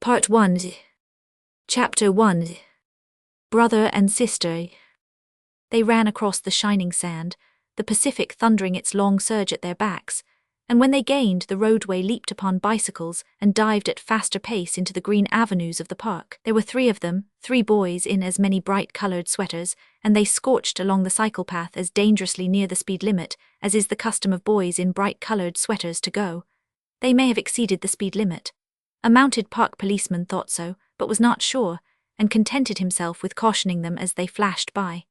Part 1. Chapter 1. Brother and Sister. They ran across the shining sand, the Pacific thundering its long surge at their backs, and when they gained the roadway leaped upon bicycles and dived at faster pace into the green avenues of the park. There were 3 of them, 3 boys in as many bright-coloured sweaters, and they scorched along the cycle path as dangerously near the speed limit as is the custom of boys in bright-coloured sweaters to go. They may have exceeded the speed limit. A mounted park policeman thought so, but was not sure, and contented himself with cautioning them as they flashed by.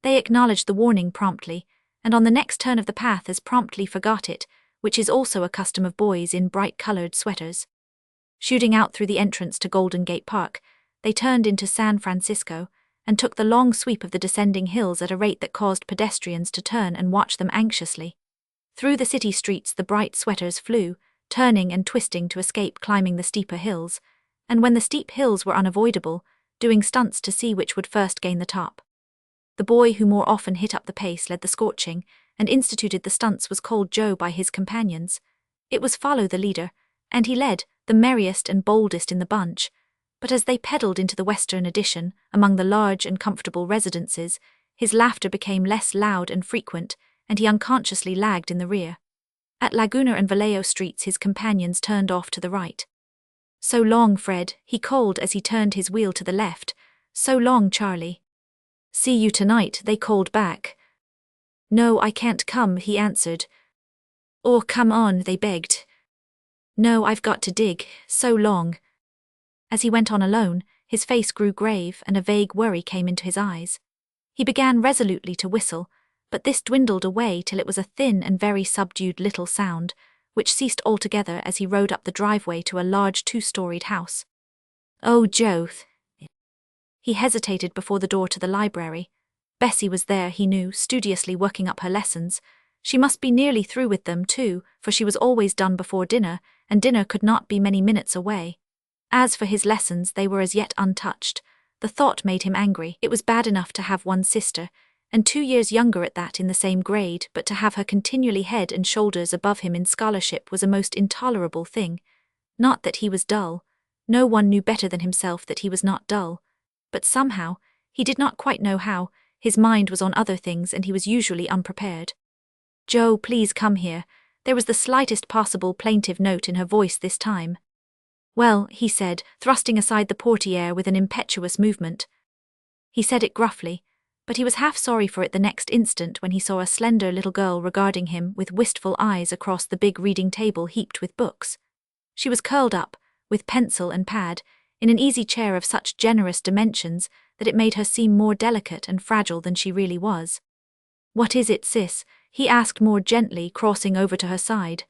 They acknowledged the warning promptly, and on the next turn of the path as promptly forgot it, which is also a custom of boys in bright-coloured sweaters. Shooting out through the entrance to Golden Gate Park, they turned into San Francisco, and took the long sweep of the descending hills at a rate that caused pedestrians to turn and watch them anxiously. Through the city streets the bright sweaters flew, turning and twisting to escape climbing the steeper hills, and when the steep hills were unavoidable, doing stunts to see which would first gain the top. The boy who more often hit up the pace led the scorching, and instituted the stunts was called Joe by his companions. It was Follow the leader, and he led, the merriest and boldest in the bunch, but as they pedalled into the Western Addition, among the large and comfortable residences, his laughter became less loud and frequent, and he unconsciously lagged in the rear. At Laguna and Vallejo streets his companions turned off to the right. "So long, Fred," he called as he turned his wheel to the left. "So long, Charlie." "See you tonight," they called back. "No, I can't come," he answered. "Oh, come on," they begged. "No, I've got to dig, so long." As he went on alone, his face grew grave and a vague worry came into his eyes. He began resolutely to whistle, but this dwindled away till it was a thin and very subdued little sound, which ceased altogether as he rode up the driveway to a large 2-storied house. "Oh, Joe." He hesitated before the door to the library. Bessie was there, he knew, studiously working up her lessons. She must be nearly through with them, too, for she was always done before dinner, and dinner could not be many minutes away. As for his lessons, they were as yet untouched. The thought made him angry. It was bad enough to have one sister, and 2 years younger at that in the same grade, but to have her continually head and shoulders above him in scholarship was a most intolerable thing. Not that he was dull. No one knew better than himself that he was not dull. But somehow, he did not quite know how, his mind was on other things and he was usually unprepared. "Joe, please come here." There was the slightest possible plaintive note in her voice this time. "Well," he said, thrusting aside the portiere with an impetuous movement. He said it gruffly, but he was half sorry for it the next instant when he saw a slender little girl regarding him with wistful eyes across the big reading table heaped with books. She was curled up, with pencil and pad, in an easy chair of such generous dimensions that it made her seem more delicate and fragile than she really was. "What is it, sis?" he asked more gently, crossing over to her side.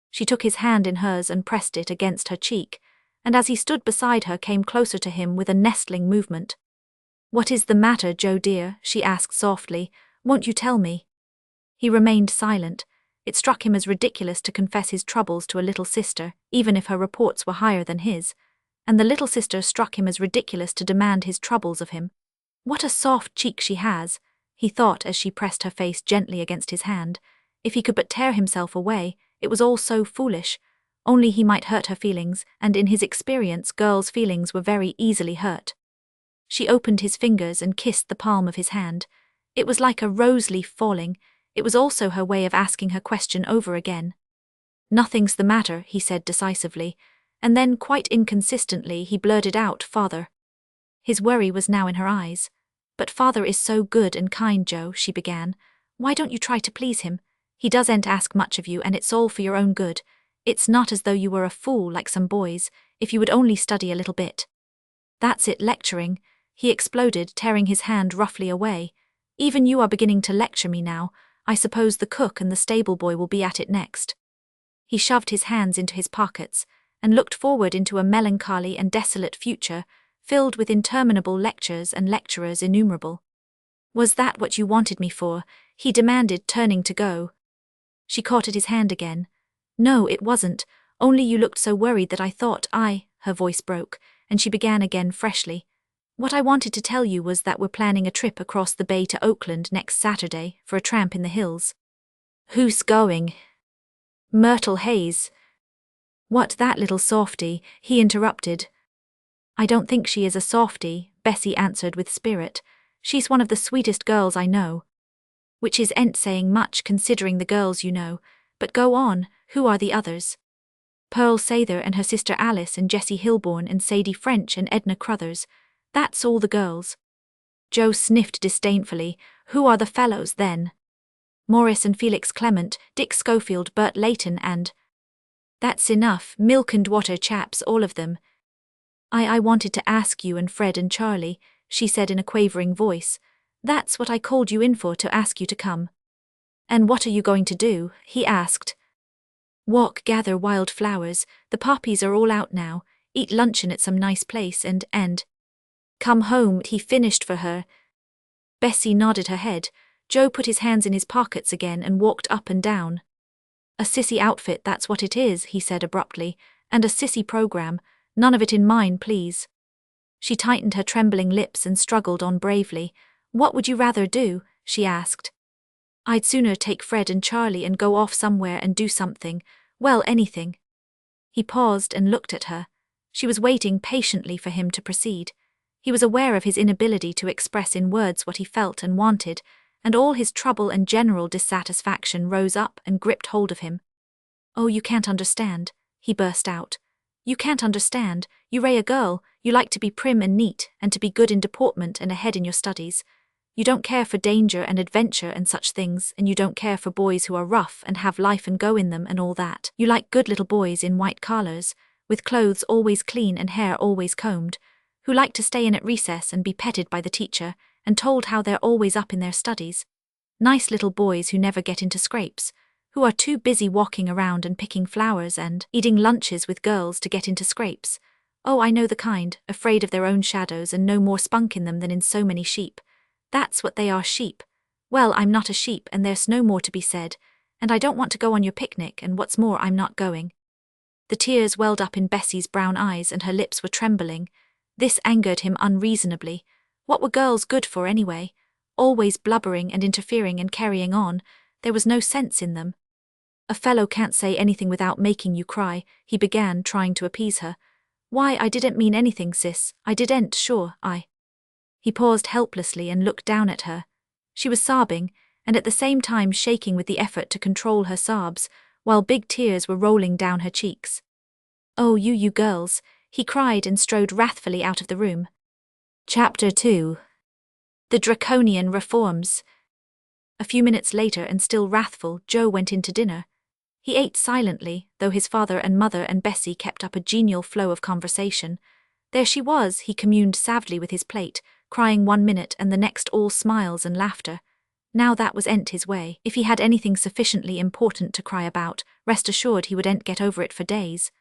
She took his hand in hers and pressed it against her cheek, and as he stood beside her came closer to him with a nestling movement. "What is the matter, Joe dear?" she asked softly. "Won't you tell me?" He remained silent. It struck him as ridiculous to confess his troubles to a little sister, even if her reports were higher than his, and the little sister struck him as ridiculous to demand his troubles of him. "What a soft cheek she has," he thought as she pressed her face gently against his hand. If he could but tear himself away, it was all so foolish. Only he might hurt her feelings, and in his experience girls' feelings were very easily hurt. She opened his fingers and kissed the palm of his hand. It was like a rose leaf falling. It was also her way of asking her question over again. "Nothing's the matter," he said decisively, and then quite inconsistently he blurted out, "Father." His worry was now in her eyes. "But Father is so good and kind, Joe," she began. "Why don't you try to please him? He doesn't ask much of you and it's all for your own good. It's not as though you were a fool like some boys, if you would only study a little bit." "That's it, lecturing," he exploded, tearing his hand roughly away. "Even you are beginning to lecture me now. I suppose the cook and the stable boy will be at it next." He shoved his hands into his pockets and looked forward into a melancholy and desolate future, filled with interminable lectures and lecturers innumerable. "Was that what you wanted me for?" he demanded, turning to go. She caught at his hand again. "No, it wasn't, only you looked so worried that I thought her voice broke, and she began again freshly. "What I wanted to tell you was that we're planning a trip across the bay to Oakland next Saturday for a tramp in the hills." "Who's going?" "Myrtle Hayes." "What, that little softy?" he interrupted. I don't think she is a softie, Bessie answered with spirit. She's one of the sweetest girls I know. Which is ain't saying much considering the girls you know, but go on, who are the others? Pearl Sather and her sister Alice and Jessie Hilborn and Sadie French and Edna Cruthers. That's all the girls. Joe sniffed disdainfully. Who are the fellows then? Morris and Felix Clement, Dick Schofield, Bert Layton and… That's enough, milk and water chaps, all of them. I wanted to ask you and Fred and Charlie, she said in a quavering voice. That's what I called you in for, to ask you to come. And what are you going to do? He asked. Walk, gather wild flowers, the poppies are all out now, eat luncheon at some nice place and come home, he finished for her. Bessie nodded her head. Joe put his hands in his pockets again and walked up and down. A sissy outfit, that's what it is, he said abruptly, and a sissy program, none of it in mine, please. She tightened her trembling lips and struggled on bravely. What would you rather do? She asked. I'd sooner take Fred and Charlie and go off somewhere and do something, well, anything. He paused and looked at her. She was waiting patiently for him to proceed. He was aware of his inability to express in words what he felt and wanted, and all his trouble and general dissatisfaction rose up and gripped hold of him. Oh, you can't understand, he burst out. You can't understand, you're a girl, you like to be prim and neat, and to be good in deportment and ahead in your studies. You don't care for danger and adventure and such things, and you don't care for boys who are rough and have life and go in them and all that. You like good little boys in white collars, with clothes always clean and hair always combed, who like to stay in at recess and be petted by the teacher, and told how they're always up in their studies. Nice little boys who never get into scrapes, who are too busy walking around and picking flowers and eating lunches with girls to get into scrapes. Oh, I know the kind, afraid of their own shadows and no more spunk in them than in so many sheep. That's what they are, sheep. Well, I'm not a sheep and there's no more to be said, and I don't want to go on your picnic, and what's more, I'm not going. The tears welled up in Bessie's brown eyes and her lips were trembling. This angered him unreasonably. What were girls good for anyway? Always blubbering and interfering and carrying on. There was no sense in them. A fellow can't say anything without making you cry, he began, trying to appease her. Why, I didn't mean anything, sis, I didn't, sure, He paused helplessly and looked down at her. She was sobbing, and at the same time shaking with the effort to control her sobs, while big tears were rolling down her cheeks. Oh, you girls, he cried and strode wrathfully out of the room. Chapter 2. The Draconian Reforms. A few minutes later, and still wrathful, Joe went in to dinner. He ate silently, though his father and mother and Bessie kept up a genial flow of conversation. There she was, he communed sadly with his plate, crying one minute and the next all smiles and laughter. Now that was ain't his way. If he had anything sufficiently important to cry about, rest assured he would ain't get over it for days.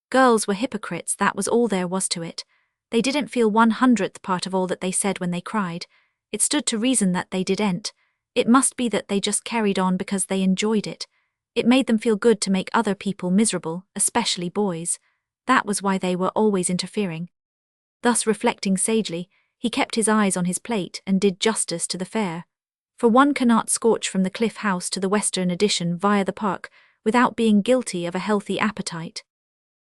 Girls were hypocrites, that was all there was to it. They didn't feel 1/100th part of all that they said when they cried. It stood to reason that they didn't. It must be that they just carried on because they enjoyed it. It made them feel good to make other people miserable, especially boys. That was why they were always interfering. Thus reflecting sagely, he kept his eyes on his plate and did justice to the fare. For one cannot scorch from the Cliff House to the Western Addition via the park without being guilty of a healthy appetite.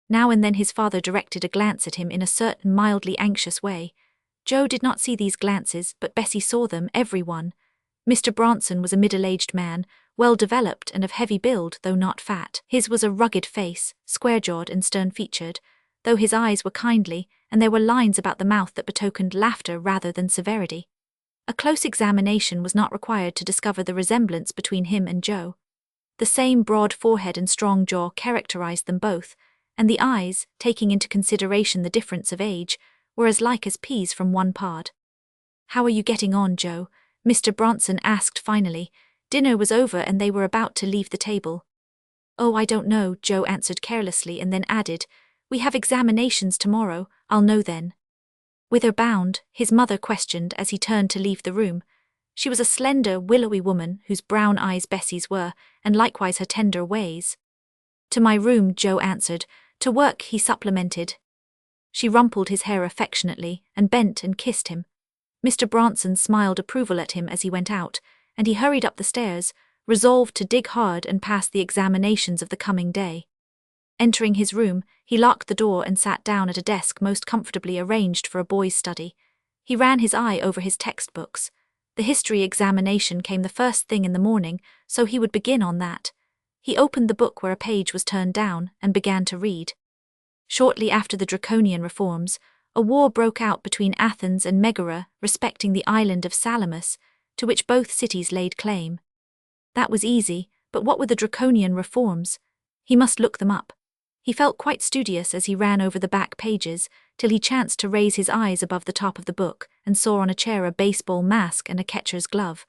Now and then his father directed a glance at him in a certain mildly anxious way. Joe did not see these glances, but Bessie saw them, every one. Mr. Bronson was a middle-aged man, well-developed and of heavy build, though not fat. His was a rugged face, square-jawed and stern-featured, though his eyes were kindly, and there were lines about the mouth that betokened laughter rather than severity. A close examination was not required to discover the resemblance between him and Joe. The same broad forehead and strong jaw characterized them both, and the eyes, taking into consideration the difference of age, were as like as peas from one pod. "How are you getting on, Joe?" Mr. Bronson asked finally. Dinner was over and they were about to leave the table. "Oh, I don't know," Joe answered carelessly and then added, "We have examinations tomorrow, I'll know then." "Whither bound?" his mother questioned as he turned to leave the room. She was a slender, willowy woman whose brown eyes Bessie's were, and likewise her tender ways. "To my room," Joe answered. "To work," he supplemented. She rumpled his hair affectionately and bent and kissed him. Mr. Bronson smiled approval at him as he went out, and he hurried up the stairs, resolved to dig hard and pass the examinations of the coming day. Entering his room, he locked the door and sat down at a desk most comfortably arranged for a boy's study. He ran his eye over his textbooks. The history examination came the first thing in the morning, so he would begin on that. He opened the book where a page was turned down and began to read. Shortly after the draconian reforms, a war broke out between Athens and Megara respecting the island of Salamis, to which both cities laid claim. That was easy, but what were the draconian reforms? He must look them up. He felt quite studious as he ran over the back pages, till he chanced to raise his eyes above the top of the book and saw on a chair a baseball mask and a catcher's glove.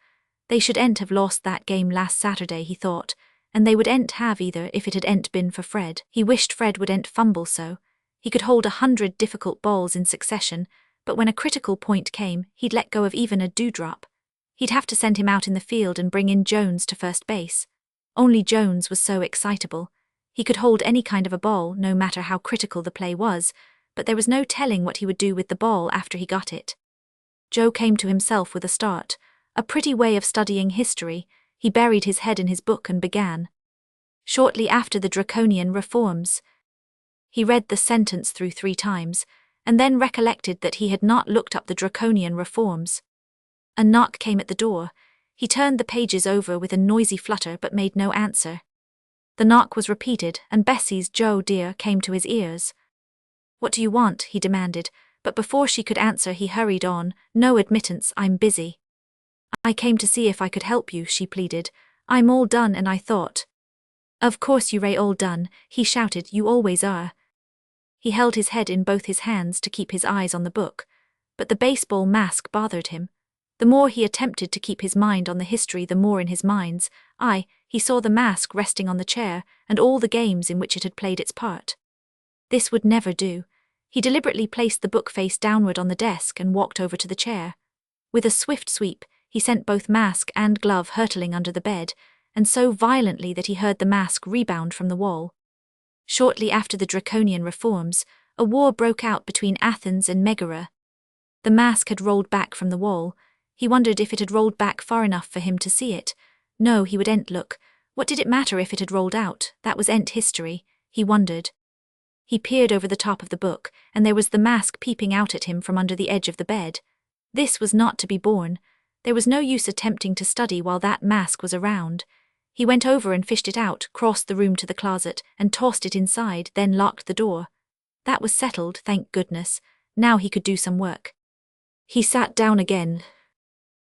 They should en't have lost that game last Saturday, he thought, and they would en't have either if it had en't been for Fred. He wished Fred would en't fumble so. He could hold 100 difficult balls in succession, but when a critical point came, he'd let go of even a dewdrop. He'd have to send him out in the field and bring in Jones to first base. Only Jones was so excitable. He could hold any kind of a ball, no matter how critical the play was, but there was no telling what he would do with the ball after he got it. Joe came to himself with a start. A pretty way of studying history. He buried his head in his book and began. Shortly after the draconian reforms. He read the sentence through 3 times, and then recollected that he had not looked up the draconian reforms. A knock came at the door. He turned the pages over with a noisy flutter but made no answer. The knock was repeated, and Bessie's "Joe, dear" came to his ears. "What do you want?" he demanded, but before she could answer he hurried on. "No admittance, I'm busy." "I came to see if I could help you," she pleaded. "I'm all done and I thought." "Of course you ray all done," he shouted, "you always are." He held his head in both his hands to keep his eyes on the book, but the baseball mask bothered him. The more he attempted to keep his mind on the history, the more in his mind's eye he saw the mask resting on the chair and all the games in which it had played its part. This would never do. He deliberately placed the book face downward on the desk and walked over to the chair. With a swift sweep, he sent both mask and glove hurtling under the bed, and so violently that he heard the mask rebound from the wall. Shortly after the draconian reforms, a war broke out between Athens and Megara. The mask had rolled back from the wall. He wondered if it had rolled back far enough for him to see it. No, he would en't look. What did it matter if it had rolled out? That was en't history, he wondered. He peered over the top of the book, and there was the mask peeping out at him from under the edge of the bed. This was not to be borne. There was no use attempting to study while that mask was around. He went over and fished it out, crossed the room to the closet, and tossed it inside, then locked the door. That was settled, thank goodness. Now he could do some work. He sat down again.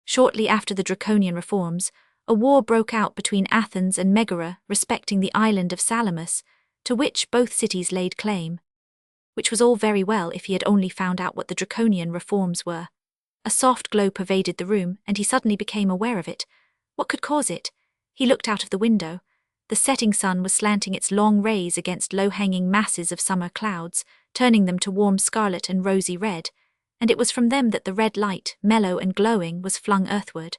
Shortly after the draconian reforms, a war broke out between Athens and Megara respecting the island of Salamis, to which both cities laid claim. Which was all very well if he had only found out what the draconian reforms were. A soft glow pervaded the room, and he suddenly became aware of it. What could cause it? He looked out of the window. The setting sun was slanting its long rays against low-hanging masses of summer clouds, turning them to warm scarlet and rosy red, and it was from them that the red light, mellow and glowing, was flung earthward.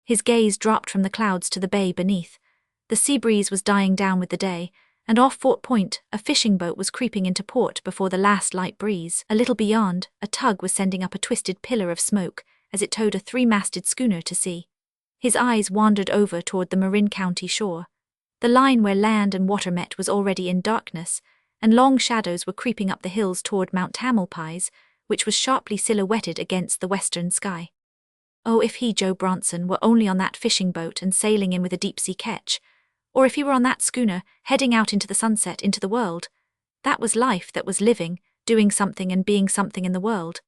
His gaze dropped from the clouds to the bay beneath. The sea breeze was dying down with the day, and off Fort Point, a fishing boat was creeping into port before the last light breeze. A little beyond, a tug was sending up a twisted pillar of smoke as it towed a 3-masted schooner to sea. His eyes wandered over toward the Marin County shore. The line where land and water met was already in darkness, and long shadows were creeping up the hills toward Mount Tamalpais, which was sharply silhouetted against the western sky. Oh, if he, Joe Bronson, were only on that fishing boat and sailing in with a deep-sea catch, or if he were on that schooner, heading out into the sunset, into the world. That was life, that was living, doing something and being something in the world.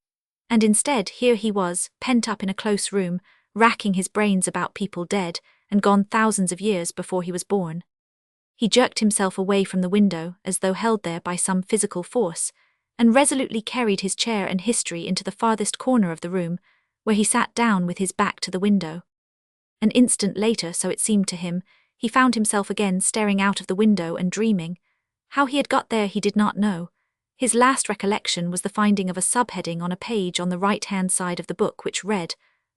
And instead, here he was, pent up in a close room, racking his brains about people dead and gone thousands of years before he was born. He jerked himself away from the window as though held there by some physical force, and resolutely carried his chair and history into the farthest corner of the room, where he sat down with his back to the window. An instant later, so it seemed to him, he found himself again staring out of the window and dreaming. How he had got there he did not know. His last recollection was the finding of a subheading on a page on the right-hand side of the book which read,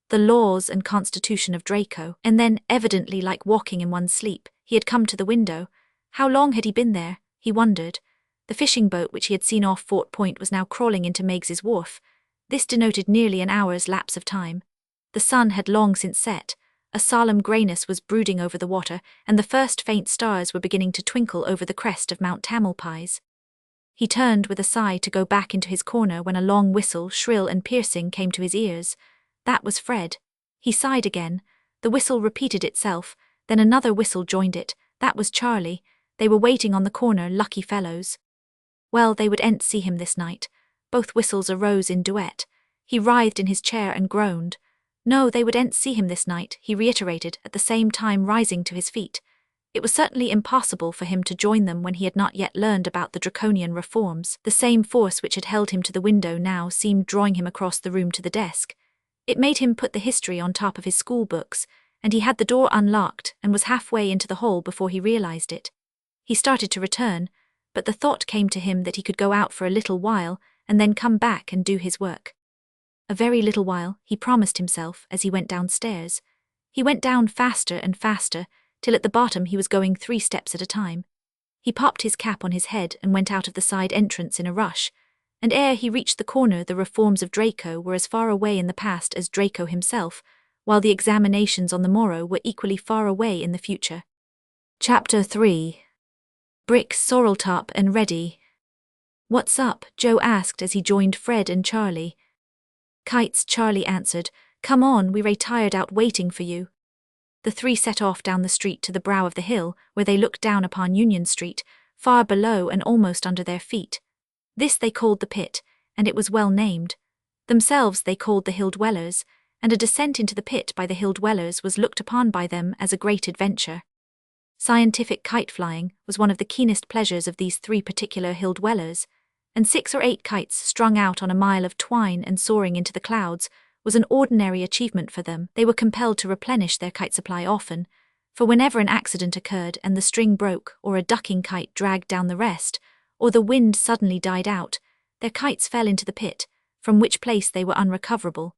"The Laws and Constitution of Draco," and then, evidently like walking in one's sleep, he had come to the window. How long had he been there? He wondered. The fishing boat which he had seen off Fort Point was now crawling into Meigs's wharf. This denoted nearly an hour's lapse of time. The sun had long since set. A solemn greyness was brooding over the water, and the first faint stars were beginning to twinkle over the crest of Mount Tamalpais. He turned with a sigh to go back into his corner when a long whistle, shrill and piercing, came to his ears. That was Fred. He sighed again. The whistle repeated itself, then another whistle joined it. That was Charlie. They were waiting on the corner, lucky fellows. Well, they would ent see him this night. Both whistles arose in duet. He writhed in his chair and groaned. No, they would ent see him this night, he reiterated, at the same time rising to his feet. It was certainly impossible for him to join them when he had not yet learned about the draconian reforms. The same force which had held him to the window now seemed drawing him across the room to the desk. It made him put the history on top of his school books, and he had the door unlocked and was halfway into the hall before he realized it. He started to return, but the thought came to him that he could go out for a little while and then come back and do his work. A very little while, he promised himself as he went downstairs. He went down faster and faster, till at the bottom he was going 3 steps at a time. He popped his cap on his head and went out of the side entrance in a rush, and ere he reached the corner the reforms of Draco were as far away in the past as Draco himself, while the examinations on the morrow were equally far away in the future. Chapter 3. Brick, Sorreltop and ready. What's up? Joe asked as he joined Fred and Charlie. Kites, Charlie answered. Come on, we're tired out waiting for you. The 3 set off down the street to the brow of the hill, where they looked down upon Union Street, far below and almost under their feet. This they called the pit, and it was well named. Themselves they called the hill-dwellers, and a descent into the pit by the hill-dwellers was looked upon by them as a great adventure. Scientific kite-flying was one of the keenest pleasures of these 3 particular hill-dwellers, and 6 or 8 kites strung out on a mile of twine and soaring into the clouds was an ordinary achievement for them. They were compelled to replenish their kite supply often, for whenever an accident occurred and the string broke or a ducking kite dragged down the rest, or the wind suddenly died out, their kites fell into the pit, from which place they were unrecoverable.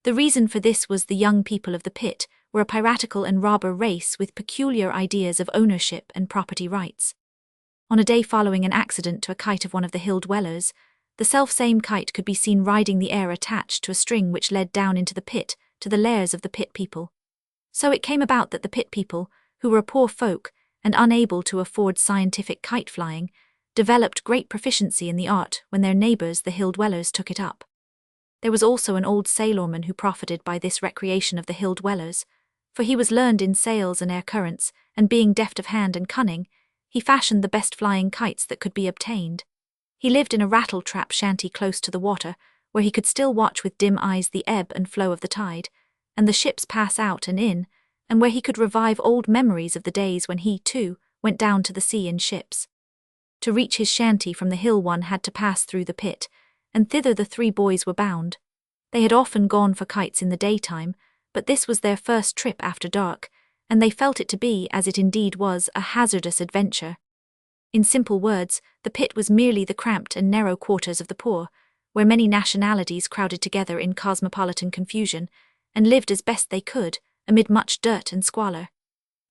The reason for this was the young people of the pit were a piratical and robber race with peculiar ideas of ownership and property rights. On a day following an accident to a kite of one of the hill-dwellers, the selfsame kite could be seen riding the air attached to a string which led down into the pit to the lairs of the pit people. So it came about that the pit people, who were poor folk and unable to afford scientific kite-flying, developed great proficiency in the art when their neighbours the hill-dwellers took it up. There was also an old sailorman who profited by this recreation of the hill-dwellers, for he was learned in sails and air currents, and being deft of hand and cunning, he fashioned the best flying kites that could be obtained. He lived in a rattle-trap shanty close to the water, where he could still watch with dim eyes the ebb and flow of the tide, and the ships pass out and in, and where he could revive old memories of the days when he, too, went down to the sea in ships. To reach his shanty from the hill one had to pass through the pit, and thither the 3 boys were bound. They had often gone for kites in the daytime, but this was their first trip after dark, and they felt it to be, as it indeed was, a hazardous adventure. In simple words, the pit was merely the cramped and narrow quarters of the poor, where many nationalities crowded together in cosmopolitan confusion, and lived as best they could, amid much dirt and squalor.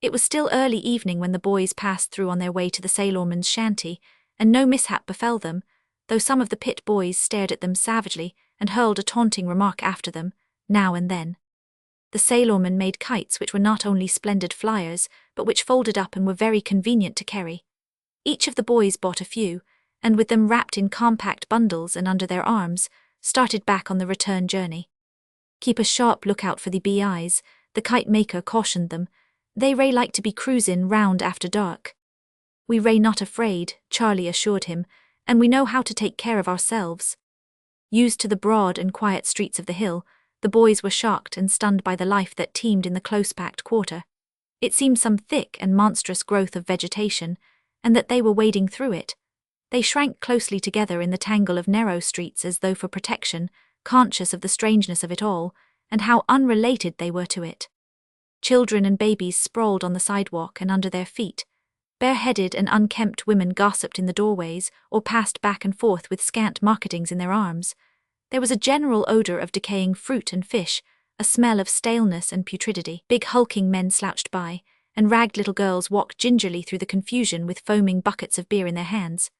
It was still early evening when the boys passed through on their way to the sailorman's shanty, and no mishap befell them, though some of the pit boys stared at them savagely and hurled a taunting remark after them, now and then. The sailorman made kites which were not only splendid flyers, but which folded up and were very convenient to carry. Each of the boys bought a few, and with them wrapped in compact bundles and under their arms, started back on the return journey. Keep a sharp lookout for the BIs, the kite maker cautioned them. They ray like to be cruisin' round after dark. We ray not afraid, Charlie assured him, and we know how to take care of ourselves. Used to the broad and quiet streets of the hill, the boys were shocked and stunned by the life that teemed in the close-packed quarter. It seemed some thick and monstrous growth of vegetation, and that they were wading through it. They shrank closely together in the tangle of narrow streets as though for protection, conscious of the strangeness of it all, and how unrelated they were to it. Children and babies sprawled on the sidewalk and under their feet. Bareheaded and unkempt women gossiped in the doorways or passed back and forth with scant marketings in their arms. There was a general odor of decaying fruit and fish, a smell of staleness and putridity. Big hulking men slouched by, and ragged little girls walked gingerly through the confusion with foaming buckets of beer in their hands.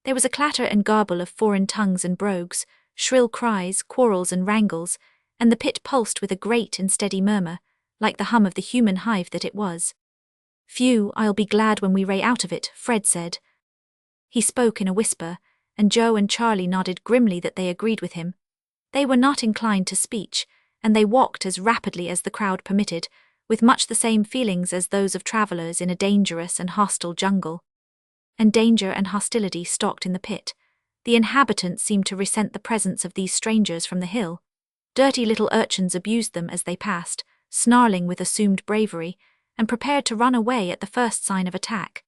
There was a clatter and garble of foreign tongues and brogues, shrill cries, quarrels and wrangles, and the pit pulsed with a great and steady murmur, like the hum of the human hive that it was. "Phew, I'll be glad when we ray out of it," Fred said. He spoke in a whisper, and Joe and Charlie nodded grimly that they agreed with him. They were not inclined to speech, and they walked as rapidly as the crowd permitted, with much the same feelings as those of travelers in a dangerous and hostile jungle. And danger and hostility stalked in the pit. The inhabitants seemed to resent the presence of these strangers from the hill. Dirty little urchins abused them as they passed, snarling with assumed bravery, and prepared to run away at the first sign of attack.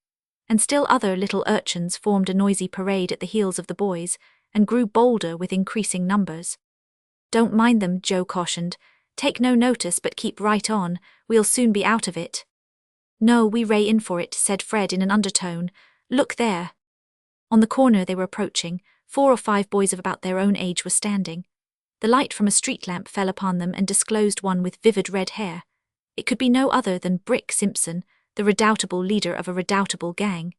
And still other little urchins formed a noisy parade at the heels of the boys, and grew bolder with increasing numbers. "Don't mind them," Joe cautioned. "Take no notice but keep right on, we'll soon be out of it." "No, we ray in for it," said Fred in an undertone. "Look there." On the corner they were approaching, 4 or 5 boys of about their own age were standing. The light from a street lamp fell upon them and disclosed one with vivid red hair. It could be no other than Brick Simpson, the redoubtable leader of a redoubtable gang.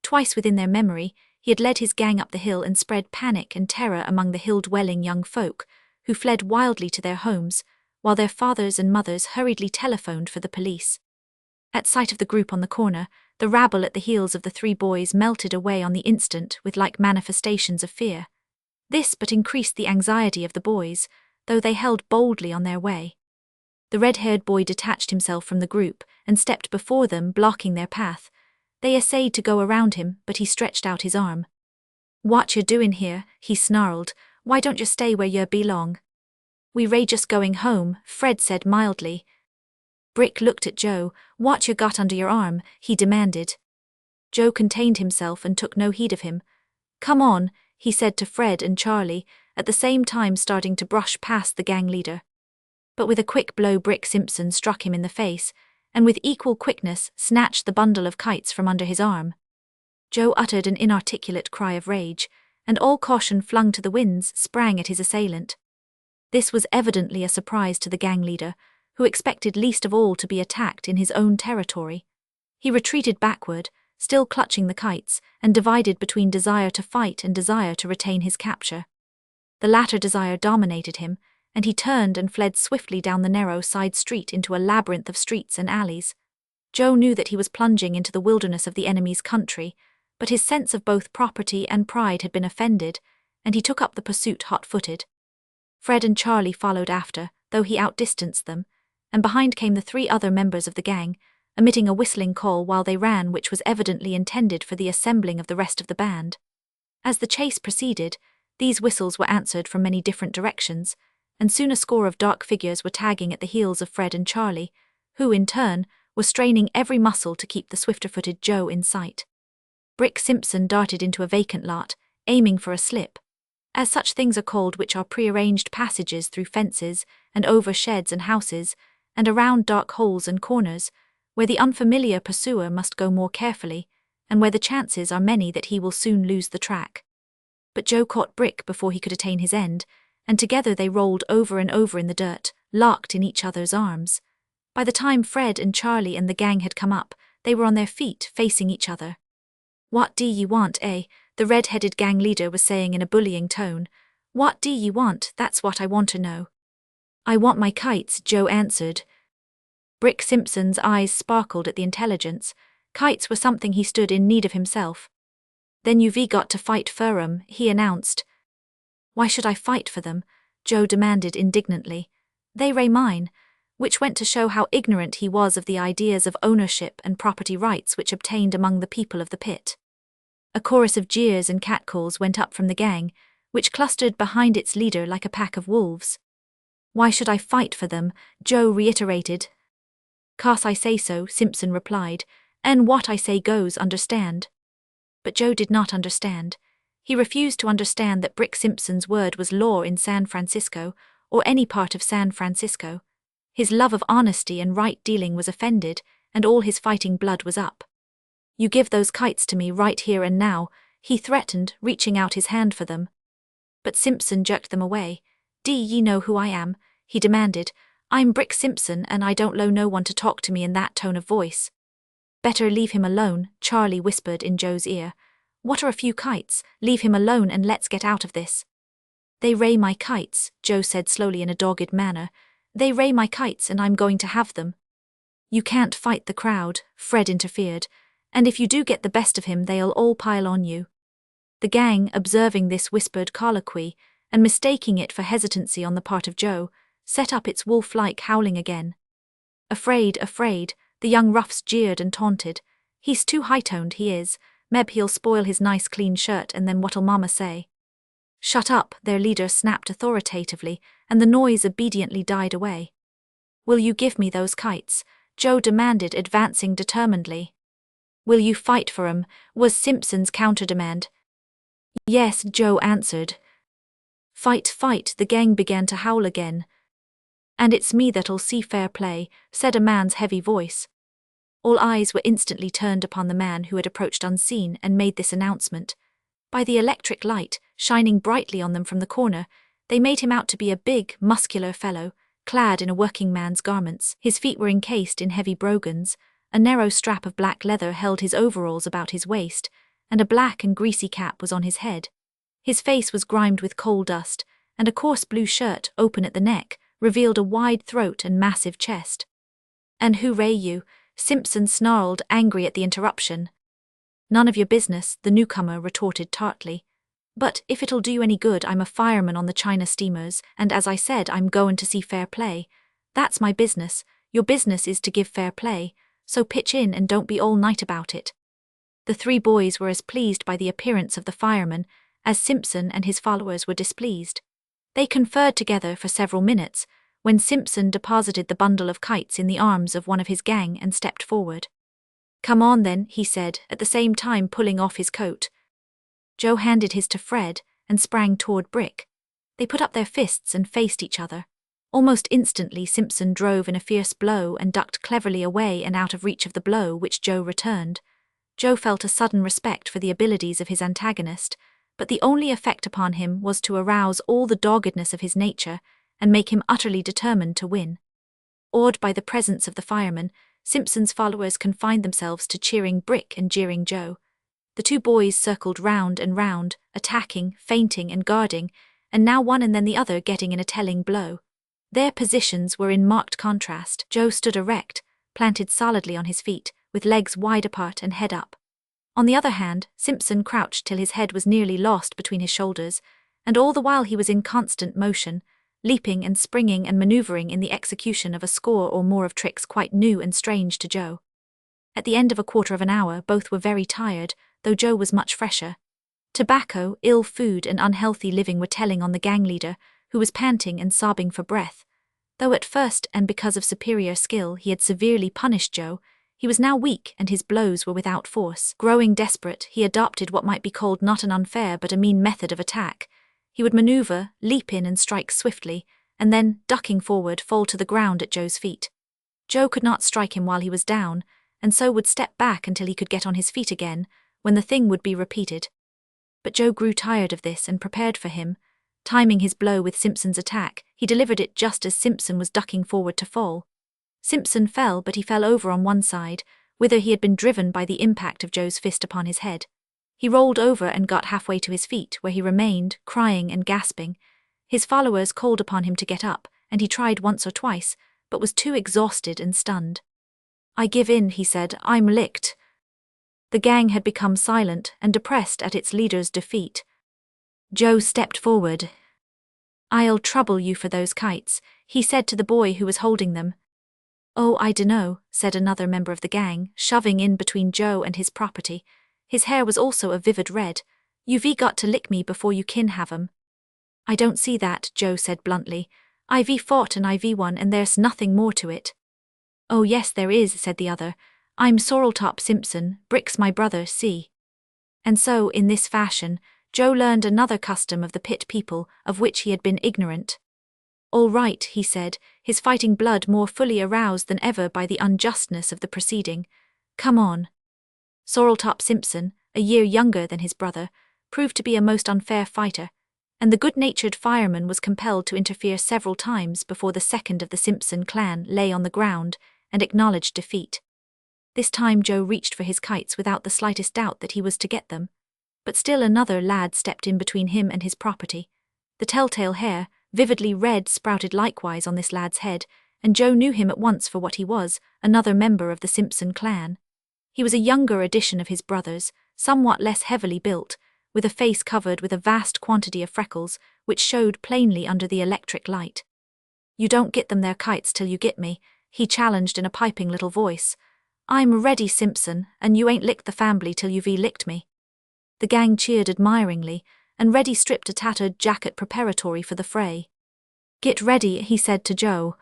Twice within their memory, he had led his gang up the hill and spread panic and terror among the hill-dwelling young folk, who fled wildly to their homes, while their fathers and mothers hurriedly telephoned for the police. At sight of the group on the corner, the rabble at the heels of the 3 boys melted away on the instant with like manifestations of fear. This but increased the anxiety of the boys, though they held boldly on their way. The red-haired boy detached himself from the group and stepped before them, blocking their path. They essayed to go around him, but he stretched out his arm. "What you doing here?" he snarled. "Why don't you stay where you belong?" "We ray just going home," Fred said mildly. Brick looked at Joe. "What you got under your arm?" he demanded. Joe contained himself and took no heed of him. "Come on," he said to Fred and Charlie, at the same time starting to brush past the gang leader. But with a quick blow Brick Simpson struck him in the face, and with equal quickness snatched the bundle of kites from under his arm. Joe uttered an inarticulate cry of rage, and all caution flung to the winds sprang at his assailant. This was evidently a surprise to the gang leader, who expected least of all to be attacked in his own territory. He retreated backward, still clutching the kites, and divided between desire to fight and desire to retain his capture. The latter desire dominated him, and he turned and fled swiftly down the narrow side street into a labyrinth of streets and alleys. Joe knew that he was plunging into the wilderness of the enemy's country, but his sense of both property and pride had been offended, and he took up the pursuit hot-footed. Fred and Charlie followed after, though he outdistanced them, and behind came the 3 other members of the gang, emitting a whistling call while they ran, which was evidently intended for the assembling of the rest of the band. As the chase proceeded, these whistles were answered from many different directions, and soon a score of dark figures were tagging at the heels of Fred and Charlie, who, in turn, were straining every muscle to keep the swifter-footed Joe in sight. Brick Simpson darted into a vacant lot, aiming for a slip, as such things are called, which are prearranged passages through fences and over sheds and houses, and around dark holes and corners, where the unfamiliar pursuer must go more carefully, and where the chances are many that he will soon lose the track. But Joe caught Brick before he could attain his end, and together they rolled over and over in the dirt, locked in each other's arms. By the time Fred and Charlie and the gang had come up, they were on their feet, facing each other. "What do ye want, eh?" the red-headed gang leader was saying in a bullying tone. "What do ye want? That's what I want to know." "I want my kites," Joe answered. Brick Simpson's eyes sparkled at the intelligence. Kites were something he stood in need of himself. "Then you've got to fight for 'em," he announced. "Why should I fight for them?" Joe demanded indignantly. "They ray mine," which went to show how ignorant he was of the ideas of ownership and property rights which obtained among the people of the pit. A chorus of jeers and catcalls went up from the gang, which clustered behind its leader like a pack of wolves. "Why should I fight for them?" Joe reiterated. "'Cause I say so," Simpson replied, "and what I say goes, understand." But Joe did not understand. He refused to understand that Brick Simpson's word was law in San Francisco, or any part of San Francisco. His love of honesty and right dealing was offended, and all his fighting blood was up. "You give those kites to me right here and now," he threatened, reaching out his hand for them. But Simpson jerked them away. "Do ye know who I am?" he demanded. "I'm Brick Simpson, and I don't allow no one to talk to me in that tone of voice." "Better leave him alone," Charlie whispered in Joe's ear. "What are a few kites? Leave him alone and let's get out of this." "They ray my kites," Joe said slowly in a dogged manner. They ray my kites and I'm going to have them. You can't fight the crowd, Fred interfered, and if you do get the best of him they'll all pile on you. The gang, observing this whispered colloquy, and mistaking it for hesitancy on the part of Joe, set up its wolf-like howling again. Afraid, the young roughs jeered and taunted. He's too high-toned, he is. Meb he'll spoil his nice clean shirt and then what'll mama say? Shut up, their leader snapped authoritatively, and the noise obediently died away. Will you give me those kites? Joe demanded, advancing determinedly. Will you fight for 'em? Was Simpson's counter-demand. Yes, Joe answered. Fight, the gang began to howl again. And it's me that'll see fair play, said a man's heavy voice. All eyes were instantly turned upon the man who had approached unseen and made this announcement. By the electric light, shining brightly on them from the corner, they made him out to be a big, muscular fellow, clad in a working man's garments. His feet were encased in heavy brogans, a narrow strap of black leather held his overalls about his waist, and a black and greasy cap was on his head. His face was grimed with coal dust, and a coarse blue shirt, open at the neck, revealed a wide throat and massive chest. And who ray you? Simpson snarled, angry at the interruption. None of your business, the newcomer retorted tartly. But if it'll do you any good, I'm a fireman on the China steamers, and as I said, I'm goin' to see fair play. That's my business. Your business is to give fair play, so pitch in and don't be all night about it. The three boys were as pleased by the appearance of the fireman as Simpson and his followers were displeased. They conferred together for several minutes, when Simpson deposited the bundle of kites in the arms of one of his gang and stepped forward. Come on then, he said, at the same time pulling off his coat. Joe handed his to Fred and sprang toward Brick. They put up their fists and faced each other. Almost instantly Simpson drove in a fierce blow and ducked cleverly away and out of reach of the blow which Joe returned. Joe felt a sudden respect for the abilities of his antagonist, but the only effect upon him was to arouse all the doggedness of his nature and make him utterly determined to win. Awed by the presence of the fireman, Simpson's followers confined themselves to cheering Brick and jeering Joe. The two boys circled round and round, attacking, feinting and guarding, and now one and then the other getting in a telling blow. Their positions were in marked contrast. Joe stood erect, planted solidly on his feet, with legs wide apart and head up. On the other hand, Simpson crouched till his head was nearly lost between his shoulders, and all the while he was in constant motion, leaping and springing and maneuvering in the execution of a score or more of tricks quite new and strange to Joe. At the end of a quarter of an hour, both were very tired, though Joe was much fresher. Tobacco, ill food and unhealthy living were telling on the gang leader, who was panting and sobbing for breath. Though at first, and because of superior skill, he had severely punished Joe, he was now weak and his blows were without force. Growing desperate, he adopted what might be called not an unfair but a mean method of attack. He would maneuver, leap in and strike swiftly, and then, ducking forward, fall to the ground at Joe's feet. Joe could not strike him while he was down, and so would step back until he could get on his feet again, when the thing would be repeated. But Joe grew tired of this and prepared for him. Timing his blow with Simpson's attack, he delivered it just as Simpson was ducking forward to fall. Simpson fell, but he fell over on one side, whither he had been driven by the impact of Joe's fist upon his head. He rolled over and got halfway to his feet, where he remained, crying and gasping. His followers called upon him to get up, and he tried once or twice, but was too exhausted and stunned. I give in, he said, I'm licked. The gang had become silent and depressed at its leader's defeat. Joe stepped forward. I'll trouble you for those kites, he said to the boy who was holding them. Oh, I dunno, said another member of the gang, shoving in between Joe and his property. His hair was also a vivid red. You've got to lick me before you kin have 'em. I don't see that, Joe said bluntly. I've fought and I've won and there's nothing more to it. Oh yes there is, said the other. I'm Sorreltop Simpson, Brick's my brother, see. And so, in this fashion, Joe learned another custom of the pit people of which he had been ignorant. All right, he said, his fighting blood more fully aroused than ever by the unjustness of the proceeding. Come on. Sorreltop Simpson, a year younger than his brother, proved to be a most unfair fighter, and the good-natured fireman was compelled to interfere several times before the second of the Simpson clan lay on the ground and acknowledged defeat. This time Joe reached for his kites without the slightest doubt that he was to get them, but still another lad stepped in between him and his property. The telltale hair, vividly red, sprouted likewise on this lad's head, and Joe knew him at once for what he was, another member of the Simpson clan. He was a younger edition of his brothers, somewhat less heavily built, with a face covered with a vast quantity of freckles, which showed plainly under the electric light. "You don't get them their kites till you get me," he challenged in a piping little voice. "I'm ready, Simpson, and you ain't licked the family till you've licked me." The gang cheered admiringly, and Reddy stripped a tattered jacket preparatory for the fray. "Get ready," he said to Joe.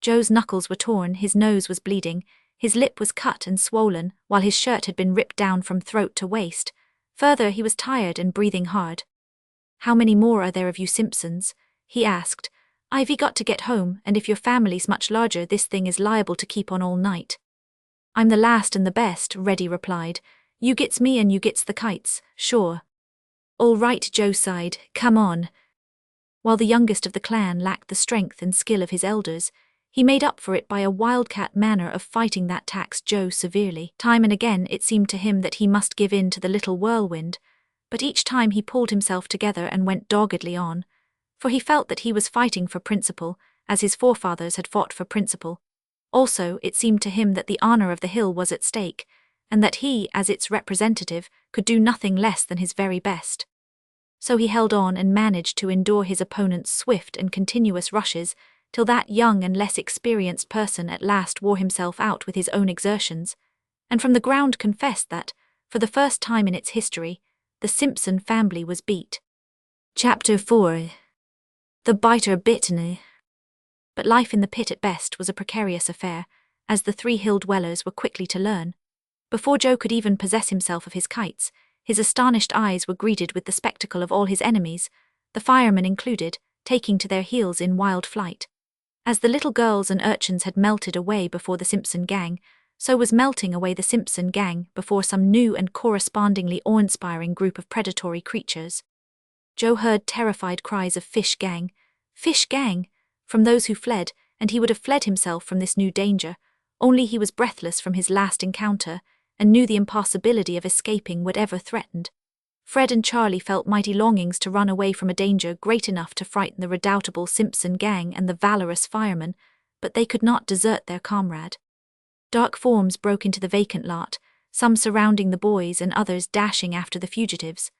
Joe's knuckles were torn, his nose was bleeding, his lip was cut and swollen, while his shirt had been ripped down from throat to waist. Further, he was tired and breathing hard. "How many more are there of you Simpsons?" he asked. "I've got to get home, and if your family's much larger, this thing is liable to keep on all night." "I'm the last and the best," Reddy replied. "You gets me and you gets the kites, sure." "All right," Joe sighed, "come on." While the youngest of the clan lacked the strength and skill of his elders, he made up for it by a wildcat manner of fighting that taxed Joe severely. Time and again it seemed to him that he must give in to the little whirlwind, but each time he pulled himself together and went doggedly on, for he felt that he was fighting for principle, as his forefathers had fought for principle. Also, it seemed to him that the honor of the hill was at stake, and that he, as its representative, could do nothing less than his very best. So he held on and managed to endure his opponent's swift and continuous rushes, till that young and less experienced person at last wore himself out with his own exertions, and from the ground confessed that, for the first time in its history, the Simpson family was beat. Chapter 4. The Biter Bitne. But life in the pit at best was a precarious affair, as the 3 hill dwellers were quickly to learn. Before Joe could even possess himself of his kites, his astonished eyes were greeted with the spectacle of all his enemies, the firemen included, taking to their heels in wild flight. As the little girls and urchins had melted away before the Simpson gang, so was melting away the Simpson gang before some new and correspondingly awe-inspiring group of predatory creatures. Joe heard terrified cries of "Fish gang! Fish gang!" from those who fled, and he would have fled himself from this new danger, only he was breathless from his last encounter, and knew the impossibility of escaping whatever threatened. Fred and Charlie felt mighty longings to run away from a danger great enough to frighten the redoubtable Simpson gang and the valorous firemen, but they could not desert their comrade. Dark forms broke into the vacant lot, some surrounding the boys and others dashing after the fugitives.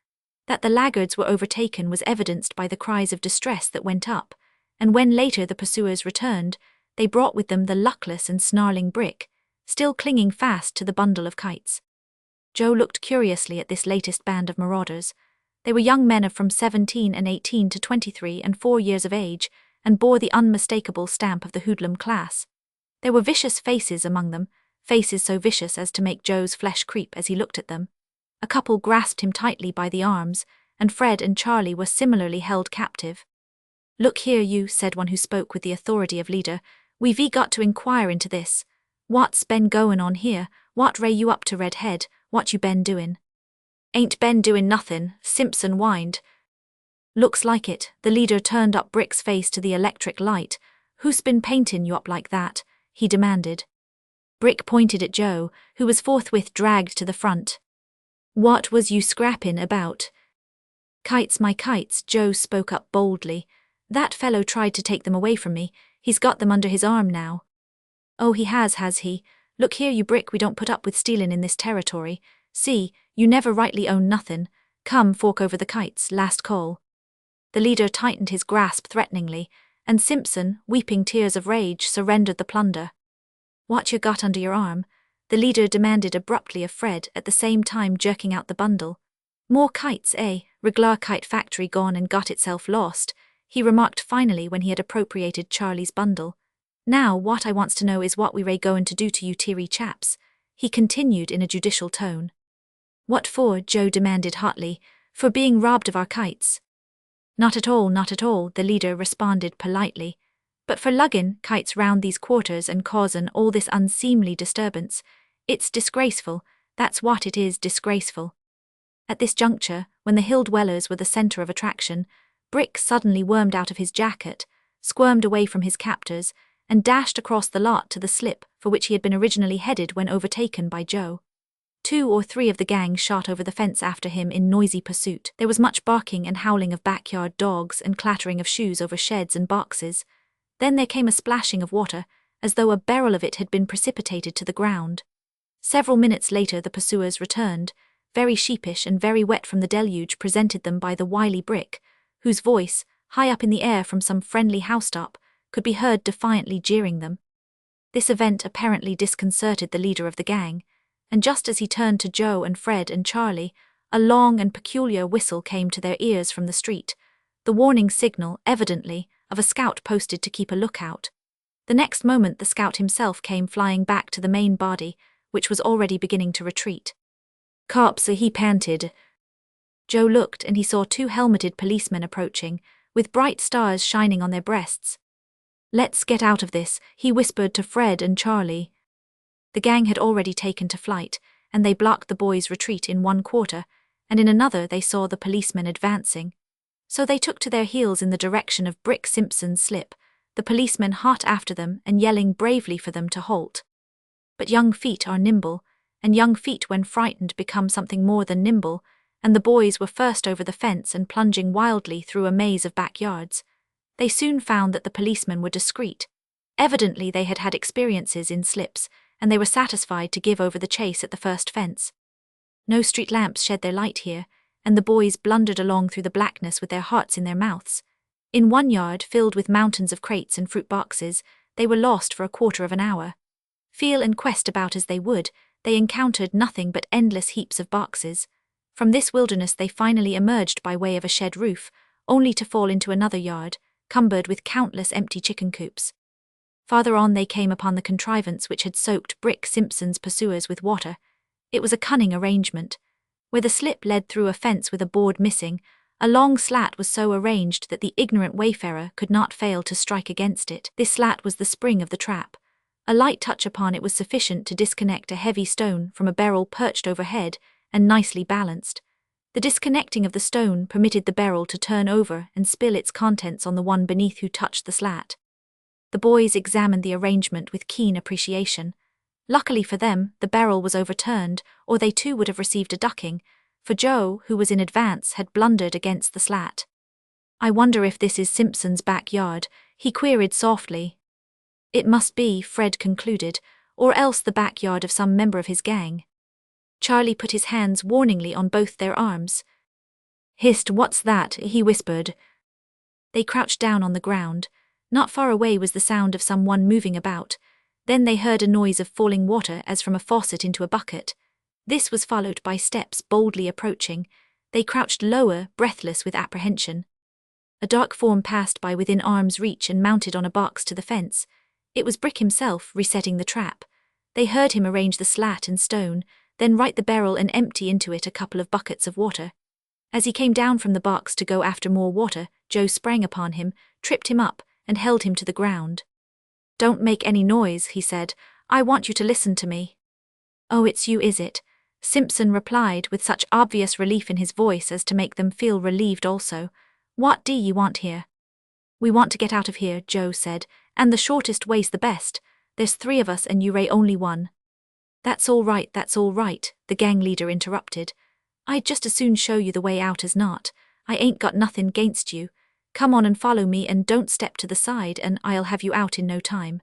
That the laggards were overtaken was evidenced by the cries of distress that went up, and when later the pursuers returned, they brought with them the luckless and snarling Brick, still clinging fast to the bundle of kites. Joe looked curiously at this latest band of marauders. They were young men of from 17 and 18 to 23 and 4 years of age, and bore the unmistakable stamp of the hoodlum class. There were vicious faces among them, faces so vicious as to make Joe's flesh creep as he looked at them. A couple grasped him tightly by the arms, and Fred and Charlie were similarly held captive. "Look here you," said one who spoke with the authority of leader, "we've got to inquire into this. What's been goin' on here? What ray you up to, Redhead? What you been doin'?" "Ain't been doin' nothin'," Simpson whined. "Looks like it." The leader turned up Brick's face to the electric light. "Who's been paintin' you up like that?" he demanded. Brick pointed at Joe, who was forthwith dragged to the front. "What was you scrappin' about?" "Kites, my kites," Joe spoke up boldly. "That fellow tried to take them away from me. He's got them under his arm now." "Oh, he has he? Look here you Brick, we don't put up with stealin' in this territory. See, you never rightly own nothin'. Come, fork over the kites, last call." The leader tightened his grasp threateningly, and Simpson, weeping tears of rage, surrendered the plunder. "What you got under your arm?" the leader demanded abruptly of Fred, at the same time jerking out the bundle. "More kites, eh? Reglar kite factory gone and got itself lost," he remarked finally when he had appropriated Charlie's bundle. "Now what I wants to know is what we ray goin' to do to you teary chaps," he continued in a judicial tone. "What for?" Joe demanded hotly. "For being robbed of our kites." Not at all," the leader responded politely. "But for luggin' kites round these quarters and causin' all this unseemly disturbance. It's disgraceful, that's what it is, disgraceful." At this juncture, when the hill dwellers were the center of attraction, Brick suddenly wormed out of his jacket, squirmed away from his captors, and dashed across the lot to the slip for which he had been originally headed when overtaken by Joe. 2 or 3 of the gang shot over the fence after him in noisy pursuit. There was much barking and howling of backyard dogs and clattering of shoes over sheds and boxes. Then there came a splashing of water, as though a barrel of it had been precipitated to the ground. Several minutes later the pursuers returned, very sheepish and very wet from the deluge presented them by the wily Brick, whose voice, high up in the air from some friendly housetop, could be heard defiantly jeering them. This event apparently disconcerted the leader of the gang, and just as he turned to Joe and Fred and Charlie, a long and peculiar whistle came to their ears from the street, the warning signal, evidently, of a scout posted to keep a lookout. The next moment the scout himself came flying back to the main body, which was already beginning to retreat. "Cops," he panted. Joe looked and he saw 2 helmeted policemen approaching, with bright stars shining on their breasts. "Let's get out of this," he whispered to Fred and Charlie. The gang had already taken to flight, and they blocked the boys' retreat in one quarter, and in another they saw the policemen advancing. So they took to their heels in the direction of Brick Simpson's slip, the policemen hot after them and yelling bravely for them to halt. But young feet are nimble, and young feet when frightened become something more than nimble, and the boys were first over the fence and plunging wildly through a maze of backyards. They soon found that the policemen were discreet. Evidently they had had experiences in slips, and they were satisfied to give over the chase at the first fence. No street lamps shed their light here, and the boys blundered along through the blackness with their hearts in their mouths. In one yard, filled with mountains of crates and fruit boxes, they were lost for a quarter of an hour. Feel and quest about as they would, they encountered nothing but endless heaps of boxes. From this wilderness they finally emerged by way of a shed roof, only to fall into another yard, cumbered with countless empty chicken coops. Farther on they came upon the contrivance which had soaked Brick Simpson's pursuers with water. It was a cunning arrangement. Where the slip led through a fence with a board missing, a long slat was so arranged that the ignorant wayfarer could not fail to strike against it. This slat was the spring of the trap. A light touch upon it was sufficient to disconnect a heavy stone from a barrel perched overhead and nicely balanced. The disconnecting of the stone permitted the barrel to turn over and spill its contents on the one beneath who touched the slat. The boys examined the arrangement with keen appreciation. Luckily for them, the barrel was overturned, or they too would have received a ducking, for Joe, who was in advance, had blundered against the slat. "I wonder if this is Simpson's backyard," he queried softly. "It must be," Fred concluded, "or else the backyard of some member of his gang." Charlie put his hands warningly on both their arms. "Hist, what's that?" he whispered. They crouched down on the ground. Not far away was the sound of someone moving about. Then they heard a noise of falling water as from a faucet into a bucket. This was followed by steps boldly approaching. They crouched lower, breathless with apprehension. A dark form passed by within arm's reach and mounted on a box to the fence. It was Brick himself, resetting the trap. They heard him arrange the slat and stone, then right the barrel and empty into it a couple of buckets of water. As he came down from the box to go after more water, Joe sprang upon him, tripped him up, and held him to the ground. "Don't make any noise," he said. "I want you to listen to me." "Oh, it's you, is it?" Simpson replied with such obvious relief in his voice as to make them feel relieved also. "What do ye want here?" "We want to get out of here," Joe said, "and the shortest way's the best. There's 3 of us and you only 1. That's all right, the gang leader interrupted. "I'd just as soon show you the way out as not. I ain't got nothin' 'gainst you. Come on and follow me and don't step to the side and I'll have you out in no time."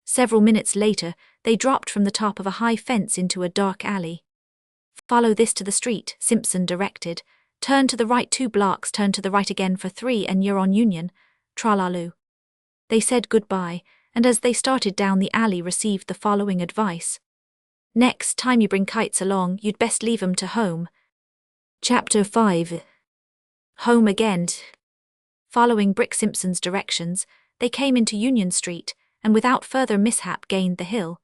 Several minutes later, they dropped from the top of a high fence into a dark alley. "Follow this to the street," Simpson directed. "Turn to the right 2 blocks, turn to the right again for 3 and you're on Union. Tralaloo." They said goodbye, and as they started down the alley received the following advice. "Next time you bring kites along, you'd best leave 'em to home." Chapter 5. Home again. Following Brick Simpson's directions, they came into Union Street, and without further mishap gained the hill.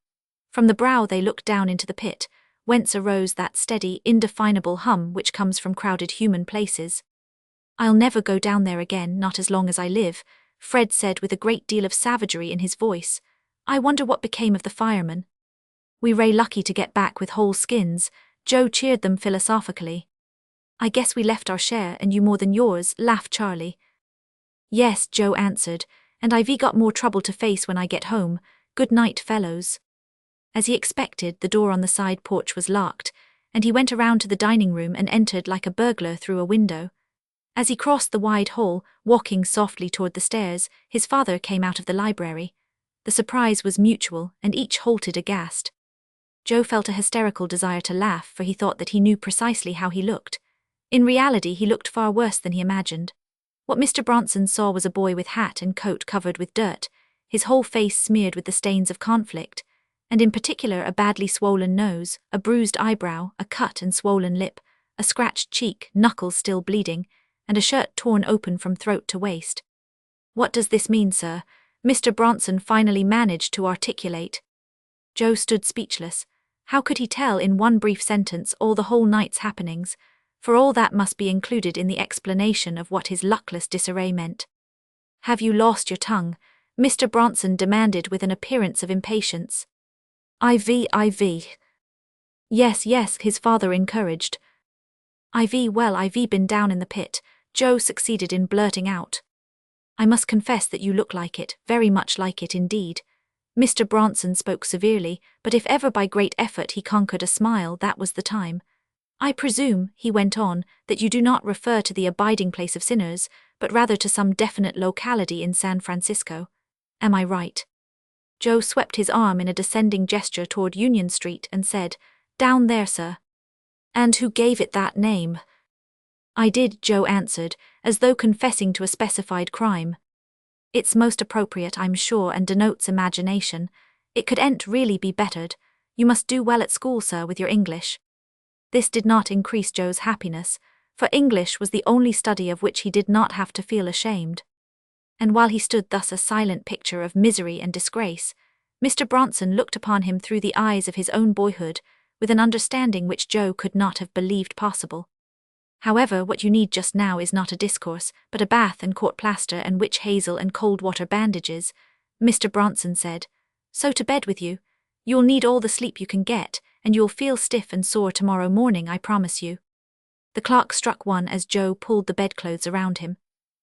From the brow they looked down into the pit, whence arose that steady, indefinable hum which comes from crowded human places. "I'll never go down there again, not as long as I live," Fred said with a great deal of savagery in his voice. "I wonder what became of the firemen." "We ray lucky to get back with whole skins," Joe cheered them philosophically. "I guess we left our share and you more than yours," laughed Charlie. "Yes," Joe answered, "and I've got more trouble to face when I get home. Good night, fellows." As he expected, the door on the side porch was locked, and he went around to the dining room and entered like a burglar through a window. As he crossed the wide hall, walking softly toward the stairs, his father came out of the library. The surprise was mutual, and each halted aghast. Joe felt a hysterical desire to laugh, for he thought that he knew precisely how he looked. In reality, he looked far worse than he imagined. What Mr. Bronson saw was a boy with hat and coat covered with dirt, his whole face smeared with the stains of conflict, and in particular a badly swollen nose, a bruised eyebrow, a cut and swollen lip, a scratched cheek, knuckles still bleeding, and a shirt torn open from throat to waist. "What does this mean, sir?" Mr. Bronson finally managed to articulate. Joe stood speechless. How could he tell in one brief sentence all the whole night's happenings? For all that must be included in the explanation of what his luckless disarray meant. "Have you lost your tongue?" Mr. Bronson demanded with an appearance of impatience. IV. Yes, his father encouraged. Well, I've been down in the pit," Joe succeeded in blurting out. "I must confess that you look like it, very much like it indeed." Mr. Bronson spoke severely, but if ever by great effort he conquered a smile, that was the time. "I presume," he went on, "that you do not refer to the abiding place of sinners, but rather to some definite locality in San Francisco. Am I right?" Joe swept his arm in a descending gesture toward Union Street and said, "Down there, sir." "And who gave it that name?" "I did," Joe answered, as though confessing to a specified crime. "It's most appropriate, I'm sure, and denotes imagination. It couldn't really be bettered. You must do well at school, sir, with your English." This did not increase Joe's happiness, for English was the only study of which he did not have to feel ashamed. And while he stood thus a silent picture of misery and disgrace, Mr. Bronson looked upon him through the eyes of his own boyhood, with an understanding which Joe could not have believed possible. "However, what you need just now is not a discourse, but a bath and court plaster and witch hazel and cold water bandages," Mr. Bronson said. "So to bed with you. You'll need all the sleep you can get, and you'll feel stiff and sore tomorrow morning, I promise you." The clock struck 1 as Joe pulled the bedclothes around him,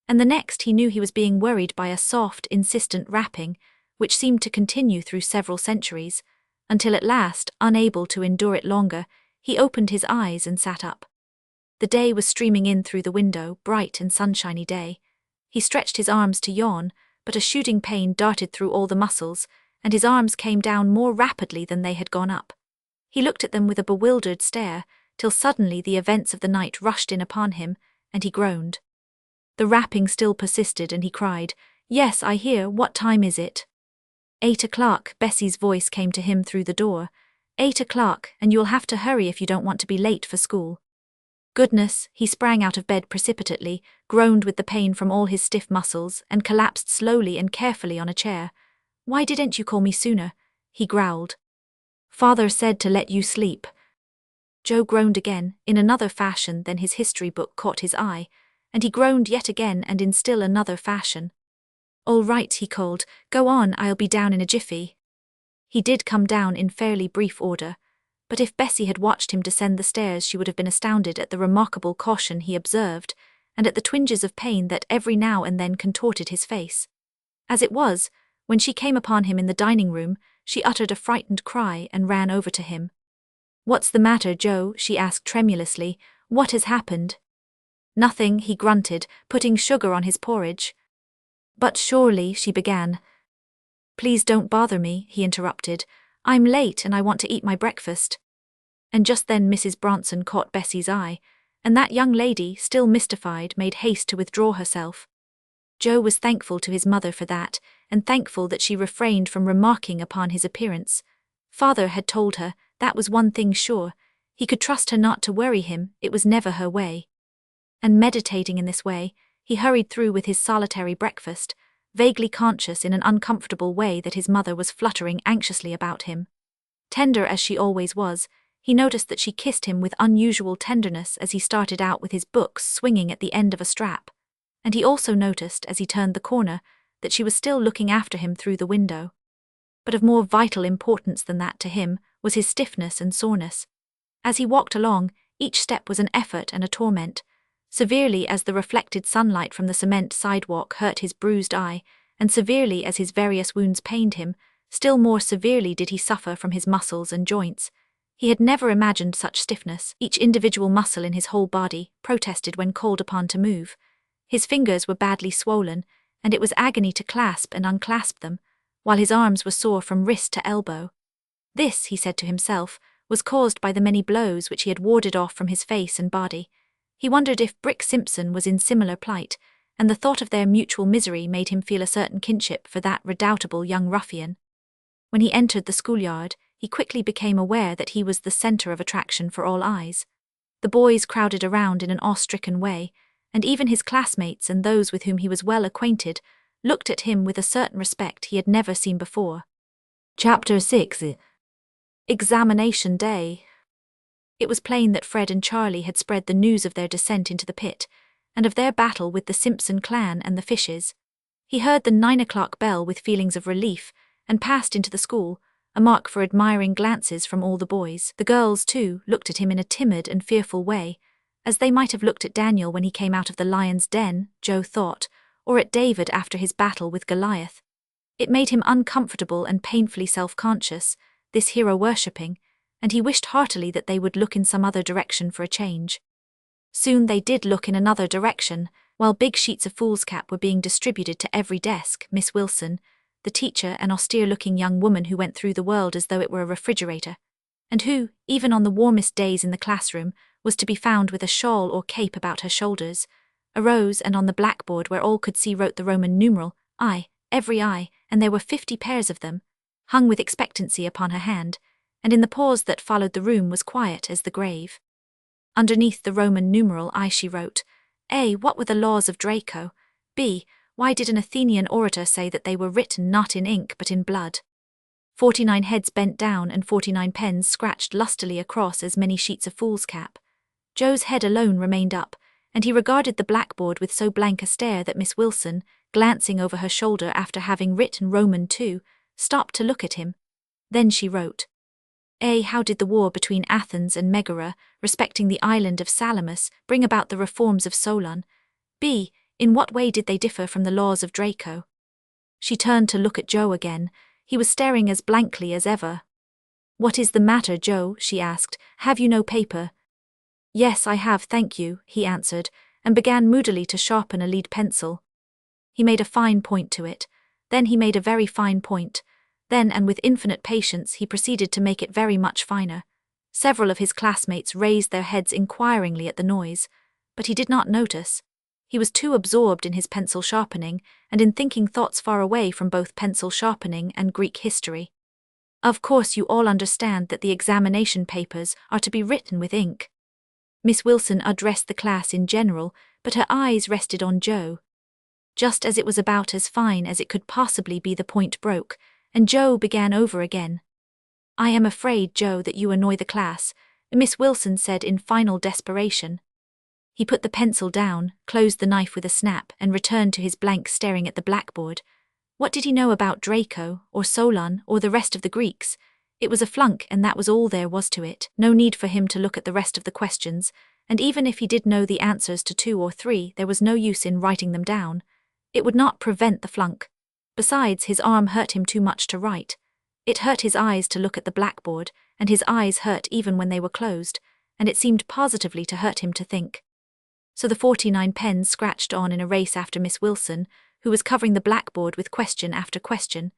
and the next he knew he was being worried by a soft, insistent rapping, which seemed to continue through several centuries, until at last, unable to endure it longer, he opened his eyes and sat up. The day was streaming in through the window, bright and sunshiny day. He stretched his arms to yawn, but a shooting pain darted through all the muscles, and his arms came down more rapidly than they had gone up. He looked at them with a bewildered stare, till suddenly the events of the night rushed in upon him, and he groaned. The rapping still persisted, and he cried, "Yes, I hear. What time is it?" 8 o'clock, Bessie's voice came to him through the door. 8 o'clock, and you'll have to hurry if you don't want to be late for school. Goodness, he sprang out of bed precipitately, groaned with the pain from all his stiff muscles, and collapsed slowly and carefully on a chair. "Why didn't you call me sooner?" he growled. "Father said to let you sleep." Joe groaned again, in another fashion than his history book caught his eye, and he groaned yet again and in still another fashion. "All right," he called, "go on, I'll be down in a jiffy." He did come down in fairly brief order, but if Bessie had watched him descend the stairs she would have been astounded at the remarkable caution he observed, and at the twinges of pain that every now and then contorted his face. As it was, when she came upon him in the dining room, she uttered a frightened cry and ran over to him. "What's the matter, Joe?" she asked tremulously. "What has happened?" "Nothing," he grunted, putting sugar on his porridge. "But surely," she began. "Please don't bother me," he interrupted. "I'm late and I want to eat my breakfast." And just then Mrs. Bronson caught Bessie's eye, and that young lady, still mystified, made haste to withdraw herself. Joe was thankful to his mother for that, and thankful that she refrained from remarking upon his appearance. Father had told her, that was one thing sure, he could trust her not to worry him, it was never her way. And meditating in this way, he hurried through with his solitary breakfast, vaguely conscious in an uncomfortable way that his mother was fluttering anxiously about him. Tender as she always was, he noticed that she kissed him with unusual tenderness as he started out with his books swinging at the end of a strap, and he also noticed, as he turned the corner, that she was still looking after him through the window. But of more vital importance than that to him was his stiffness and soreness. As he walked along, each step was an effort and a torment, severely as the reflected sunlight from the cement sidewalk hurt his bruised eye, and severely as his various wounds pained him, still more severely did he suffer from his muscles and joints. He had never imagined such stiffness. Each individual muscle in his whole body protested when called upon to move. His fingers were badly swollen, and it was agony to clasp and unclasp them, while his arms were sore from wrist to elbow. This, he said to himself, was caused by the many blows which he had warded off from his face and body. He wondered if Brick Simpson was in similar plight, and the thought of their mutual misery made him feel a certain kinship for that redoubtable young ruffian. When he entered the schoolyard, he quickly became aware that he was the center of attraction for all eyes. The boys crowded around in an awe-stricken way, and even his classmates and those with whom he was well acquainted looked at him with a certain respect he had never seen before. Chapter 6. Examination Day. It was plain that Fred and Charlie had spread the news of their descent into the pit, and of their battle with the Simpson clan and the fishes. He heard the 9 o'clock bell with feelings of relief, and passed into the school, a mark for admiring glances from all the boys. The girls, too, looked at him in a timid and fearful way, as they might have looked at Daniel when he came out of the lion's den, Joe thought, or at David after his battle with Goliath. It made him uncomfortable and painfully self-conscious, this hero-worshipping, and he wished heartily that they would look in some other direction for a change. Soon they did look in another direction. While big sheets of foolscap were being distributed to every desk, Miss Wilson, the teacher, an austere-looking young woman who went through the world as though it were a refrigerator, and who, even on the warmest days in the classroom, was to be found with a shawl or cape about her shoulders, arose and on the blackboard where all could see wrote the Roman numeral, I, every eye, and there were 50 pairs of them, hung with expectancy upon her hand, and in the pause that followed the room was quiet as the grave. Underneath the Roman numeral I she wrote, A. What were the laws of Draco? B. Why did an Athenian orator say that they were written not in ink but in blood? 49 heads bent down and 49 pens scratched lustily across as many sheets of foolscap. Joe's head alone remained up, and he regarded the blackboard with so blank a stare that Miss Wilson, glancing over her shoulder after having written Roman 2, stopped to look at him. Then she wrote, A. How did the war between Athens and Megara, respecting the island of Salamis, bring about the reforms of Solon? B. In what way did they differ from the laws of Draco? She turned to look at Joe again. He was staring as blankly as ever. What is the matter, Joe? She asked. Have you no paper? Yes, I have, thank you, he answered, and began moodily to sharpen a lead pencil. He made a fine point to it. Then he made a very fine point. Then, and with infinite patience, he proceeded to make it very much finer. Several of his classmates raised their heads inquiringly at the noise, but he did not notice. He was too absorbed in his pencil sharpening, and in thinking thoughts far away from both pencil sharpening and Greek history. Of course you all understand that the examination papers are to be written with ink. Miss Wilson addressed the class in general, but her eyes rested on Joe. Just as it was about as fine as it could possibly be, the point broke, and Joe began over again. I am afraid, Joe, that you annoy the class, Miss Wilson said in final desperation. He put the pencil down, closed the knife with a snap, and returned to his blank staring at the blackboard. What did he know about Draco, or Solon, or the rest of the Greeks? It was a flunk, and that was all there was to it. No need for him to look at the rest of the questions, and even if he did know the answers to 2 or 3, there was no use in writing them down. It would not prevent the flunk. Besides, his arm hurt him too much to write. It hurt his eyes to look at the blackboard, and his eyes hurt even when they were closed, and it seemed positively to hurt him to think. So the 49 pens scratched on in a race after Miss Wilson, who was covering the blackboard with question after question,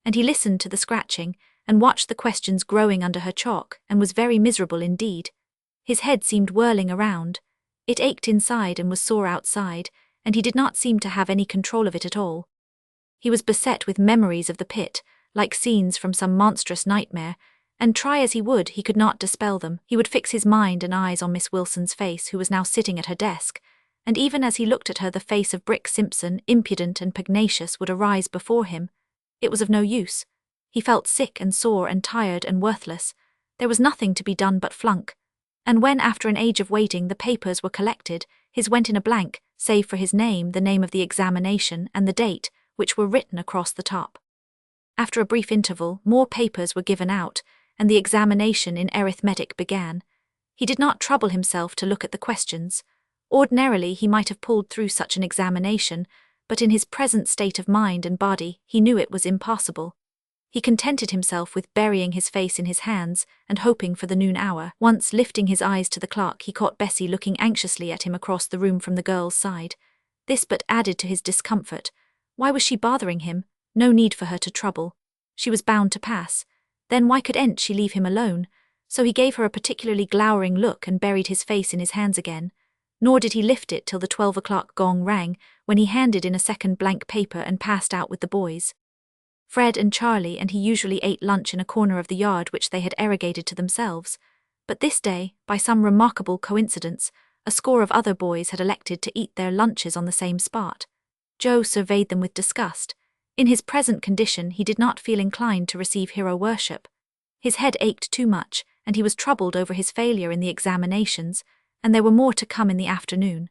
and he listened to the scratching, and watched the questions growing under her chalk, and was very miserable indeed. His head seemed whirling around. It ached inside and was sore outside, and he did not seem to have any control of it at all. He was beset with memories of the pit, like scenes from some monstrous nightmare, and try as he would, he could not dispel them. He would fix his mind and eyes on Miss Wilson's face, who was now sitting at her desk, and even as he looked at her, the face of Brick Simpson, impudent and pugnacious, would arise before him. It was of no use. He felt sick and sore and tired and worthless. There was nothing to be done but flunk. And when, after an age of waiting, the papers were collected, his went in a blank, save for his name, the name of the examination, and the date, which were written across the top. After a brief interval, more papers were given out, and the examination in arithmetic began. He did not trouble himself to look at the questions. Ordinarily he might have pulled through such an examination, but in his present state of mind and body he knew it was impossible. He contented himself with burying his face in his hands and hoping for the noon hour. Once, lifting his eyes to the clock, he caught Bessie looking anxiously at him across the room from the girl's side. This but added to his discomfort. Why was she bothering him? No need for her to trouble. She was bound to pass. Then why couldn't she leave him alone? So he gave her a particularly glowering look and buried his face in his hands again. Nor did he lift it till the 12 o'clock gong rang, when he handed in a second blank paper and passed out with the boys. Fred and Charlie and he usually ate lunch in a corner of the yard which they had arrogated to themselves. But this day, by some remarkable coincidence, a score of other boys had elected to eat their lunches on the same spot. Joe surveyed them with disgust. In his present condition he did not feel inclined to receive hero worship. His head ached too much, and he was troubled over his failure in the examinations, and there were more to come in the afternoon.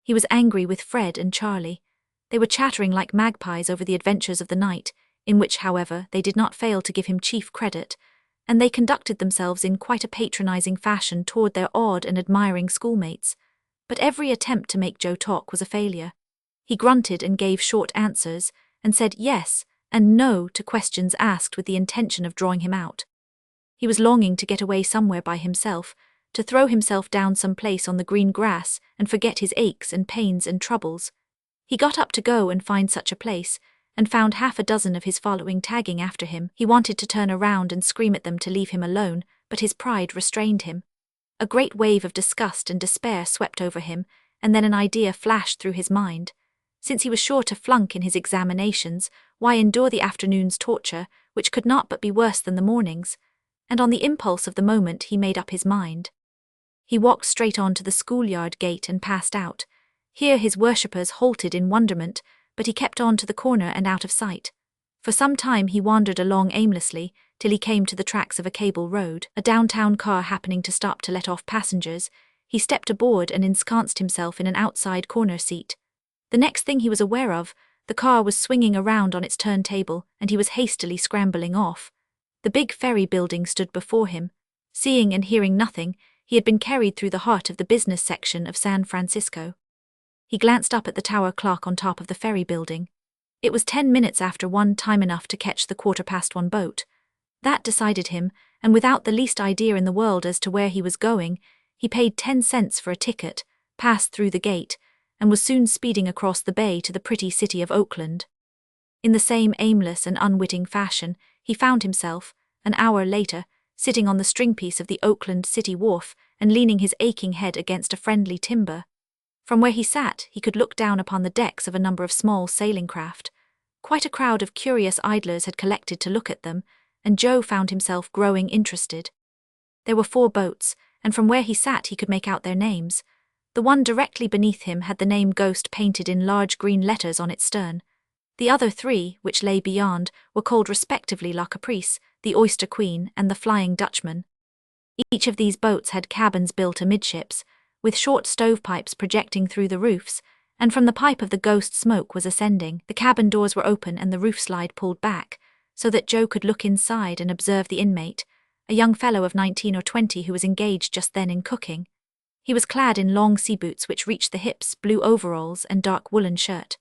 He was angry with Fred and Charlie. They were chattering like magpies over the adventures of the night, in which, however, they did not fail to give him chief credit, and they conducted themselves in quite a patronizing fashion toward their awed and admiring schoolmates. But every attempt to make Joe talk was a failure. He grunted and gave short answers, and said yes and no to questions asked with the intention of drawing him out. He was longing to get away somewhere by himself, to throw himself down some place on the green grass and forget his aches and pains and troubles. He got up to go and find such a place, and found half a dozen of his following tagging after him. He wanted to turn around and scream at them to leave him alone, but his pride restrained him. A great wave of disgust and despair swept over him, and then an idea flashed through his mind. Since he was sure to flunk in his examinations, why endure the afternoon's torture, which could not but be worse than the morning's? And on the impulse of the moment he made up his mind. He walked straight on to the schoolyard gate and passed out. Here his worshippers halted in wonderment, but he kept on to the corner and out of sight. For some time he wandered along aimlessly, till he came to the tracks of a cable road. A downtown car happening to stop to let off passengers, he stepped aboard and ensconced himself in an outside corner seat. The next thing he was aware of, the car was swinging around on its turntable, and he was hastily scrambling off. The big ferry building stood before him. Seeing and hearing nothing, he had been carried through the heart of the business section of San Francisco. He glanced up at the tower clock on top of the ferry building. It was 10 minutes after 1, time enough to catch the 1:15 boat. That decided him, and without the least idea in the world as to where he was going, he paid 10 cents for a ticket, passed through the gate, and was soon speeding across the bay to the pretty city of Oakland. In the same aimless and unwitting fashion, he found himself, an hour later, sitting on the stringpiece of the Oakland City wharf and leaning his aching head against a friendly timber. From where he sat, he could look down upon the decks of a number of small sailing craft. Quite a crowd of curious idlers had collected to look at them, and Joe found himself growing interested. There were 4 boats, and from where he sat he could make out their names. The one directly beneath him had the name Ghost painted in large green letters on its stern. The other 3, which lay beyond, were called respectively La Caprice, the Oyster Queen, and the Flying Dutchman. Each of these boats had cabins built amidships, with short stovepipes projecting through the roofs, and from the pipe of the Ghost smoke was ascending. The cabin doors were open and the roof slide pulled back, so that Joe could look inside and observe the inmate, a young fellow of 19 or 20 who was engaged just then in cooking. He was clad in long sea boots which reached the hips, blue overalls, and dark woolen shirt.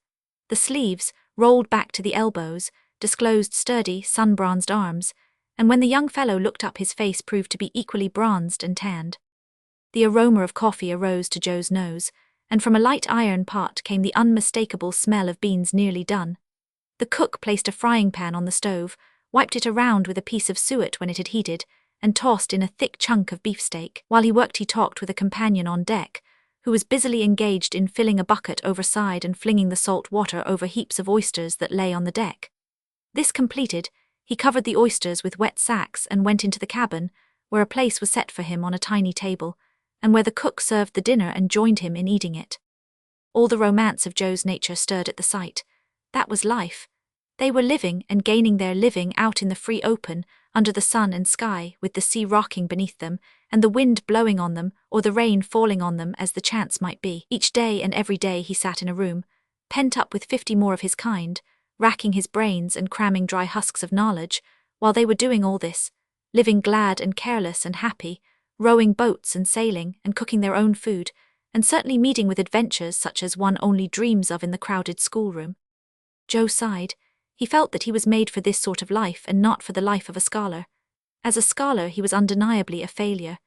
The sleeves, rolled back to the elbows, disclosed sturdy, sun-bronzed arms, and when the young fellow looked up his face proved to be equally bronzed and tanned. The aroma of coffee arose to Joe's nose, and from a light iron pot came the unmistakable smell of beans nearly done. The cook placed a frying pan on the stove, wiped it around with a piece of suet when it had heated, and tossed in a thick chunk of beefsteak. While he worked he talked with a companion on deck, who was busily engaged in filling a bucket overside and flinging the salt water over heaps of oysters that lay on the deck. This completed, he covered the oysters with wet sacks and went into the cabin, where a place was set for him on a tiny table, and where the cook served the dinner and joined him in eating it. All the romance of Joe's nature stirred at the sight. That was life. They were living and gaining their living out in the free open, under the sun and sky, with the sea rocking beneath them, and the wind blowing on them, or the rain falling on them as the chance might be. Each day and every day he sat in a room, pent up with 50 more of his kind, racking his brains and cramming dry husks of knowledge, while they were doing all this, living glad and careless and happy, rowing boats and sailing and cooking their own food, and certainly meeting with adventures such as one only dreams of in the crowded schoolroom. Joe sighed. He felt that he was made for this sort of life and not for the life of a scholar. As a scholar, he was undeniably a failure.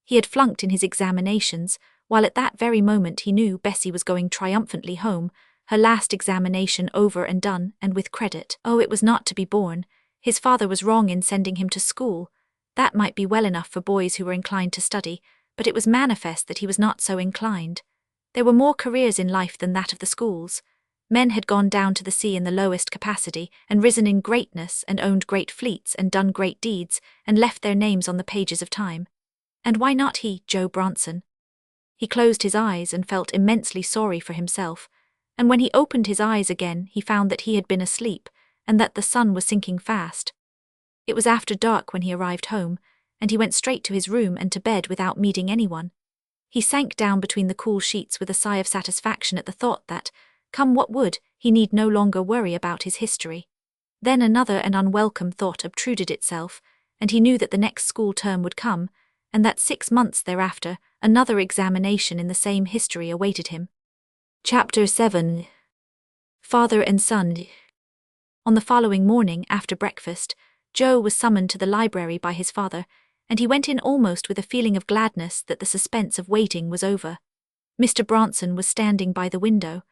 He had flunked in his examinations, while at that very moment he knew Bessie was going triumphantly home, her last examination over and done, and with credit. Oh, it was not to be borne. His father was wrong in sending him to school. That might be well enough for boys who were inclined to study, but it was manifest that he was not so inclined. There were more careers in life than that of the schools. Men had gone down to the sea in the lowest capacity, and risen in greatness, and owned great fleets, and done great deeds, and left their names on the pages of time. And why not he, Joe Bronson? He closed his eyes and felt immensely sorry for himself, and when he opened his eyes again he found that he had been asleep, and that the sun was sinking fast. It was after dark when he arrived home, and he went straight to his room and to bed without meeting anyone. He sank down between the cool sheets with a sigh of satisfaction at the thought that, come what would, he need no longer worry about his history. Then another and unwelcome thought obtruded itself, and he knew that the next school term would come, and that 6 months thereafter, another examination in the same history awaited him. Chapter 7. Father and Son. On the following morning, after breakfast, Joe was summoned to the library by his father, and he went in almost with a feeling of gladness that the suspense of waiting was over. Mr. Bronson was standing by the window.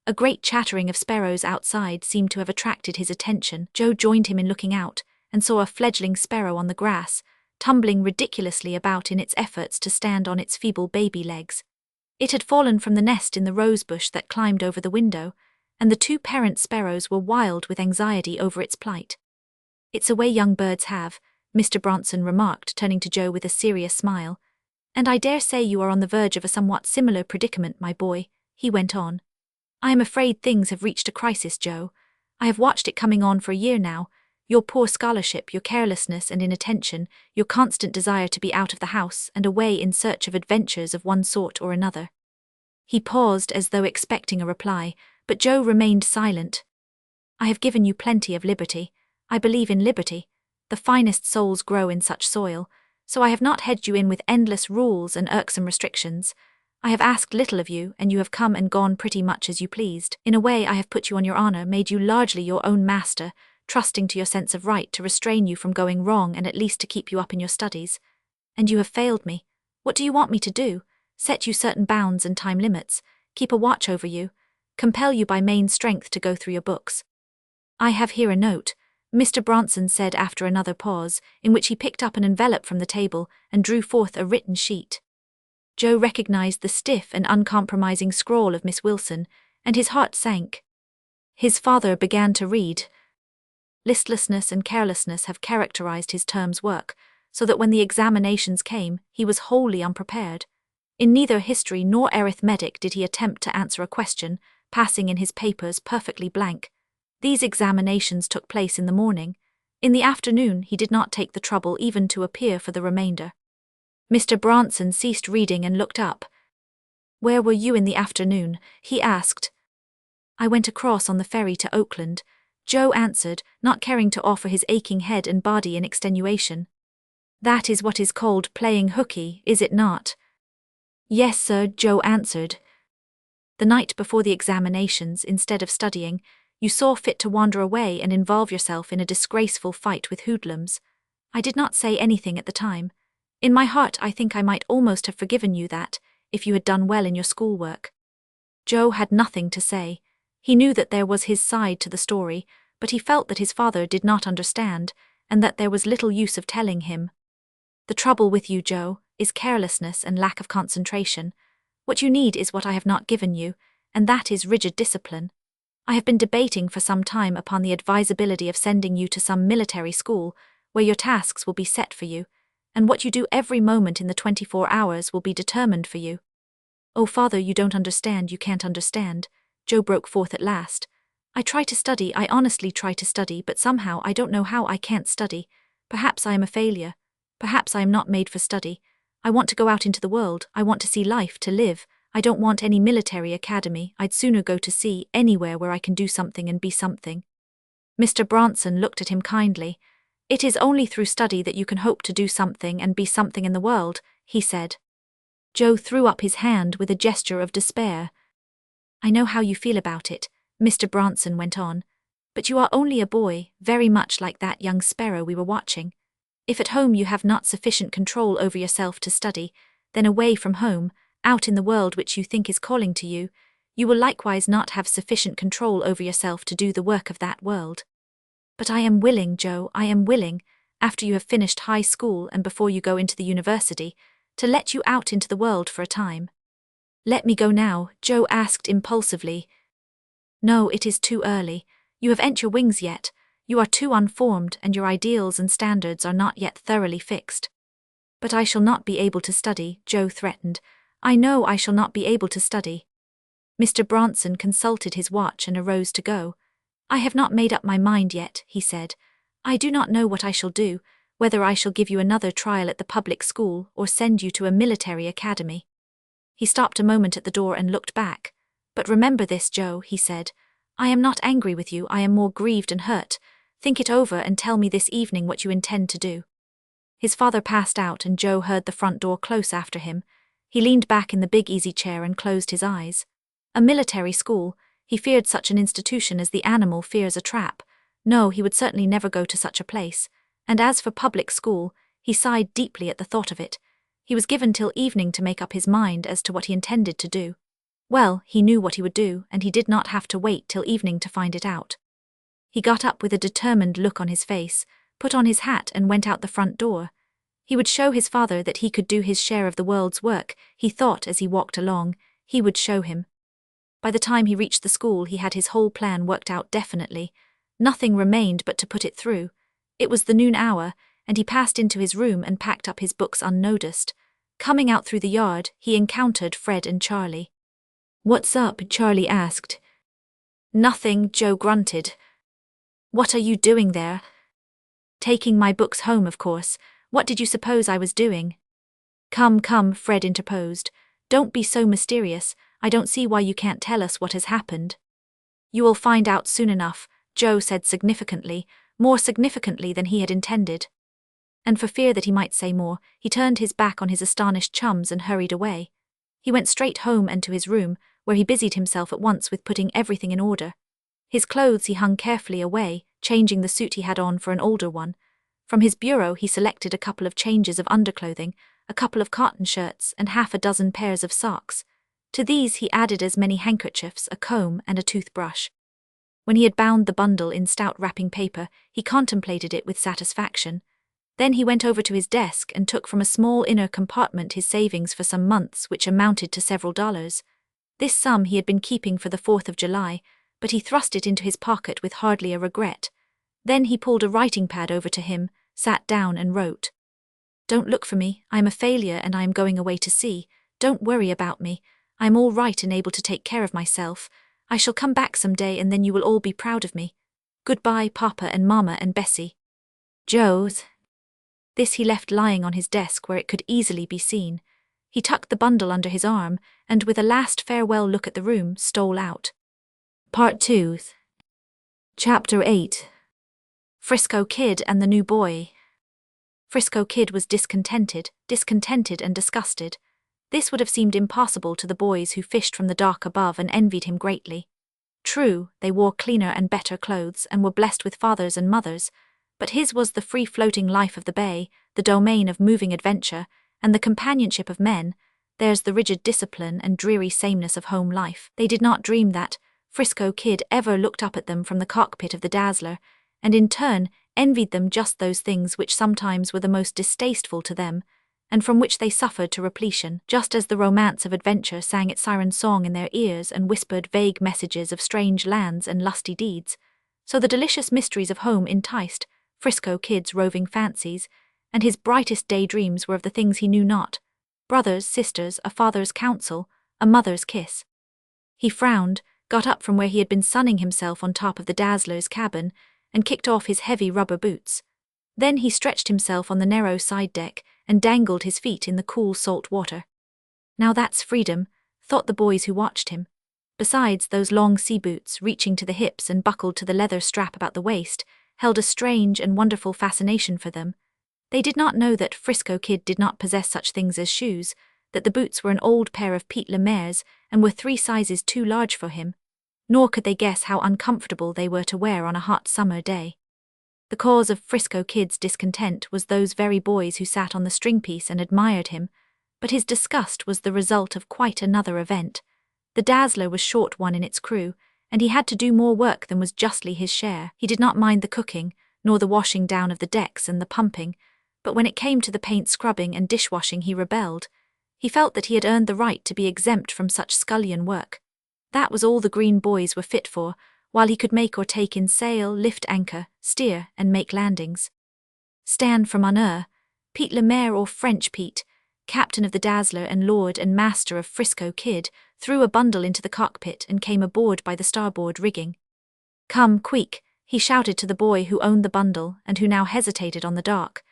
A great chattering of sparrows outside seemed to have attracted his attention. Joe joined him in looking out, and saw a fledgling sparrow on the grass, tumbling ridiculously about in its efforts to stand on its feeble baby legs. It had fallen from the nest in the rosebush that climbed over the window, and the 2 parent sparrows were wild with anxiety over its plight. "It's a way young birds have," Mr. Bronson remarked, turning to Joe with a serious smile. "And I dare say you are on the verge of a somewhat similar predicament, my boy," he went on. "I am afraid things have reached a crisis, Joe. I have watched it coming on for a year now. Your poor scholarship, your carelessness and inattention, your constant desire to be out of the house and away in search of adventures of one sort or another." He paused as though expecting a reply, but Joe remained silent. "I have given you plenty of liberty. I believe in liberty. The finest souls grow in such soil, so I have not hedged you in with endless rules and irksome restrictions. I have asked little of you, and you have come and gone pretty much as you pleased. In a way, I have put you on your honor, made you largely your own master, trusting to your sense of right to restrain you from going wrong and at least to keep you up in your studies. And you have failed me. What do you want me to do? Set you certain bounds and time limits, keep a watch over you, compel you by main strength to go through your books? I have here a note," Mr. Bronson said after another pause, in which he picked up an envelope from the table and drew forth a written sheet. Joe recognized the stiff and uncompromising scrawl of Miss Wilson, and his heart sank. His father began to read. Listlessness and carelessness have characterized his term's work, so that when the examinations came, he was wholly unprepared. In neither history nor arithmetic did he attempt to answer a question, passing in his papers perfectly blank. These examinations took place in the morning. In the afternoon he did not take the trouble even to appear for the remainder. Mr. Bronson ceased reading and looked up. "Where were you in the afternoon?" he asked. "I went across on the ferry to Oakland," Joe answered, not caring to offer his aching head and body in extenuation. "That is what is called playing hooky, is it not?" "Yes, sir," Joe answered. "The night before the examinations, instead of studying, you saw fit to wander away and involve yourself in a disgraceful fight with hoodlums. I did not say anything at the time. In my heart I think I might almost have forgiven you that, if you had done well in your schoolwork." Joe had nothing to say. He knew that there was his side to the story, but he felt that his father did not understand, and that there was little use of telling him. "The trouble with you, Joe, is carelessness and lack of concentration. What you need is what I have not given you, and that is rigid discipline. I have been debating for some time upon the advisability of sending you to some military school, where your tasks will be set for you, and what you do every moment in the 24 hours will be determined for you." "Oh, father, you don't understand, you can't understand," Joe broke forth at last. "I try to study, I honestly try to study, but somehow I don't know how I can't study. Perhaps I am a failure. Perhaps I am not made for study. I want to go out into the world, I want to see life, to live. I don't want any military academy, I'd sooner go to sea, anywhere where I can do something and be something." Mr. Bronson looked at him kindly. "It is only through study that you can hope to do something and be something in the world," he said. Joe threw up his hand with a gesture of despair. "I know how you feel about it," Mr. Bronson went on. But you are only a boy, very much like that young sparrow we were watching. If at home you have not sufficient control over yourself to study, then away from home, out in the world which you think is calling to you, you will likewise not have sufficient control over yourself to do the work of that world. But I am willing, Joe, I am willing, after you have finished high school and before you go into the university, to let you out into the world for a time. Let me go now, Joe asked impulsively. No, it is too early. You have earned your wings yet. You are too unformed and your ideals and standards are not yet thoroughly fixed. But I shall not be able to study, Joe threatened. I know I shall not be able to study. Mr. Bronson consulted his watch and arose to go. I have not made up my mind yet, he said. I do not know what I shall do, whether I shall give you another trial at the public school or send you to a military academy. He stopped a moment at the door and looked back. But remember this, Joe, he said. I am not angry with you, I am more grieved and hurt. Think it over and tell me this evening what you intend to do. His father passed out and Joe heard the front door close after him. He leaned back in the big easy chair and closed his eyes. A military school, he feared such an institution as the animal fears a trap. No, he would certainly never go to such a place. And as for public school, he sighed deeply at the thought of it. He was given till evening to make up his mind as to what he intended to do. Well, he knew what he would do, and he did not have to wait till evening to find it out. He got up with a determined look on his face, put on his hat and went out the front door. He would show his father that he could do his share of the world's work, he thought as he walked along. He would show him. By the time he reached the school he had his whole plan worked out definitely. Nothing remained but to put it through. It was the noon hour, and he passed into his room and packed up his books unnoticed. Coming out through the yard, he encountered Fred and Charlie. What's up? Charlie asked. Nothing, Joe grunted. What are you doing there? Taking my books home, of course. What did you suppose I was doing? Come, Fred interposed. Don't be so mysterious. I don't see why you can't tell us what has happened. You will find out soon enough, Joe said significantly, more significantly than he had intended. And for fear that he might say more, he turned his back on his astonished chums and hurried away. He went straight home and to his room, where he busied himself at once with putting everything in order. His clothes he hung carefully away, changing the suit he had on for an older one. From his bureau he selected a couple of changes of underclothing, a couple of cotton shirts, and half a dozen pairs of socks. To these he added as many handkerchiefs, a comb, and a toothbrush. When he had bound the bundle in stout wrapping paper, he contemplated it with satisfaction. Then he went over to his desk and took from a small inner compartment his savings for some months, which amounted to several dollars. This sum he had been keeping for the 4th of July, but he thrust it into his pocket with hardly a regret. Then he pulled a writing pad over to him, sat down and wrote. Don't look for me, I am a failure and I am going away to sea. Don't worry about me. I am all right and able to take care of myself. I shall come back some day and then you will all be proud of me. Goodbye, Papa and Mama and Bessie. Joe's. This he left lying on his desk where it could easily be seen. He tucked the bundle under his arm, and with a last farewell look at the room, stole out. Part 2. Chapter 8. Frisco Kid and the New Boy. Frisco Kid was discontented and disgusted. This would have seemed impossible to the boys who fished from the dock above and envied him greatly. True, they wore cleaner and better clothes and were blessed with fathers and mothers, but his was the free-floating life of the bay, the domain of moving adventure, and the companionship of men. Theirs the rigid discipline and dreary sameness of home life. They did not dream that Frisco Kid ever looked up at them from the cockpit of the Dazzler, and in turn envied them just those things which sometimes were the most distasteful to them, and from which they suffered to repletion, just as the romance of adventure sang its siren song in their ears and whispered vague messages of strange lands and lusty deeds. So the delicious mysteries of home enticed Frisco Kid's roving fancies, and his brightest daydreams were of the things he knew not: brothers, sisters, a father's counsel, a mother's kiss. He frowned, got up from where he had been sunning himself on top of the Dazzler's cabin, and kicked off his heavy rubber boots. Then he stretched himself on the narrow side deck and dangled his feet in the cool salt water. Now that's freedom, thought the boys who watched him. Besides, those long sea boots, reaching to the hips and buckled to the leather strap about the waist, held a strange and wonderful fascination for them. They did not know that Frisco Kid did not possess such things as shoes, that the boots were an old pair of Pete Lemaire's and were 3 sizes too large for him. nor could they guess how uncomfortable they were to wear on a hot summer day. The cause of Frisco Kid's discontent was those very boys who sat on the stringpiece and admired him, but his disgust was the result of quite another event. The Dazzler was short one in its crew, and he had to do more work than was justly his share. He did not mind the cooking, nor the washing down of the decks and the pumping, but when it came to the paint scrubbing and dishwashing he rebelled. He felt that he had earned the right to be exempt from such scullion work. That was all the green boys were fit for, while he could make or take in sail, lift anchor, steer, and make landings. Stand from un'er, Pete Lemaire or French Pete, captain of the Dazzler and lord and master of Frisco Kid, threw a bundle into the cockpit and came aboard by the starboard rigging. "Come, quick," he shouted to the boy who owned the bundle and who now hesitated on the dock.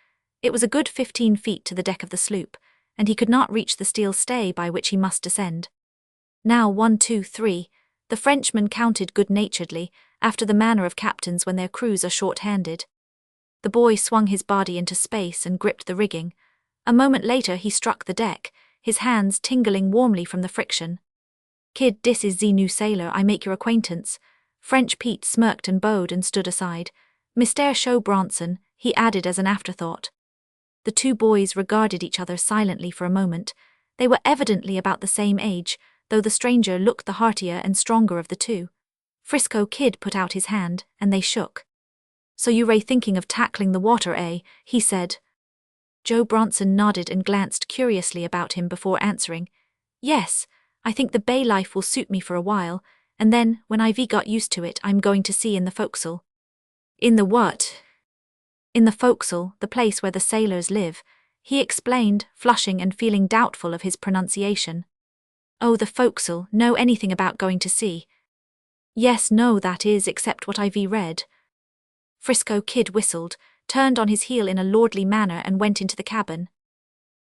It was a good 15 feet to the deck of the sloop, and he could not reach the steel stay by which he must descend. Now 1, 2, 3, the Frenchman counted good-naturedly, after the manner of captains when their crews are short-handed. The boy swung his body into space and gripped the rigging. A moment later he struck the deck, his hands tingling warmly from the friction. "Kid, dis is the new sailor, I make your acquaintance." French Pete smirked and bowed and stood aside. "Mr. Joe Bronson," he added as an afterthought. The two boys regarded each other silently for a moment. They were evidently about the same age, though the stranger looked the heartier and stronger of the two. Frisco Kid put out his hand, and they shook. "So you were thinking of tackling the water, eh?" he said. Joe Bronson nodded and glanced curiously about him before answering. "Yes, I think the bay life will suit me for a while, and then, when I've got used to it, I'm going to sea in the forecastle." "In the what?" "In the forecastle, the place where the sailors live," he explained, flushing and feeling doubtful of his pronunciation. "Oh, the forecastle, know anything about going to sea?" "Yes, no, that is, except what I've read." Frisco Kid whistled, turned on his heel in a lordly manner and went into the cabin.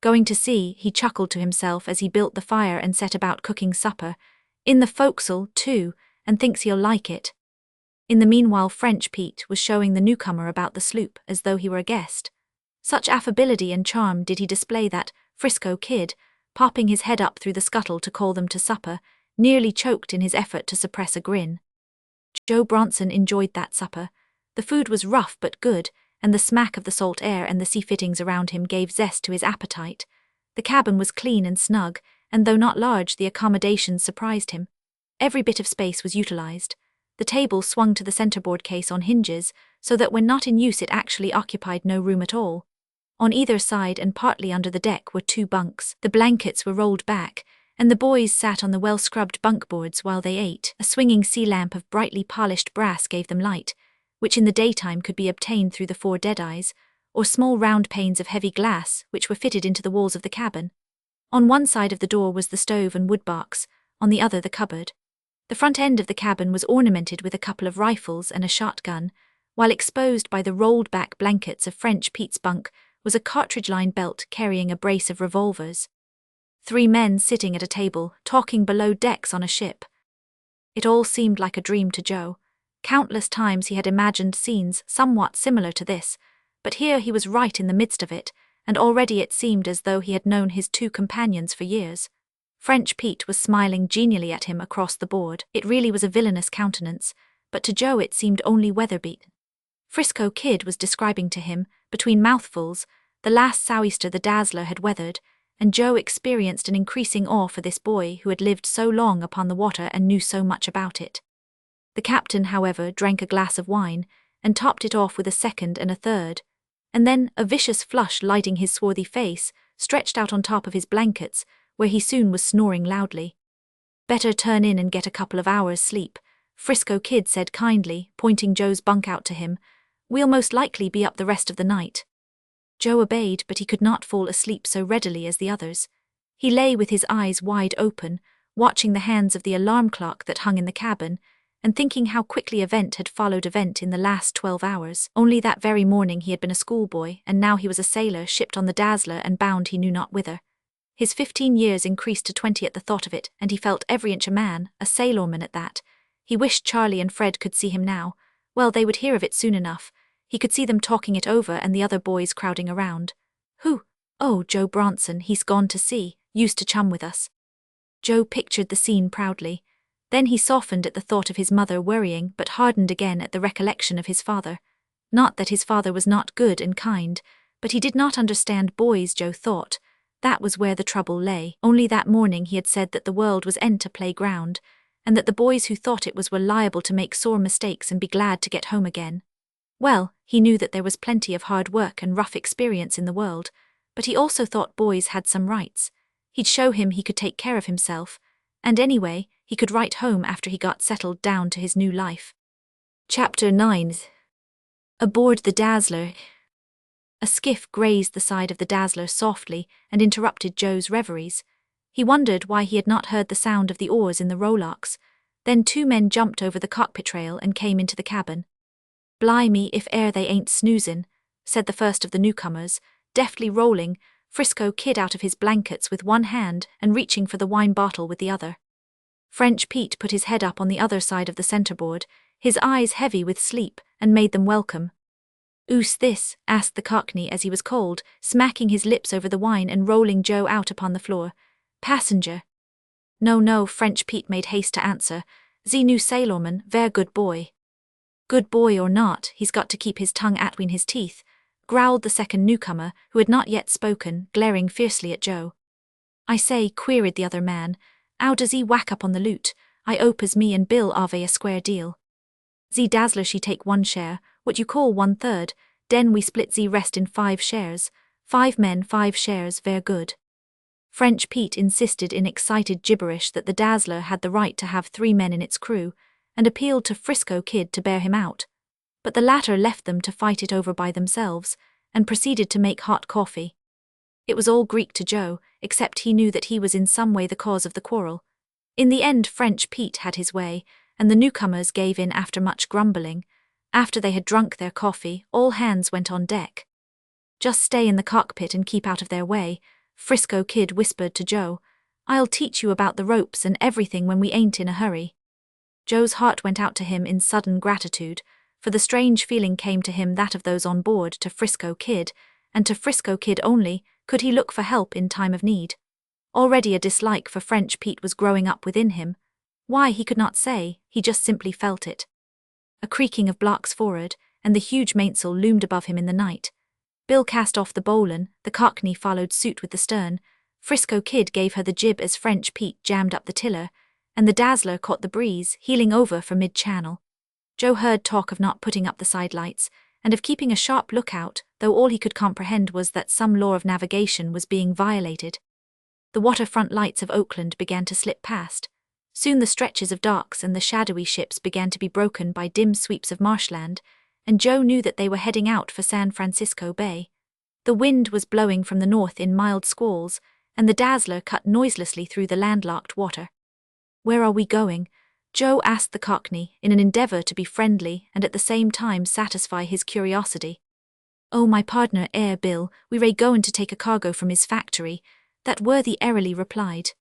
"Going to sea," he chuckled to himself as he built the fire and set about cooking supper. "In the forecastle, too, and thinks he'll like it." In the meanwhile French Pete was showing the newcomer about the sloop as though he were a guest. Such affability and charm did he display that Frisco Kid, popping his head up through the scuttle to call them to supper, nearly choked in his effort to suppress a grin. Joe Bronson enjoyed that supper. The food was rough but good, and the smack of the salt air and the sea fittings around him gave zest to his appetite. The cabin was clean and snug, and though not large, the accommodations surprised him. Every bit of space was utilized. The table swung to the centerboard case on hinges, so that when not in use it actually occupied no room at all. On either side and partly under the deck were 2 bunks. The blankets were rolled back, and the boys sat on the well-scrubbed bunkboards while they ate. A swinging sea lamp of brightly polished brass gave them light, which in the daytime could be obtained through the 4 deadeyes, or small round panes of heavy glass which were fitted into the walls of the cabin. On one side of the door was the stove and woodbox, on the other the cupboard. The front end of the cabin was ornamented with a couple of rifles and a shotgun, while exposed by the rolled-back blankets of French Pete's bunk was a cartridge-lined belt carrying a brace of revolvers. 3 men sitting at a table, talking below decks on a ship. It all seemed like a dream to Joe. Countless times he had imagined scenes somewhat similar to this, but here he was right in the midst of it, and already it seemed as though he had known his 2 companions for years. French Pete was smiling genially at him across the board. It really was a villainous countenance, but to Joe it seemed only weather-beaten. Frisco Kid was describing to him, between mouthfuls, the last sou'easter the Dazzler had weathered, and Joe experienced an increasing awe for this boy who had lived so long upon the water and knew so much about it. The captain, however, drank a glass of wine, and topped it off with a second and a third, and then, a vicious flush lighting his swarthy face, stretched out on top of his blankets, where he soon was snoring loudly. "Better turn in and get a couple of hours' sleep," Frisco Kid said kindly, pointing Joe's bunk out to him. "We'll most likely be up the rest of the night." Joe obeyed, but he could not fall asleep so readily as the others. He lay with his eyes wide open, watching the hands of the alarm clock that hung in the cabin, and thinking how quickly event had followed event in the last 12 hours. Only that very morning he had been a schoolboy, and now he was a sailor shipped on the Dazzler and bound he knew not whither. His 15 years increased to 20 at the thought of it, and he felt every inch a man, a sailorman at that. He wished Charlie and Fred could see him now. Well, they would hear of it soon enough. He could see them talking it over and the other boys crowding around. "Who?" "Oh, Joe Bronson, he's gone to sea, used to chum with us." Joe pictured the scene proudly. Then he softened at the thought of his mother worrying, but hardened again at the recollection of his father. Not that his father was not good and kind, but he did not understand boys, Joe thought. That was where the trouble lay. Only that morning he had said that the world was a playground, and that the boys who thought it was were liable to make sore mistakes and be glad to get home again. Well, he knew that there was plenty of hard work and rough experience in the world, but he also thought boys had some rights. He'd show him he could take care of himself, and anyway, he could write home after he got settled down to his new life. Chapter 9. Aboard the Dazzler. A skiff grazed the side of the Dazzler softly and interrupted Joe's reveries. He wondered why he had not heard the sound of the oars in the rowlocks. Then 2 men jumped over the cockpit rail and came into the cabin. "Blimey if they ain't snoozin'," said the first of the newcomers, deftly rolling Frisco Kid out of his blankets with one hand and reaching for the wine bottle with the other. French Pete put his head up on the other side of the centerboard, his eyes heavy with sleep, and made them welcome. "Oos this?" asked the Cockney as he was called, smacking his lips over the wine and rolling Joe out upon the floor. "Passenger." No, French Pete made haste to answer. "Ze new sailorman, ver good boy." "Good boy or not, he's got to keep his tongue atween his teeth," growled the second newcomer, who had not yet spoken, glaring fiercely at Joe. "I say," queried the other man, "how does he whack up on the loot? I 'ope as me and Bill ave a square deal. Ze Dazzler she take 1 share, what you call 1/3, den we split ze rest in 5 shares, 5 men 5 shares, ver good." French Pete insisted in excited gibberish that the Dazzler had the right to have 3 men in its crew, and appealed to Frisco Kid to bear him out. But the latter left them to fight it over by themselves, and proceeded to make hot coffee. It was all Greek to Joe, except he knew that he was in some way the cause of the quarrel. In the end French Pete had his way, and the newcomers gave in after much grumbling. After they had drunk their coffee, all hands went on deck. "Just stay in the cockpit and keep out of their way," Frisco Kid whispered to Joe. "I'll teach you about the ropes and everything when we ain't in a hurry." Joe's heart went out to him in sudden gratitude, for the strange feeling came to him that of those on board to Frisco Kid, and to Frisco Kid only could he look for help in time of need. Already a dislike for French Pete was growing up within him. Why, he could not say, he just simply felt it. A creaking of blocks forward, and the huge mainsail loomed above him in the night. Bill cast off the bowline, the Cockney followed suit with the stern. Frisco Kid gave her the jib as French Pete jammed up the tiller, and the Dazzler caught the breeze, heeling over for mid-channel. Joe heard talk of not putting up the sidelights, and of keeping a sharp lookout, though all he could comprehend was that some law of navigation was being violated. The waterfront lights of Oakland began to slip past. Soon the stretches of docks and the shadowy ships began to be broken by dim sweeps of marshland, and Joe knew that they were heading out for San Francisco Bay. The wind was blowing from the north in mild squalls, and the Dazzler cut noiselessly through the landlocked water. "Where are we going?" Joe asked the Cockney, in an endeavor to be friendly and at the same time satisfy his curiosity. "Oh, my partner Bill, we ray goin' to take a cargo from his factory," that worthy airily replied.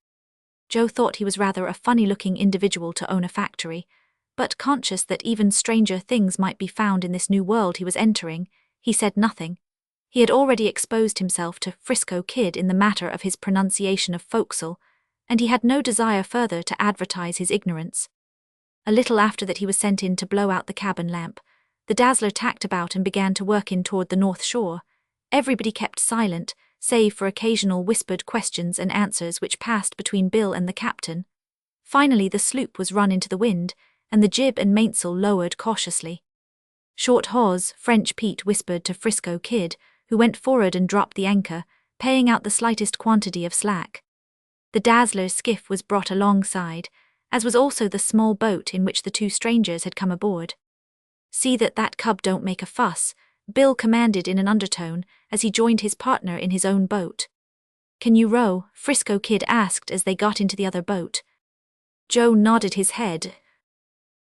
Joe thought he was rather a funny-looking individual to own a factory, but conscious that even stranger things might be found in this new world he was entering, he said nothing. He had already exposed himself to Frisco Kid in the matter of his pronunciation of forecastle, and he had no desire further to advertise his ignorance. A little after that he was sent in to blow out the cabin lamp. The Dazzler tacked about and began to work in toward the north shore. Everybody kept silent, save for occasional whispered questions and answers which passed between Bill and the captain. Finally the sloop was run into the wind, and the jib and mainsail lowered cautiously. "Short hawse," French Pete whispered to Frisco Kid, who went forward and dropped the anchor, paying out the slightest quantity of slack. The Dazzler's skiff was brought alongside, as was also the small boat in which the 2 strangers had come aboard. "See that cub don't make a fuss," Bill commanded in an undertone as he joined his partner in his own boat. "Can you row?" Frisco Kid asked as they got into the other boat. Joe nodded his head.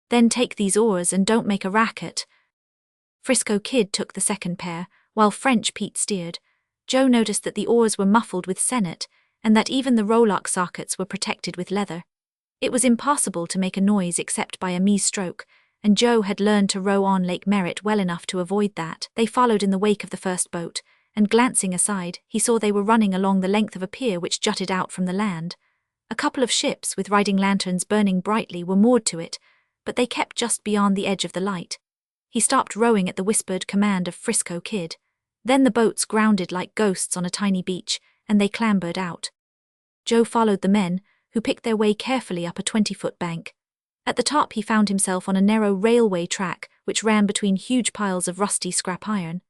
"Then take these oars and don't make a racket." Frisco Kid took the second pair, while French Pete steered. Joe noticed that the oars were muffled with senet, and that even the rowlock sockets were protected with leather. It was impossible to make a noise except by a mee-stroke, and Joe had learned to row on Lake Merritt well enough to avoid that. They followed in the wake of the first boat, and glancing aside, he saw they were running along the length of a pier which jutted out from the land. A couple of ships with riding lanterns burning brightly were moored to it, but they kept just beyond the edge of the light. He stopped rowing at the whispered command of Frisco Kid. Then the boats grounded like ghosts on a tiny beach, and they clambered out. Joe followed the men, who picked their way carefully up a 20-foot bank. At the top he found himself on a narrow railway track which ran between huge piles of rusty scrap iron.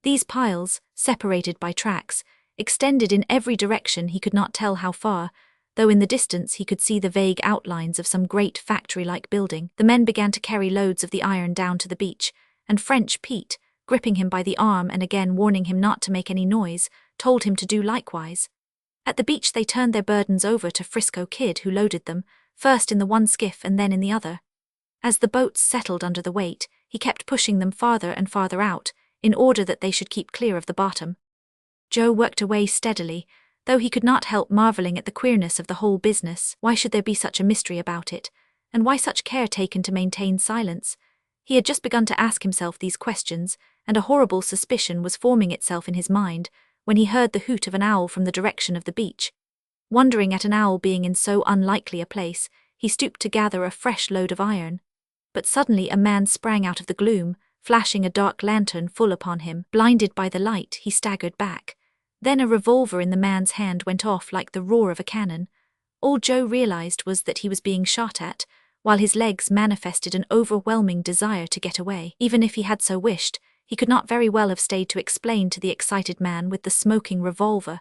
These piles, separated by tracks, extended in every direction he could not tell how far, though in the distance he could see the vague outlines of some great factory-like building. The men began to carry loads of the iron down to the beach, and French Pete, gripping him by the arm and again warning him not to make any noise, told him to do likewise. At the beach they turned their burdens over to Frisco Kid, who loaded them, first in the one skiff and then in the other. As the boats settled under the weight, he kept pushing them farther and farther out, in order that they should keep clear of the bottom. Joe worked away steadily, though he could not help marveling at the queerness of the whole business. Why should there be such a mystery about it? And why such care taken to maintain silence? He had just begun to ask himself these questions, and a horrible suspicion was forming itself in his mind, when he heard the hoot of an owl from the direction of the beach. Wondering at an owl being in so unlikely a place, he stooped to gather a fresh load of iron. But suddenly a man sprang out of the gloom, flashing a dark lantern full upon him. Blinded by the light, he staggered back. Then a revolver in the man's hand went off like the roar of a cannon. All Joe realized was that he was being shot at, while his legs manifested an overwhelming desire to get away. Even if he had so wished, he could not very well have stayed to explain to the excited man with the smoking revolver.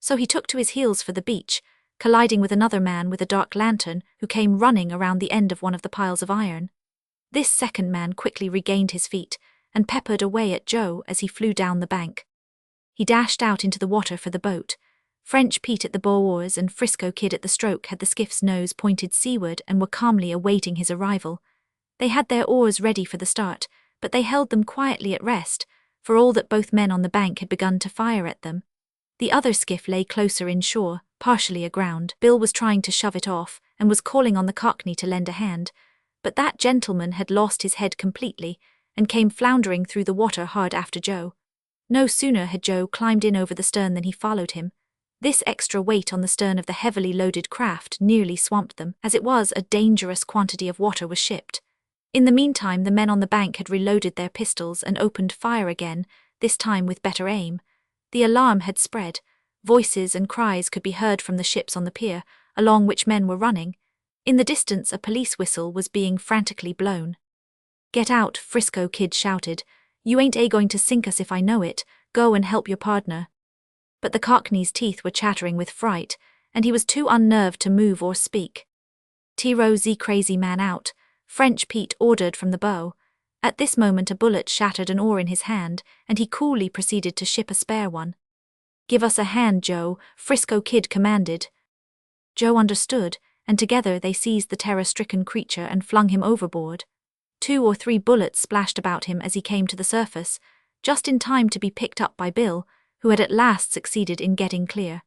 So he took to his heels for the beach, colliding with another man with a dark lantern who came running around the end of one of the piles of iron. This second man quickly regained his feet and peppered away at Joe as he flew down the bank. He dashed out into the water for the boat. French Pete at the bow oars and Frisco Kid at the stroke had the skiff's nose pointed seaward and were calmly awaiting his arrival. They had their oars ready for the start, but they held them quietly at rest, for all that both men on the bank had begun to fire at them. The other skiff lay closer inshore, partially aground. Bill was trying to shove it off, and was calling on the Cockney to lend a hand, but that gentleman had lost his head completely, and came floundering through the water hard after Joe. No sooner had Joe climbed in over the stern than he followed him. This extra weight on the stern of the heavily loaded craft nearly swamped them. As it was, a dangerous quantity of water was shipped. In the meantime, the men on the bank had reloaded their pistols and opened fire again, this time with better aim. The alarm had spread. Voices and cries could be heard from the ships on the pier, along which men were running. In the distance, a police whistle was being frantically blown. "Get out," Frisco Kid shouted. "You ain't going to sink us if I know it. Go and help your pardner." But the Cockney's teeth were chattering with fright, and he was too unnerved to move or speak. "Tiro ze crazy man out," French Pete ordered from the bow. At this moment a bullet shattered an oar in his hand, and he coolly proceeded to ship a spare one. "Give us a hand, Joe," Frisco Kid commanded. Joe understood, and together they seized the terror-stricken creature and flung him overboard. 2 or 3 bullets splashed about him as he came to the surface, just in time to be picked up by Bill, who had at last succeeded in getting clear.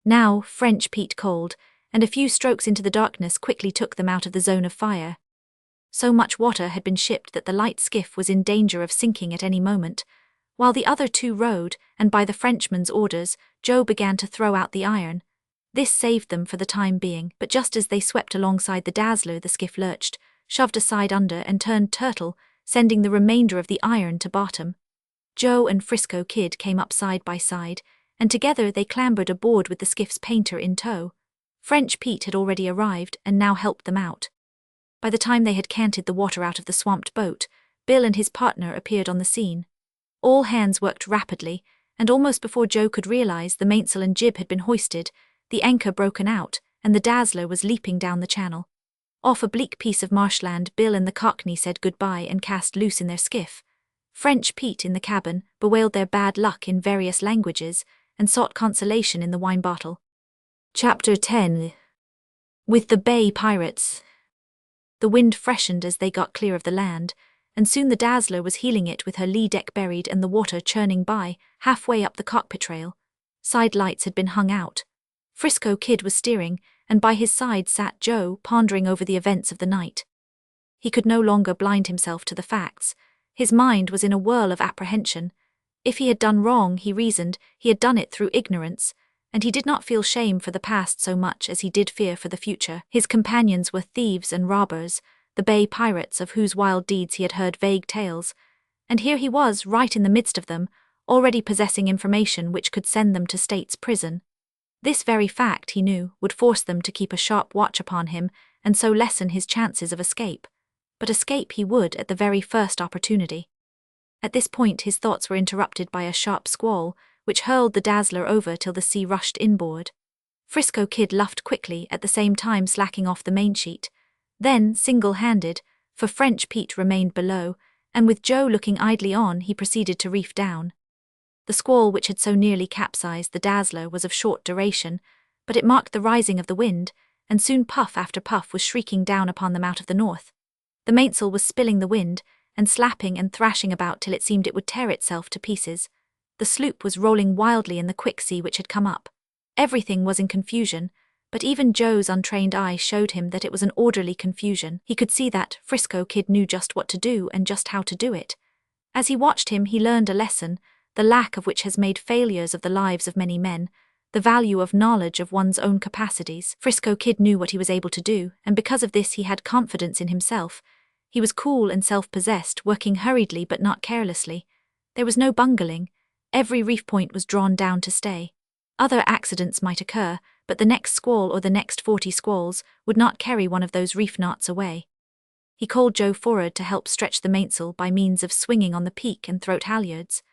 Now French Pete called, and a few strokes into the darkness quickly took them out of the zone of fire. So much water had been shipped that the light skiff was in danger of sinking at any moment. While the other 2 rowed, and by the Frenchman's orders, Joe began to throw out the iron. This saved them for the time being, but just as they swept alongside the Dazzler, the skiff lurched, shoved aside under and turned turtle, sending the remainder of the iron to bottom. Joe and Frisco Kid came up side by side, and together they clambered aboard with the skiff's painter in tow. French Pete had already arrived and now helped them out. By the time they had canted the water out of the swamped boat, Bill and his partner appeared on the scene. All hands worked rapidly, and almost before Joe could realize, the mainsail and jib had been hoisted, the anchor broken out, and the Dazzler was leaping down the channel. Off a bleak piece of marshland, Bill and the Cockney said goodbye and cast loose in their skiff. French Pete in the cabin bewailed their bad luck in various languages and sought consolation in the wine bottle. Chapter 10. With the Bay Pirates. The wind freshened as they got clear of the land, and soon the Dazzler was heeling it with her lee deck buried and the water churning by, halfway up the cockpit rail. Side lights had been hung out. Frisco Kid was steering, and by his side sat Joe, pondering over the events of the night. He could no longer blind himself to the facts. His mind was in a whirl of apprehension. If he had done wrong, he reasoned, he had done it through ignorance, and he did not feel shame for the past so much as he did fear for the future. His companions were thieves and robbers, the bay pirates of whose wild deeds he had heard vague tales, and here he was right in the midst of them, already possessing information which could send them to state's prison. This very fact, he knew, would force them to keep a sharp watch upon him and so lessen his chances of escape. But escape he would at the very first opportunity. At this point his thoughts were interrupted by a sharp squall, which hurled the Dazzler over till the sea rushed inboard. Frisco Kid luffed quickly, at the same time slacking off the mainsheet. Then, single-handed, for French Pete remained below, and with Joe looking idly on, he proceeded to reef down. The squall which had so nearly capsized the Dazzler was of short duration, but it marked the rising of the wind, and soon puff after puff was shrieking down upon them out of the north. The mainsail was spilling the wind, and slapping and thrashing about till it seemed it would tear itself to pieces. The sloop was rolling wildly in the quick sea which had come up. Everything was in confusion, but even Joe's untrained eye showed him that it was an orderly confusion. He could see that Frisco Kid knew just what to do and just how to do it. As he watched him, he learned a lesson, the lack of which has made failures of the lives of many men, the value of knowledge of one's own capacities. Frisco Kid knew what he was able to do, and because of this he had confidence in himself. He was cool and self-possessed, working hurriedly but not carelessly. There was no bungling. Every reef point was drawn down to stay. Other accidents might occur, but the next squall or the next 40 squalls would not carry one of those reef knots away. He called Joe forward to help stretch the mainsail by means of swinging on the peak and throat halyards.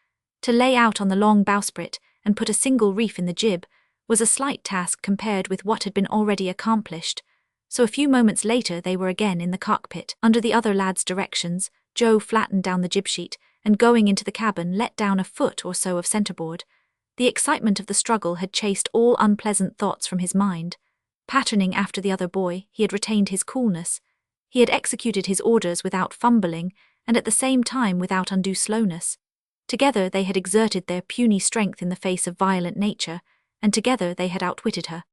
To lay out on the long bowsprit and put a single reef in the jib was a slight task compared with what had been already accomplished, so a few moments later they were again in the cockpit. Under the other lad's directions, Joe flattened down the jib sheet and, going into the cabin, let down a foot or so of centerboard. The excitement of the struggle had chased all unpleasant thoughts from his mind. Patterning after the other boy, he had retained his coolness. He had executed his orders without fumbling and at the same time without undue slowness. Together they had exerted their puny strength in the face of violent nature, and together they had outwitted her.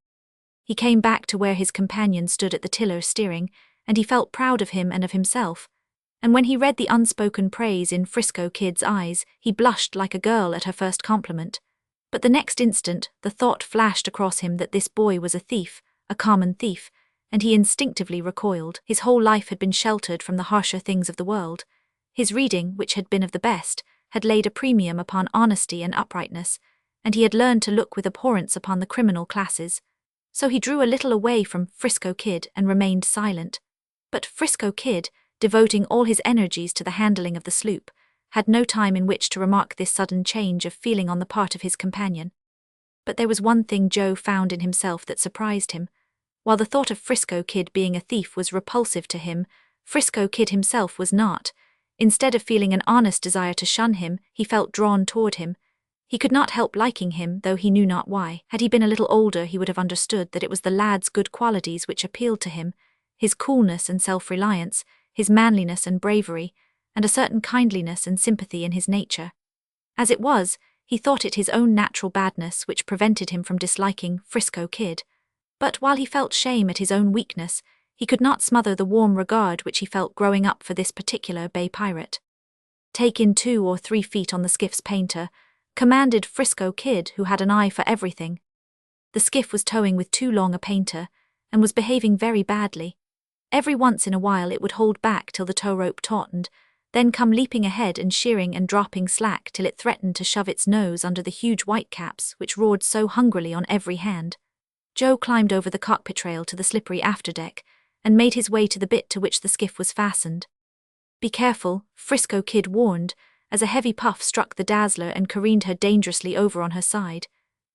He came back to where his companion stood at the tiller steering, and he felt proud of him and of himself. And when he read the unspoken praise in Frisco Kid's eyes, he blushed like a girl at her first compliment. But the next instant, the thought flashed across him that this boy was a thief, a common thief, and he instinctively recoiled. His whole life had been sheltered from the harsher things of the world. His reading, which had been of the best, had laid a premium upon honesty and uprightness, and he had learned to look with abhorrence upon the criminal classes. So he drew a little away from Frisco Kid and remained silent. But Frisco Kid, devoting all his energies to the handling of the sloop, had no time in which to remark this sudden change of feeling on the part of his companion. But there was one thing Joe found in himself that surprised him. While the thought of Frisco Kid being a thief was repulsive to him, Frisco Kid himself was not. Instead of feeling an honest desire to shun him, he felt drawn toward him. He could not help liking him, though he knew not why. Had he been a little older, he would have understood that it was the lad's good qualities which appealed to him, his coolness and self-reliance, his manliness and bravery, and a certain kindliness and sympathy in his nature. As it was, he thought it his own natural badness which prevented him from disliking Frisco Kid. But while he felt shame at his own weakness, he could not smother the warm regard which he felt growing up for this particular bay pirate. "Take in 2 or 3 feet on the skiff's painter," commanded Frisco Kid, who had an eye for everything. The skiff was towing with too long a painter, and was behaving very badly. Every once in a while it would hold back till the tow rope tautened, then come leaping ahead and sheering and dropping slack till it threatened to shove its nose under the huge whitecaps which roared so hungrily on every hand. Joe climbed over the cockpit rail to the slippery afterdeck, and made his way to the bit to which the skiff was fastened. "Be careful," Frisco Kid warned, as a heavy puff struck the Dazzler and careened her dangerously over on her side.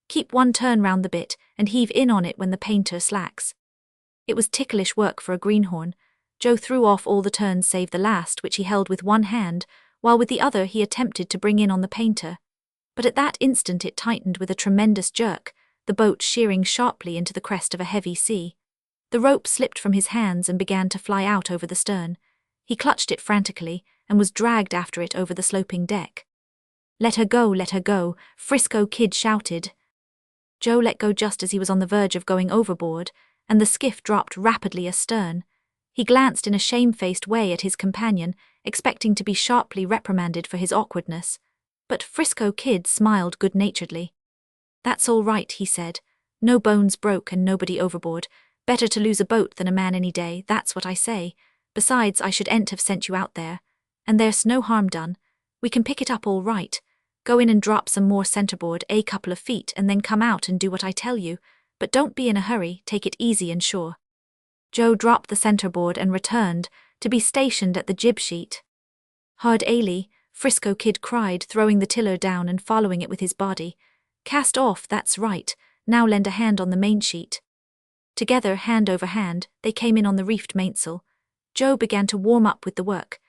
"Keep one turn round the bit, and heave in on it when the painter slacks." It was ticklish work for a greenhorn. Joe threw off all the turns save the last, which he held with one hand, while with the other he attempted to bring in on the painter. But at that instant it tightened with a tremendous jerk, the boat sheering sharply into the crest of a heavy sea. The rope slipped from his hands and began to fly out over the stern. He clutched it frantically, and was dragged after it over the sloping deck. "Let her go," Frisco Kid shouted. Joe let go just as he was on the verge of going overboard, and the skiff dropped rapidly astern. He glanced in a shamefaced way at his companion, expecting to be sharply reprimanded for his awkwardness. But Frisco Kid smiled good-naturedly. "That's all right," he said. "No bones broke and nobody overboard. Better to lose a boat than a man any day, that's what I say. Besides, I should have sent you out there. And there's no harm done. We can pick it up all right. Go in and drop some more centerboard a couple of feet and then come out and do what I tell you. But don't be in a hurry, take it easy and sure." Joe dropped the centerboard and returned, to be stationed at the jib sheet. "Hard ailey," Frisco Kid cried, throwing the tiller down and following it with his body. "Cast off, that's right, now lend a hand on the mainsheet." Together, hand over hand, they came in on the reefed mainsail. Joe began to warm up with the work.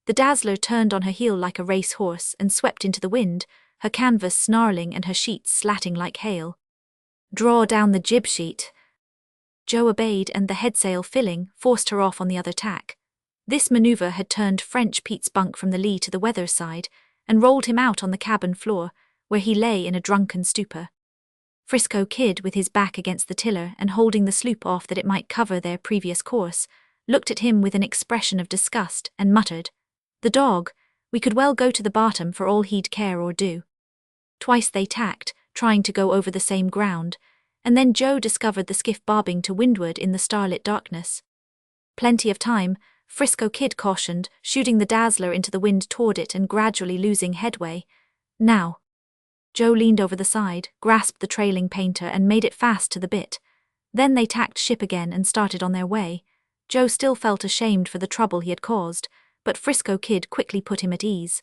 The Dazzler turned on her heel like a race horse and swept into the wind, her canvas snarling and her sheets slatting like hail. "Draw down the jib sheet." Joe obeyed, and the headsail filling forced her off on the other tack. This maneuver had turned French Pete's bunk from the lee to the weather side and rolled him out on the cabin floor, where he lay in a drunken stupor. Frisco Kid, with his back against the tiller and holding the sloop off that it might cover their previous course, looked at him with an expression of disgust and muttered, "The dog, we could well go to the bottom for all he'd care or do." Twice they tacked, trying to go over the same ground, and then Joe discovered the skiff bobbing to windward in the starlit darkness. "Plenty of time," Frisco Kid cautioned, shooting the Dazzler into the wind toward it and gradually losing headway. "Now." Joe leaned over the side, grasped the trailing painter and made it fast to the bit. Then they tacked ship again and started on their way. Joe still felt ashamed for the trouble he had caused, but Frisco Kid quickly put him at ease.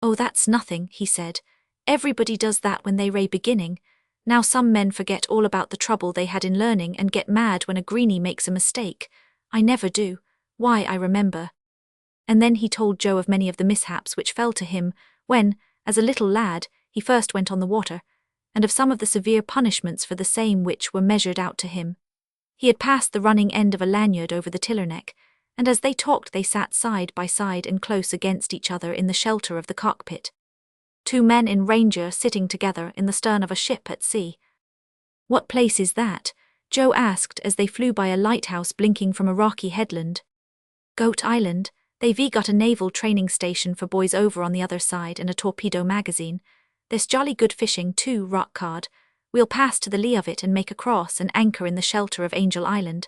"Oh, that's nothing," he said. "Everybody does that when they're beginning. Now some men forget all about the trouble they had in learning and get mad when a greenie makes a mistake. I never do. Why, I remember." And then he told Joe of many of the mishaps which fell to him when, as a little lad, he first went on the water, and of some of the severe punishments for the same which were measured out to him. He had passed the running end of a lanyard over the tiller neck, and as they talked they sat side by side and close against each other in the shelter of the cockpit. Two men in Ranger sitting together in the stern of a ship at sea. "What place is that?" Joe asked as they flew by a lighthouse blinking from a rocky headland. "Goat Island. They've got a naval training station for boys over on the other side and a torpedo magazine. There's jolly good fishing too, rock cod. We'll pass to the lee of it and make across and anchor in the shelter of Angel Island.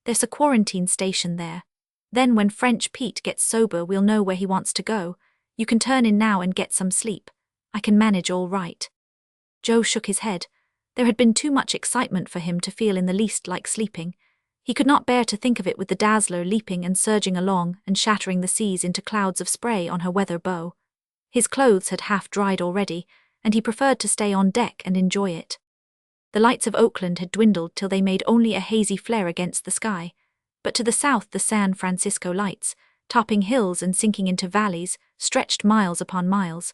There's a quarantine station there. Then when French Pete gets sober we'll know where he wants to go. You can turn in now and get some sleep. I can manage all right." Joe shook his head. There had been too much excitement for him to feel in the least like sleeping. He could not bear to think of it with the Dazzler leaping and surging along and shattering the seas into clouds of spray on her weather bow. His clothes had half dried already, and he preferred to stay on deck and enjoy it. The lights of Oakland had dwindled till they made only a hazy flare against the sky, but to the south the San Francisco lights, topping hills and sinking into valleys, stretched miles upon miles.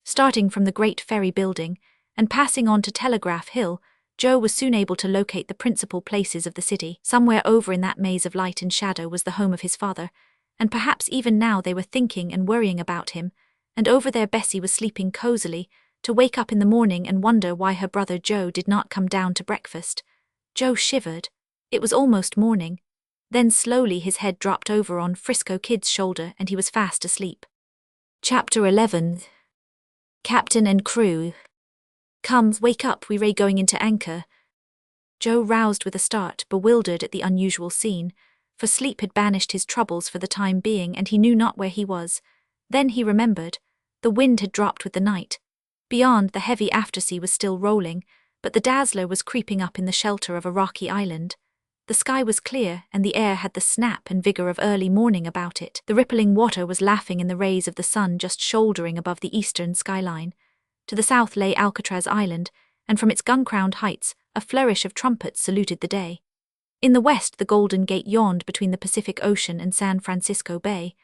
Starting from the great ferry building, and passing on to Telegraph Hill, Joe was soon able to locate the principal places of the city. Somewhere over in that maze of light and shadow was the home of his father, and perhaps even now they were thinking and worrying about him, and over there Bessie was sleeping cozily, to wake up in the morning and wonder why her brother Joe did not come down to breakfast. Joe shivered. It was almost morning. Then slowly his head dropped over on Frisco Kid's shoulder and he was fast asleep. Chapter 11. Captain and Crew. "Come, wake up, we're going into anchor." Joe roused with a start, bewildered at the unusual scene, for sleep had banished his troubles for the time being and he knew not where he was. Then he remembered. The wind had dropped with the night. Beyond, the heavy aftersea was still rolling, but the Dazzler was creeping up in the shelter of a rocky island. The sky was clear, and the air had the snap and vigor of early morning about it. The rippling water was laughing in the rays of the sun just shouldering above the eastern skyline. To the south lay Alcatraz Island, and from its gun-crowned heights, a flourish of trumpets saluted the day. In the west, the Golden Gate yawned between the Pacific Ocean and San Francisco Bay.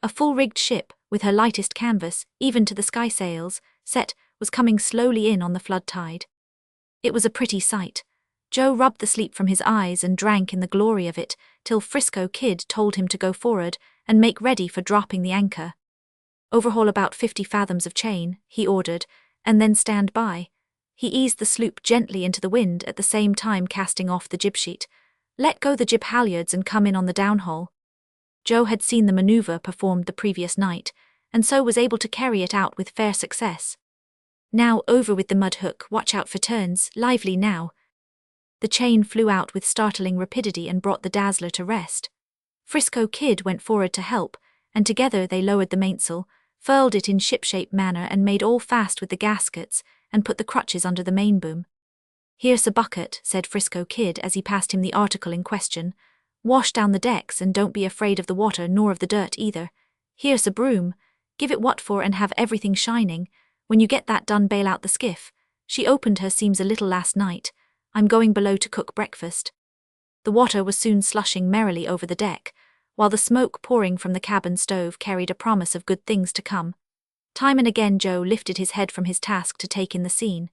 A full-rigged ship, with her lightest canvas, even to the skysails, set, was coming slowly in on the flood tide. It was a pretty sight. Joe rubbed the sleep from his eyes and drank in the glory of it, till Frisco Kid told him to go forward and make ready for dropping the anchor. "Overhaul about 50 fathoms of chain," he ordered, "and then stand by." He eased the sloop gently into the wind, at the same time casting off the jib sheet. "Let go the jib halyards and come in on the downhaul." Joe had seen the maneuver performed the previous night, and so was able to carry it out with fair success. Now over with the mud hook, watch out for turns, lively now. The chain flew out with startling rapidity and brought the Dazzler to rest. Frisco Kid went forward to help, and together they lowered the mainsail, furled it in ship-shape manner and made all fast with the gaskets, and put the crutches under the main boom. "Here's a bucket," said Frisco Kid as he passed him the article in question. "Wash down the decks and don't be afraid of the water nor of the dirt either. Here's a broom. Give it what for and have everything shining. When you get that done, bail out the skiff. She opened her seams a little last night. I'm going below to cook breakfast." The water was soon slushing merrily over the deck, while the smoke pouring from the cabin stove carried a promise of good things to come. Time and again Joe lifted his head from his task to take in the scene.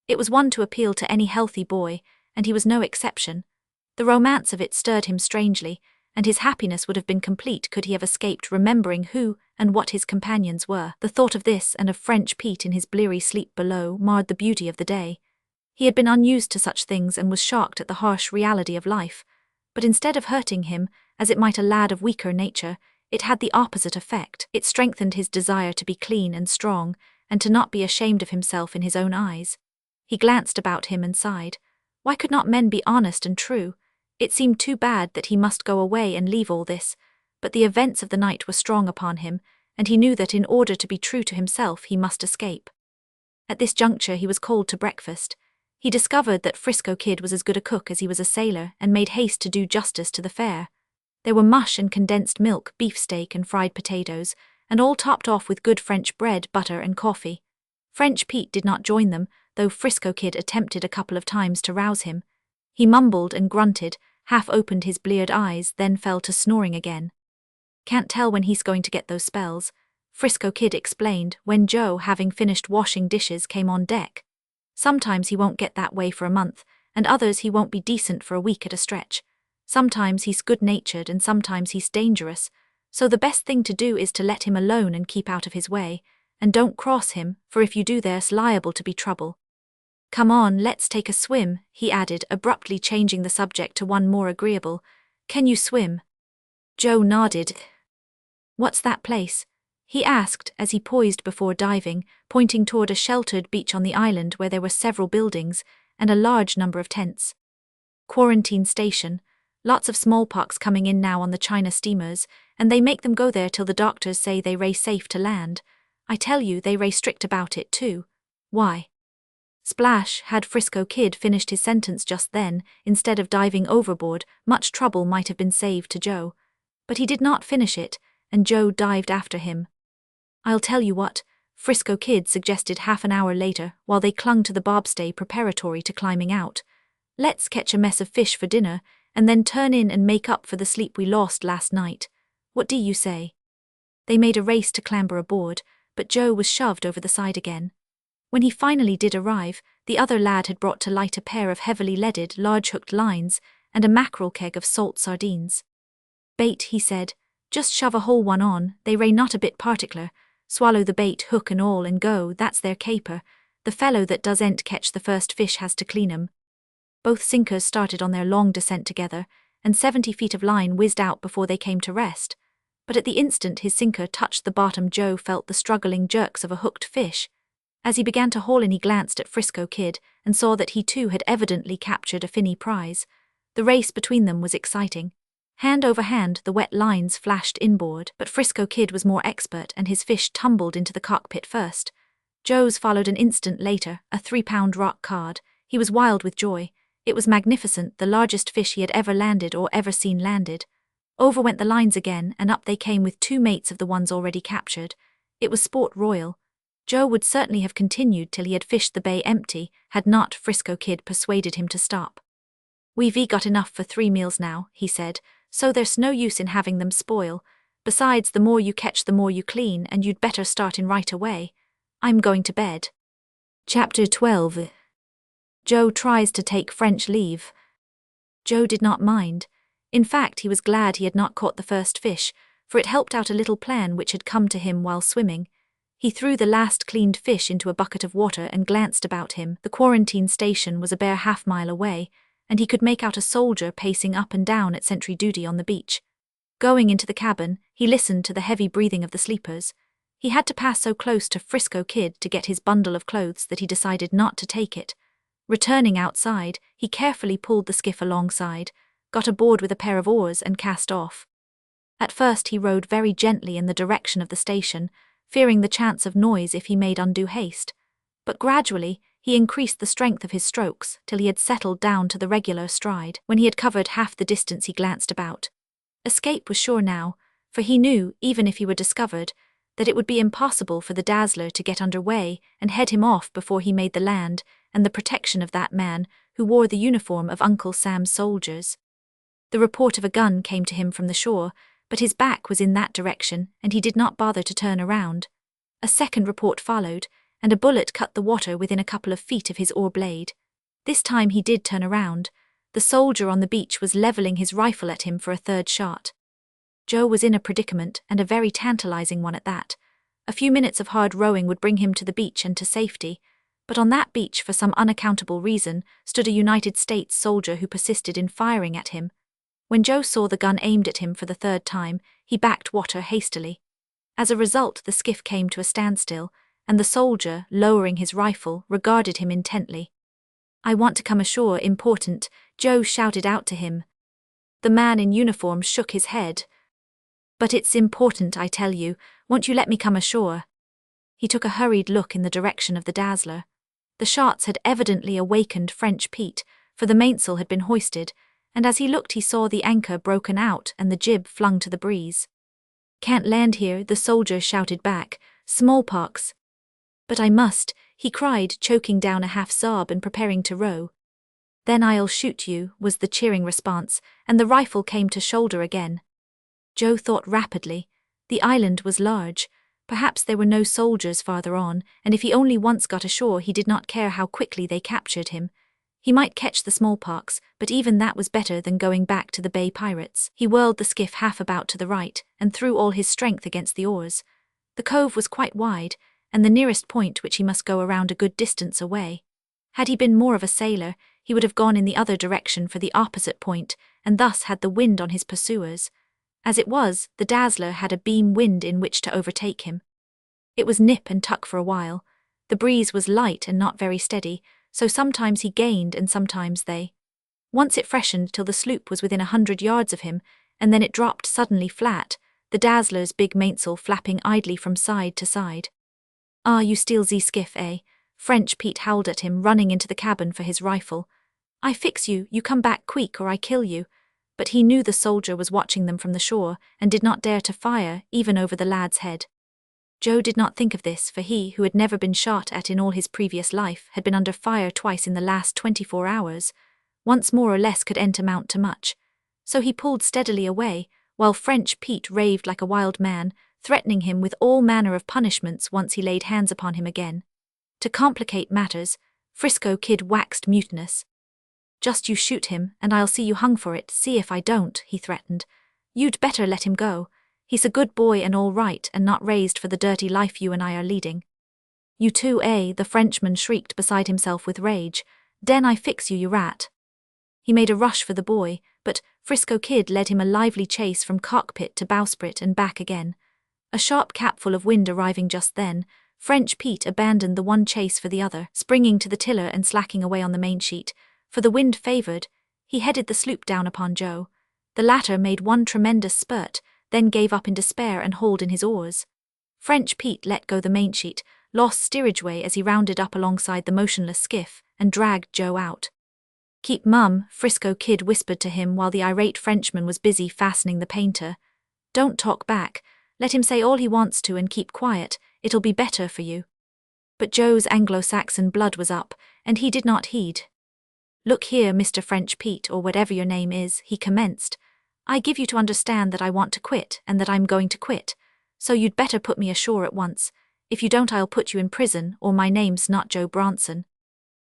It was one to appeal to any healthy boy, and he was no exception. The romance of it stirred him strangely, and his happiness would have been complete could he have escaped remembering who and what his companions were. The thought of this and of French Pete in his bleary sleep below marred the beauty of the day. He had been unused to such things and was shocked at the harsh reality of life, but instead of hurting him, as it might a lad of weaker nature, it had the opposite effect. It strengthened his desire to be clean and strong, and to not be ashamed of himself in his own eyes. He glanced about him and sighed. Why could not men be honest and true? It seemed too bad that he must go away and leave all this, but the events of the night were strong upon him, and he knew that in order to be true to himself he must escape. At this juncture he was called to breakfast. He discovered that Frisco Kid was as good a cook as he was a sailor and made haste to do justice to the fare. There were mush and condensed milk, beefsteak and fried potatoes, and all topped off with good French bread, butter and coffee. French Pete did not join them, though Frisco Kid attempted a couple of times to rouse him. He mumbled and grunted, half opened his bleared eyes, then fell to snoring again. "Can't tell when he's going to get those spells," Frisco Kid explained when Joe, having finished washing dishes, came on deck. "Sometimes he won't get that way for a month, and others he won't be decent for a week at a stretch. Sometimes he's good-natured and sometimes he's dangerous, so the best thing to do is to let him alone and keep out of his way, and don't cross him, for if you do there's liable to be trouble. Come on, let's take a swim," he added, abruptly changing the subject to one more agreeable. "Can you swim?" Joe nodded. "What's that place?" he asked as he poised before diving, pointing toward a sheltered beach on the island where there were several buildings and a large number of tents. "Quarantine station. Lots of smallpox coming in now on the China steamers, and they make them go there till the doctors say they ray safe to land. I tell you, they ray strict about it too. Why?" Splash. Had Frisco Kid finished his sentence just then, instead of diving overboard, much trouble might have been saved to Joe. But he did not finish it, and Joe dived after him. "I'll tell you what," Frisco Kid suggested half an hour later, while they clung to the bobstay preparatory to climbing out. "Let's catch a mess of fish for dinner, and then turn in and make up for the sleep we lost last night. What do you say?" They made a race to clamber aboard, but Joe was shoved over the side again. When he finally did arrive, the other lad had brought to light a pair of heavily leaded, large-hooked lines and a mackerel keg of salt sardines. "Bait," he said. "Just shove a whole one on, they ray not a bit particular. Swallow the bait, hook and all, and go, that's their caper. The fellow that doesn't catch the first fish has to clean 'em." Both sinkers started on their long descent together, and 70 feet of line whizzed out before they came to rest. But at the instant his sinker touched the bottom, Joe felt the struggling jerks of a hooked fish. As he began to haul in, he glanced at Frisco Kid and saw that he too had evidently captured a finny prize. The race between them was exciting. Hand over hand, the wet lines flashed inboard, but Frisco Kid was more expert and his fish tumbled into the cockpit first. Joe's followed an instant later, a 3-pound rock cod. He was wild with joy. It was magnificent, the largest fish he had ever landed or ever seen landed. Over went the lines again, and up they came with 2 mates of the ones already captured. It was sport royal. Joe would certainly have continued till he had fished the bay empty, had not Frisco Kid persuaded him to stop. "We've got enough for 3 meals now," he said, "so there's no use in having them spoil. Besides, the more you catch the more you clean, and you'd better start in right away. I'm going to bed." Chapter 12. Joe tries to take French leave. Joe did not mind. In fact, he was glad he had not caught the first fish, for it helped out a little plan which had come to him while swimming. He threw the last cleaned fish into a bucket of water and glanced about him. The quarantine station was a bare half-mile away, and he could make out a soldier pacing up and down at sentry duty on the beach. Going into the cabin, he listened to the heavy breathing of the sleepers. He had to pass so close to Frisco Kid to get his bundle of clothes that he decided not to take it. Returning outside, he carefully pulled the skiff alongside, got aboard with a pair of oars and cast off. At first he rowed very gently in the direction of the station, fearing the chance of noise if he made undue haste. But gradually, he increased the strength of his strokes till he had settled down to the regular stride. When he had covered half the distance he glanced about. Escape was sure now, for he knew, even if he were discovered, that it would be impossible for the Dazzler to get under way and head him off before he made the land and the protection of that man who wore the uniform of Uncle Sam's soldiers. The report of a gun came to him from the shore, but his back was in that direction and he did not bother to turn around. A second report followed, and a bullet cut the water within a couple of feet of his oar blade. This time he did turn around. The soldier on the beach was leveling his rifle at him for a third shot. Joe was in a predicament, and a very tantalizing one at that. A few minutes of hard rowing would bring him to the beach and to safety, but on that beach for some unaccountable reason stood a United States soldier who persisted in firing at him. When Joe saw the gun aimed at him for the third time, he backed water hastily. As a result, the skiff came to a standstill, and the soldier, lowering his rifle, regarded him intently. "I want to come ashore, important," Joe shouted out to him. The man in uniform shook his head. "But it's important, I tell you. Won't you let me come ashore?" He took a hurried look in the direction of the Dazzler. The shots had evidently awakened French Pete, for the mainsail had been hoisted, and as he looked he saw the anchor broken out and the jib flung to the breeze. "Can't land here," the soldier shouted back. "Smallpox." "But I must," he cried, choking down a half-sob and preparing to row. "Then I'll shoot you," was the cheering response, and the rifle came to shoulder again. Joe thought rapidly. The island was large. Perhaps there were no soldiers farther on, and if he only once got ashore he did not care how quickly they captured him. He might catch the smallpox, but even that was better than going back to the Bay Pirates. He whirled the skiff half about to the right, and threw all his strength against the oars. The cove was quite wide, and the nearest point which he must go around a good distance away. Had he been more of a sailor, he would have gone in the other direction for the opposite point, and thus had the wind on his pursuers. As it was, the Dazzler had a beam wind in which to overtake him. It was nip and tuck for a while. The breeze was light and not very steady, so sometimes he gained and sometimes they. Once it freshened till the sloop was within 100 yards of him, and then it dropped suddenly flat, the Dazzler's big mainsail flapping idly from side to side. "Ah, you steal ze skiff, eh?" French Pete howled at him, running into the cabin for his rifle. "I fix you, you come back quick or I kill you." But he knew the soldier was watching them from the shore, and did not dare to fire, even over the lad's head. Joe did not think of this, for he, who had never been shot at in all his previous life, had been under fire twice in the last 24 hours. Once more or less could amount to much. So he pulled steadily away, while French Pete raved like a wild man, threatening him with all manner of punishments once he laid hands upon him again. To complicate matters, Frisco Kid waxed mutinous. "Just you shoot him, and I'll see you hung for it, see if I don't," he threatened. "You'd better let him go. He's a good boy and all right, and not raised for the dirty life you and I are leading." "You too, eh?" the Frenchman shrieked beside himself with rage. "Den I fix you, you rat." He made a rush for the boy, but Frisco Kid led him a lively chase from cockpit to bowsprit and back again. A sharp capful of wind arriving just then, French Pete abandoned the one chase for the other, springing to the tiller and slacking away on the mainsheet. For the wind favoured, he headed the sloop down upon Joe. The latter made one tremendous spurt, then gave up in despair and hauled in his oars. French Pete let go the mainsheet, lost steerageway as he rounded up alongside the motionless skiff, and dragged Joe out. "Keep mum," Frisco Kid whispered to him while the irate Frenchman was busy fastening the painter. "Don't talk back. Let him say all he wants to and keep quiet, it'll be better for you." But Joe's Anglo-Saxon blood was up, and he did not heed. "Look here, Mr. French Pete, or whatever your name is," he commenced. "I give you to understand that I want to quit, and that I'm going to quit. So you'd better put me ashore at once. If you don't I'll put you in prison, or my name's not Joe Bronson."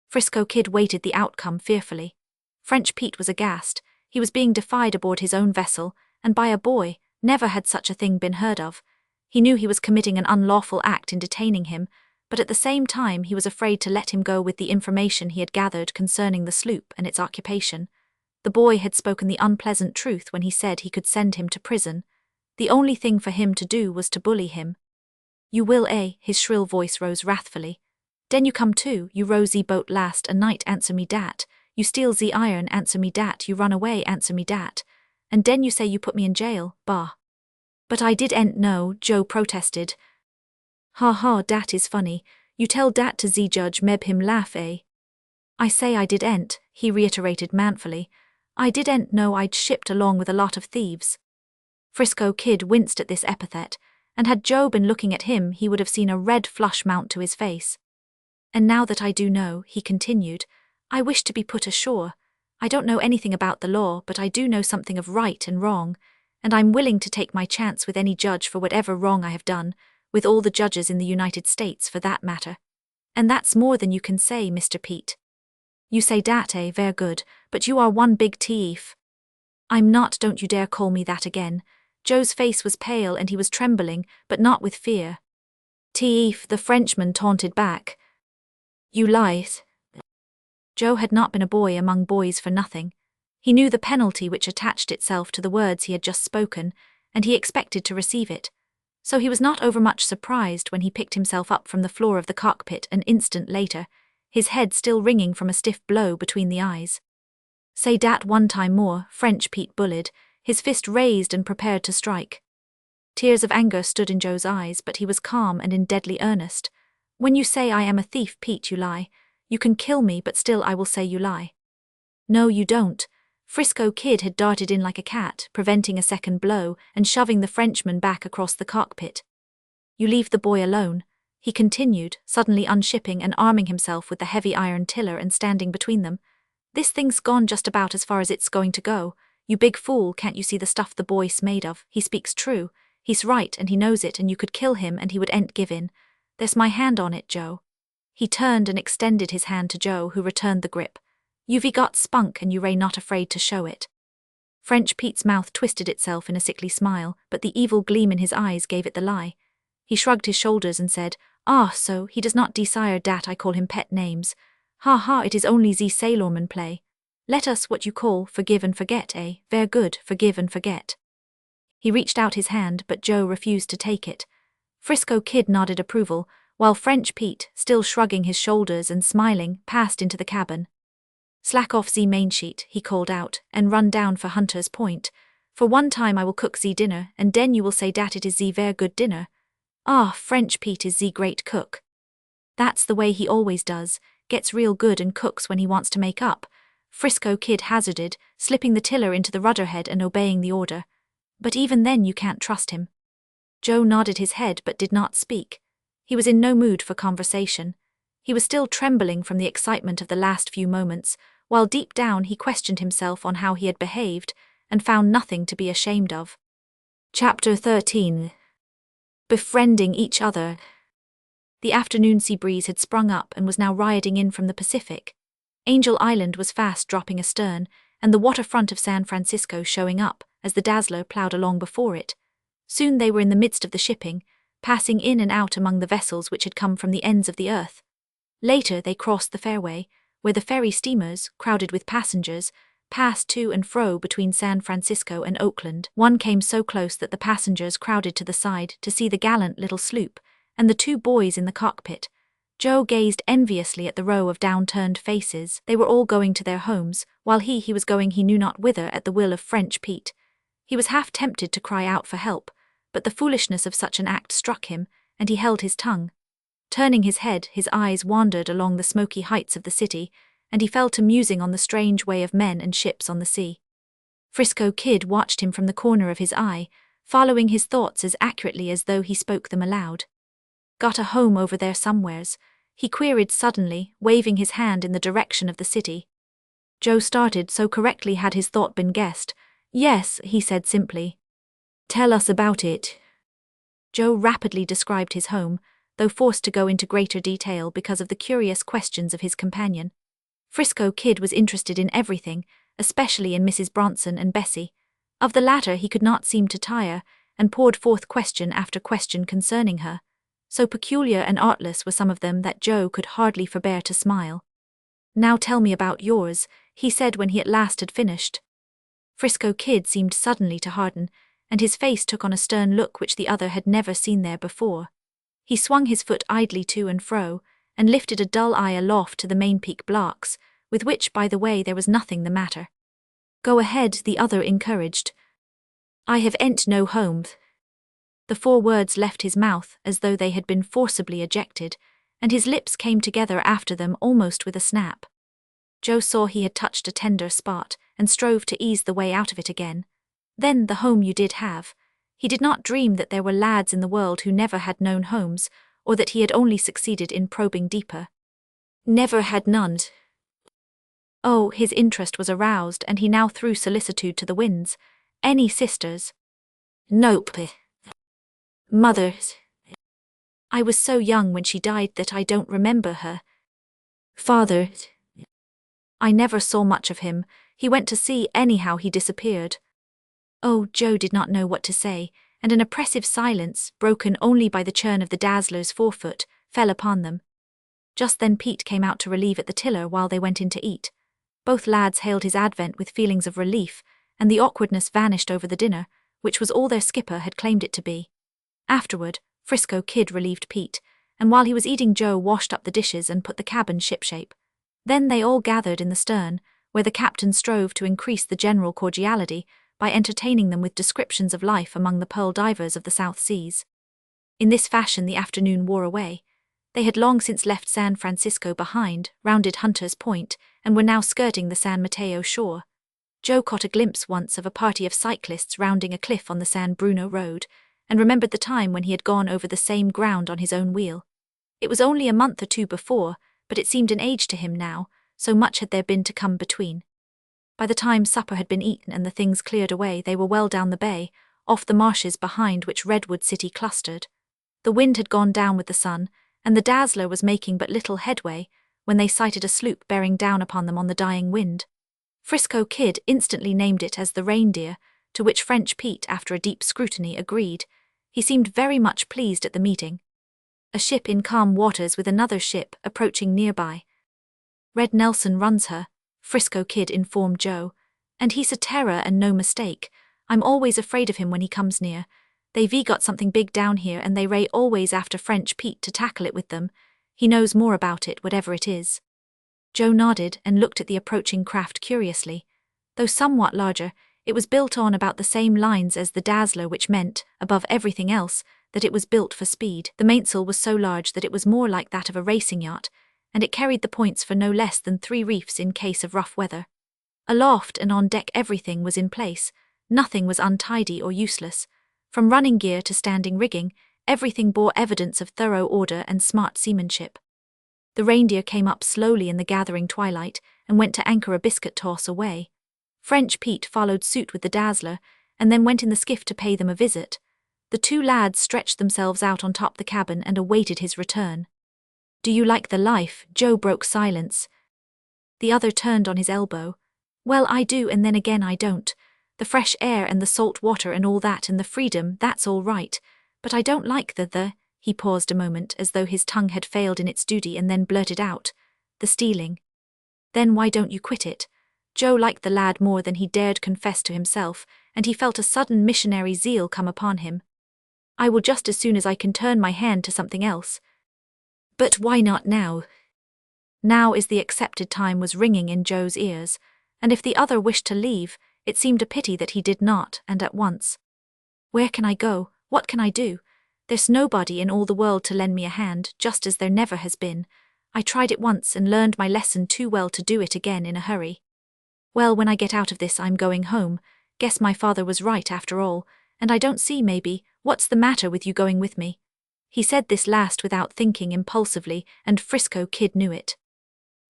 Frisco Kid waited the outcome fearfully. French Pete was aghast. He was being defied aboard his own vessel, and by a boy. Never had such a thing been heard of. He knew he was committing an unlawful act in detaining him, but at the same time he was afraid to let him go with the information he had gathered concerning the sloop and its occupation. The boy had spoken the unpleasant truth when he said he could send him to prison. The only thing for him to do was to bully him. You will, eh? His shrill voice rose wrathfully. Den you come too, you row ze boat last a night, answer me dat. You steal ze iron, answer me dat. You run away, answer me dat. And den you say you put me in jail, bah. But I didn't know, Joe protested. Ha ha, dat is funny. You tell dat to ze judge, meb him laugh, eh? I say I didn't, he reiterated manfully. I didn't know I'd shipped along with a lot of thieves. Frisco Kid winced at this epithet, and had Joe been looking at him he would have seen a red flush mount to his face. And now that I do know, he continued, I wish to be put ashore. I don't know anything about the law, but I do know something of right and wrong, and I'm willing to take my chance with any judge for whatever wrong I have done, with all the judges in the United States for that matter. And that's more than you can say, Mr. Pete. You say dat, eh? Ver good, but you are one big thief. I'm not, don't you dare call me that again. Joe's face was pale and he was trembling, but not with fear. Thief, the Frenchman taunted back. You lies. Joe had not been a boy among boys for nothing. He knew the penalty which attached itself to the words he had just spoken, and he expected to receive it. So he was not overmuch surprised when he picked himself up from the floor of the cockpit an instant later, his head still ringing from a stiff blow between the eyes. Say dat one time more, French Pete bullied, his fist raised and prepared to strike. Tears of anger stood in Joe's eyes, but he was calm and in deadly earnest. When you say I am a thief, Pete, you lie. You can kill me, but still I will say you lie. No, you don't. Frisco Kid had darted in like a cat, preventing a second blow and shoving the Frenchman back across the cockpit. You leave the boy alone, he continued, suddenly unshipping and arming himself with the heavy iron tiller and standing between them. This thing's gone just about as far as it's going to go. You big fool, can't you see the stuff the boy's made of? He speaks true. He's right and he knows it, and you could kill him and he would ain't give in. There's my hand on it, Joe. He turned and extended his hand to Joe, who returned the grip. You've got spunk and you ray not afraid to show it. French Pete's mouth twisted itself in a sickly smile, but the evil gleam in his eyes gave it the lie. He shrugged his shoulders and said, Ah, so, he does not desire dat I call him pet names. Ha ha, it is only ze sailorman play. Let us what you call forgive and forget, eh? Ver good, forgive and forget. He reached out his hand, but Joe refused to take it. Frisco Kid nodded approval, while French Pete, still shrugging his shoulders and smiling, passed into the cabin. Slack off ze mainsheet, he called out, and run down for Hunter's Point. For one time I will cook ze dinner, and den you will say dat it is ze ver good dinner. Ah, French Pete is ze great cook. That's the way he always does, gets real good and cooks when he wants to make up, Frisco Kid hazarded, slipping the tiller into the rudderhead and obeying the order. But even then you can't trust him. Joe nodded his head but did not speak. He was in no mood for conversation. He was still trembling from the excitement of the last few moments, while deep down he questioned himself on how he had behaved, and found nothing to be ashamed of. Chapter 13. Befriending each other. The afternoon sea breeze had sprung up and was now riding in from the Pacific. Angel Island was fast dropping astern, and the waterfront of San Francisco showing up, as the Dazzler ploughed along before it. Soon they were in the midst of the shipping, passing in and out among the vessels which had come from the ends of the earth. Later they crossed the fairway, where the ferry steamers, crowded with passengers, passed to and fro between San Francisco and Oakland. One came so close that the passengers crowded to the side to see the gallant little sloop, and the two boys in the cockpit. Joe gazed enviously at the row of downturned faces. They were all going to their homes, while he was going he knew not whither at the will of French Pete. He was half tempted to cry out for help, but the foolishness of such an act struck him, and he held his tongue. Turning his head, his eyes wandered along the smoky heights of the city, and he fell to musing on the strange way of men and ships on the sea. Frisco Kid watched him from the corner of his eye, following his thoughts as accurately as though he spoke them aloud. Got a home over there somewheres? He queried suddenly, waving his hand in the direction of the city. Joe started, so correctly had his thought been guessed. Yes, he said simply. Tell us about it. Joe rapidly described his home, though forced to go into greater detail because of the curious questions of his companion. Frisco Kid was interested in everything, especially in Mrs. Bronson and Bessie. Of the latter he could not seem to tire, and poured forth question after question concerning her. So peculiar and artless were some of them that Joe could hardly forbear to smile. Now tell me about yours, he said when he at last had finished. Frisco Kid seemed suddenly to harden, and his face took on a stern look which the other had never seen there before. He swung his foot idly to and fro, and lifted a dull eye aloft to the mainpeak blocks, with which, by the way, there was nothing the matter. Go ahead, the other encouraged. I have ent no home. The 4 words left his mouth as though they had been forcibly ejected, and his lips came together after them almost with a snap. Joe saw he had touched a tender spot, and strove to ease the way out of it again. Then the home you did have. He did not dream that there were lads in the world who never had known homes, or that he had only succeeded in probing deeper. Never had none. Oh, his interest was aroused, and he now threw solicitude to the winds. Any sisters? Nope. Mothers. I was so young when she died that I don't remember her. Father. I never saw much of him. He went to sea anyhow, he disappeared. Oh, Joe did not know what to say, and an oppressive silence, broken only by the churn of the Dazzler's forefoot, fell upon them. Just then Pete came out to relieve at the tiller while they went in to eat. Both lads hailed his advent with feelings of relief, and the awkwardness vanished over the dinner, which was all their skipper had claimed it to be. Afterward, Frisco Kid relieved Pete, and while he was eating Joe washed up the dishes and put the cabin shipshape. Then they all gathered in the stern, where the captain strove to increase the general cordiality by entertaining them with descriptions of life among the pearl divers of the South Seas. In this fashion the afternoon wore away. They had long since left San Francisco behind, rounded Hunter's Point, and were now skirting the San Mateo shore. Joe caught a glimpse once of a party of cyclists rounding a cliff on the San Bruno road, and remembered the time when he had gone over the same ground on his own wheel. It was only a month or 2 before, but it seemed an age to him now, so much had there been to come between. By the time supper had been eaten and the things cleared away, they were well down the bay, off the marshes behind which Redwood City clustered. The wind had gone down with the sun, and the Dazzler was making but little headway, when they sighted a sloop bearing down upon them on the dying wind. Frisco Kid instantly named it as the Reindeer, to which French Pete, after a deep scrutiny, agreed. He seemed very much pleased at the meeting. A ship in calm waters with another ship approaching nearby. Red Nelson runs her, Frisco Kid informed Joe, and he's a terror and no mistake. I'm always afraid of him when he comes near. They've got something big down here and they ray always after French Pete to tackle it with them. He knows more about it, whatever it is. Joe nodded and looked at the approaching craft curiously. Though somewhat larger, it was built on about the same lines as the Dazzler, which meant, above everything else, that it was built for speed. The mainsail was so large that it was more like that of a racing yacht, and it carried the points for no less than 3 reefs in case of rough weather. Aloft and on deck everything was in place, nothing was untidy or useless. From running gear to standing rigging, everything bore evidence of thorough order and smart seamanship. The Reindeer came up slowly in the gathering twilight and went to anchor a biscuit toss away. French Pete followed suit with the Dazzler, and then went in the skiff to pay them a visit. The 2 lads stretched themselves out on top the cabin and awaited his return. Do you like the life? Joe broke silence. The other turned on his elbow. Well, I do, and then again I don't. The fresh air and the salt water and all that and the freedom, that's all right. But I don't like the... He paused a moment as though his tongue had failed in its duty and then blurted out. The stealing. Then why don't you quit it? Joe liked the lad more than he dared confess to himself, and he felt a sudden missionary zeal come upon him. I will just as soon as I can turn my hand to something else. But why not now? Now is the accepted time was ringing in Joe's ears, and if the other wished to leave, it seemed a pity that he did not, and at once. Where can I go? What can I do? There's nobody in all the world to lend me a hand, just as there never has been. I tried it once and learned my lesson too well to do it again in a hurry. Well, when I get out of this I'm going home. Guess my father was right after all, and I don't see, maybe, what's the matter with you going with me? He said this last without thinking, impulsively, and Frisco Kid knew it.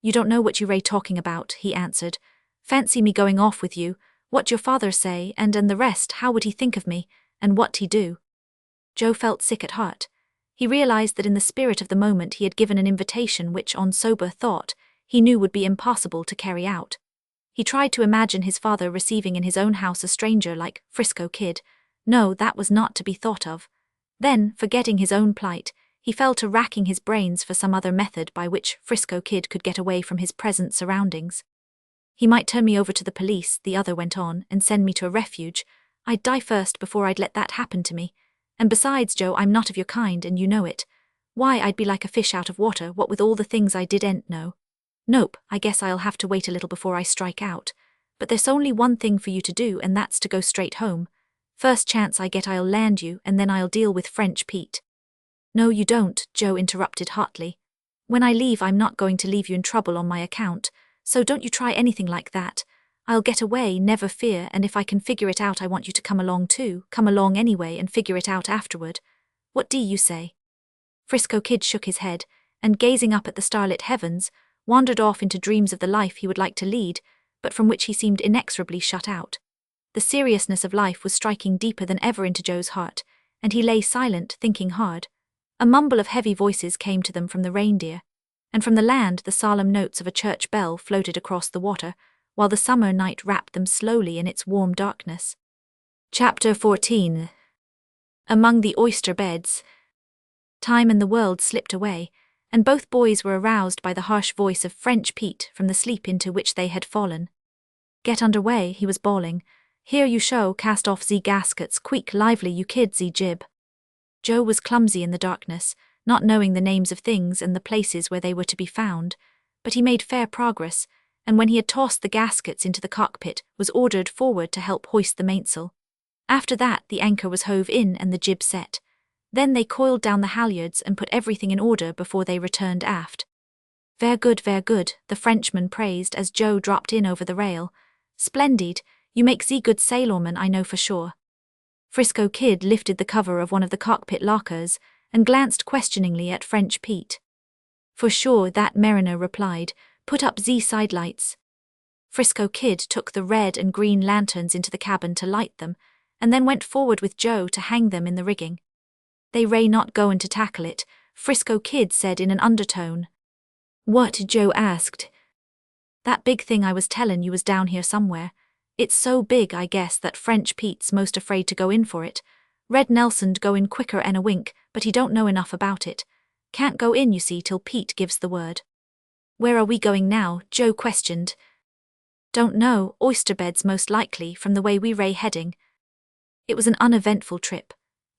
You don't know what you ray talking about, he answered. Fancy me going off with you. What'd your father say, and the rest, how would he think of me, and what'd he do? Joe felt sick at heart. He realized that in the spirit of the moment he had given an invitation which, on sober thought, he knew would be impossible to carry out. He tried to imagine his father receiving in his own house a stranger like Frisco Kid. No, that was not to be thought of. Then, forgetting his own plight, he fell to racking his brains for some other method by which Frisco Kid could get away from his present surroundings. He might turn me over to the police, the other went on, and send me to a refuge. I'd die first before I'd let that happen to me. And besides, Joe, I'm not of your kind, and you know it. Why, I'd be like a fish out of water, what with all the things I didn't know. Nope, I guess I'll have to wait a little before I strike out. But there's only one thing for you to do, and that's to go straight home. First chance I get I'll land you, and then I'll deal with French Pete. No you don't, Joe interrupted hotly. When I leave I'm not going to leave you in trouble on my account, so don't you try anything like that. I'll get away, never fear, and if I can figure it out I want you to come along too, come along anyway and figure it out afterward. What do you say? Frisco Kid shook his head, and gazing up at the starlit heavens, wandered off into dreams of the life he would like to lead, but from which he seemed inexorably shut out. The seriousness of life was striking deeper than ever into Joe's heart, and he lay silent, thinking hard. A mumble of heavy voices came to them from the reindeer, and from the land the solemn notes of a church bell floated across the water, while the summer night wrapped them slowly in its warm darkness. Chapter 14. Among the oyster beds. Time and the world slipped away, and both boys were aroused by the harsh voice of French Pete from the sleep into which they had fallen. Get under way, he was bawling. Here you show, cast off ze gaskets, quick lively you kid ze jib. Joe was clumsy in the darkness, not knowing the names of things and the places where they were to be found, but he made fair progress, and when he had tossed the gaskets into the cockpit, was ordered forward to help hoist the mainsail. After that the anchor was hove in and the jib set. Then they coiled down the halyards and put everything in order before they returned aft. Ver good, the Frenchman praised as Joe dropped in over the rail. Splendid, you make ze good sailorman, I know for sure. Frisco Kid lifted the cover of one of the cockpit lockers and glanced questioningly at French Pete. For sure, that mariner replied, put up ze sidelights. Frisco Kid took the red and green lanterns into the cabin to light them, and then went forward with Joe to hang them in the rigging. They ray not goin' to tackle it, Frisco Kid said in an undertone. What? Joe asked. That big thing I was tellin' you was down here somewhere. It's so big, I guess, that French Pete's most afraid to go in for it. Red Nelson'd go in quicker 'en a wink, but he don't know enough about it. Can't go in, you see, till Pete gives the word. Where are we going now? Joe questioned. Don't know, oyster beds most likely, from the way we ray heading. It was an uneventful trip.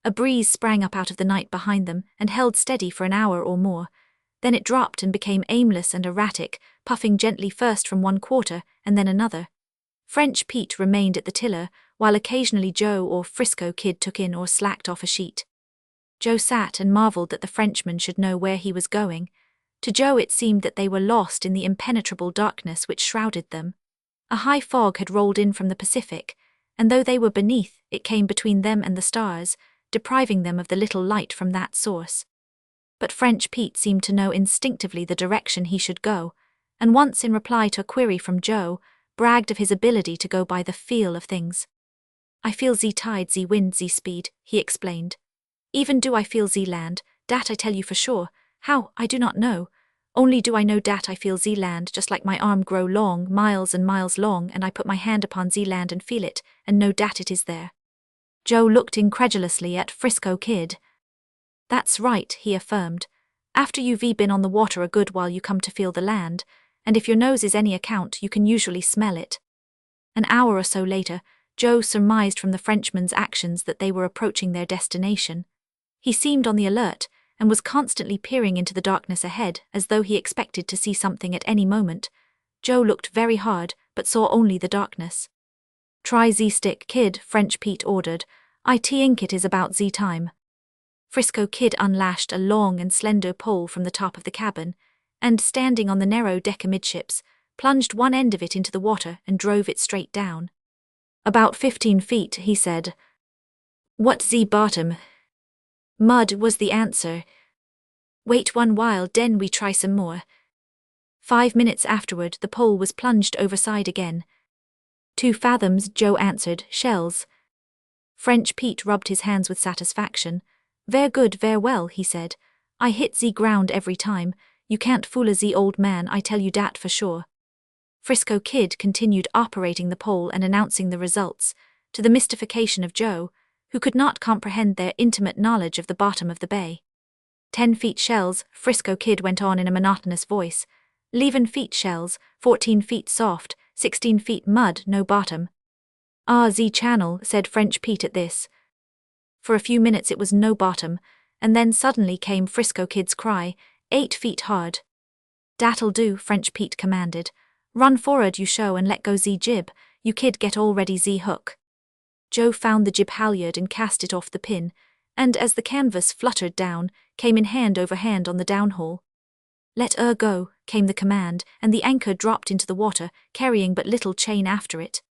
A breeze sprang up out of the night behind them and held steady for an hour or more. Then it dropped and became aimless and erratic, puffing gently first from one quarter and then another. French Pete remained at the tiller, while occasionally Joe or Frisco Kid took in or slacked off a sheet. Joe sat and marveled that the Frenchman should know where he was going. To Joe it seemed that they were lost in the impenetrable darkness which shrouded them. A high fog had rolled in from the Pacific, and though they were beneath, it came between them and the stars, depriving them of the little light from that source. But French Pete seemed to know instinctively the direction he should go, and once in reply to a query from Joe, bragged of his ability to go by the feel of things. I feel ze tide, ze wind, ze speed, he explained. Even do I feel ze land, dat I tell you for sure. How, I do not know. Only do I know dat I feel ze land just like my arm grow long, miles and miles long, and I put my hand upon ze land and feel it, and know dat it is there. Joe looked incredulously at Frisco Kid. That's right, he affirmed. After you've been on the water a good while you come to feel the land, and if your nose is any account you can usually smell it. An hour or so later, Joe surmised from the Frenchman's actions that they were approaching their destination. He seemed on the alert, and was constantly peering into the darkness ahead as though he expected to see something at any moment. Joe looked very hard, but saw only the darkness. Try Z-stick, Kid, French Pete ordered. I think it is about Z-time. Frisco Kid unlashed a long and slender pole from the top of the cabin, and, standing on the narrow deck amidships, plunged one end of it into the water and drove it straight down. About 15 feet, he said. What Z-bottom? Mud was the answer. Wait one while, den we try some more. 5 minutes afterward the pole was plunged overside again. 2 fathoms, Joe answered, shells. French Pete rubbed his hands with satisfaction. Ver good, ver well, he said. I hit ze ground every time. You can't fool a ze old man, I tell you dat for sure. Frisco Kid continued operating the pole and announcing the results, to the mystification of Joe, who could not comprehend their intimate knowledge of the bottom of the bay. 10 feet shells, Frisco Kid went on in a monotonous voice. 11 feet shells, 14 feet soft, 16 feet mud, no bottom. Ah, Z channel, said French Pete at this. For a few minutes it was no bottom, and then suddenly came Frisco Kid's cry, 8 feet hard. "Dat'll do," French Pete commanded. "Run for'ard, you show, and let go ze jib. You kid get all ready ze hook." Joe found the jib halyard and cast it off the pin, and as the canvas fluttered down, came in hand over hand on the downhaul. "Let her go," came the command, and the anchor dropped into the water, carrying but little chain after it.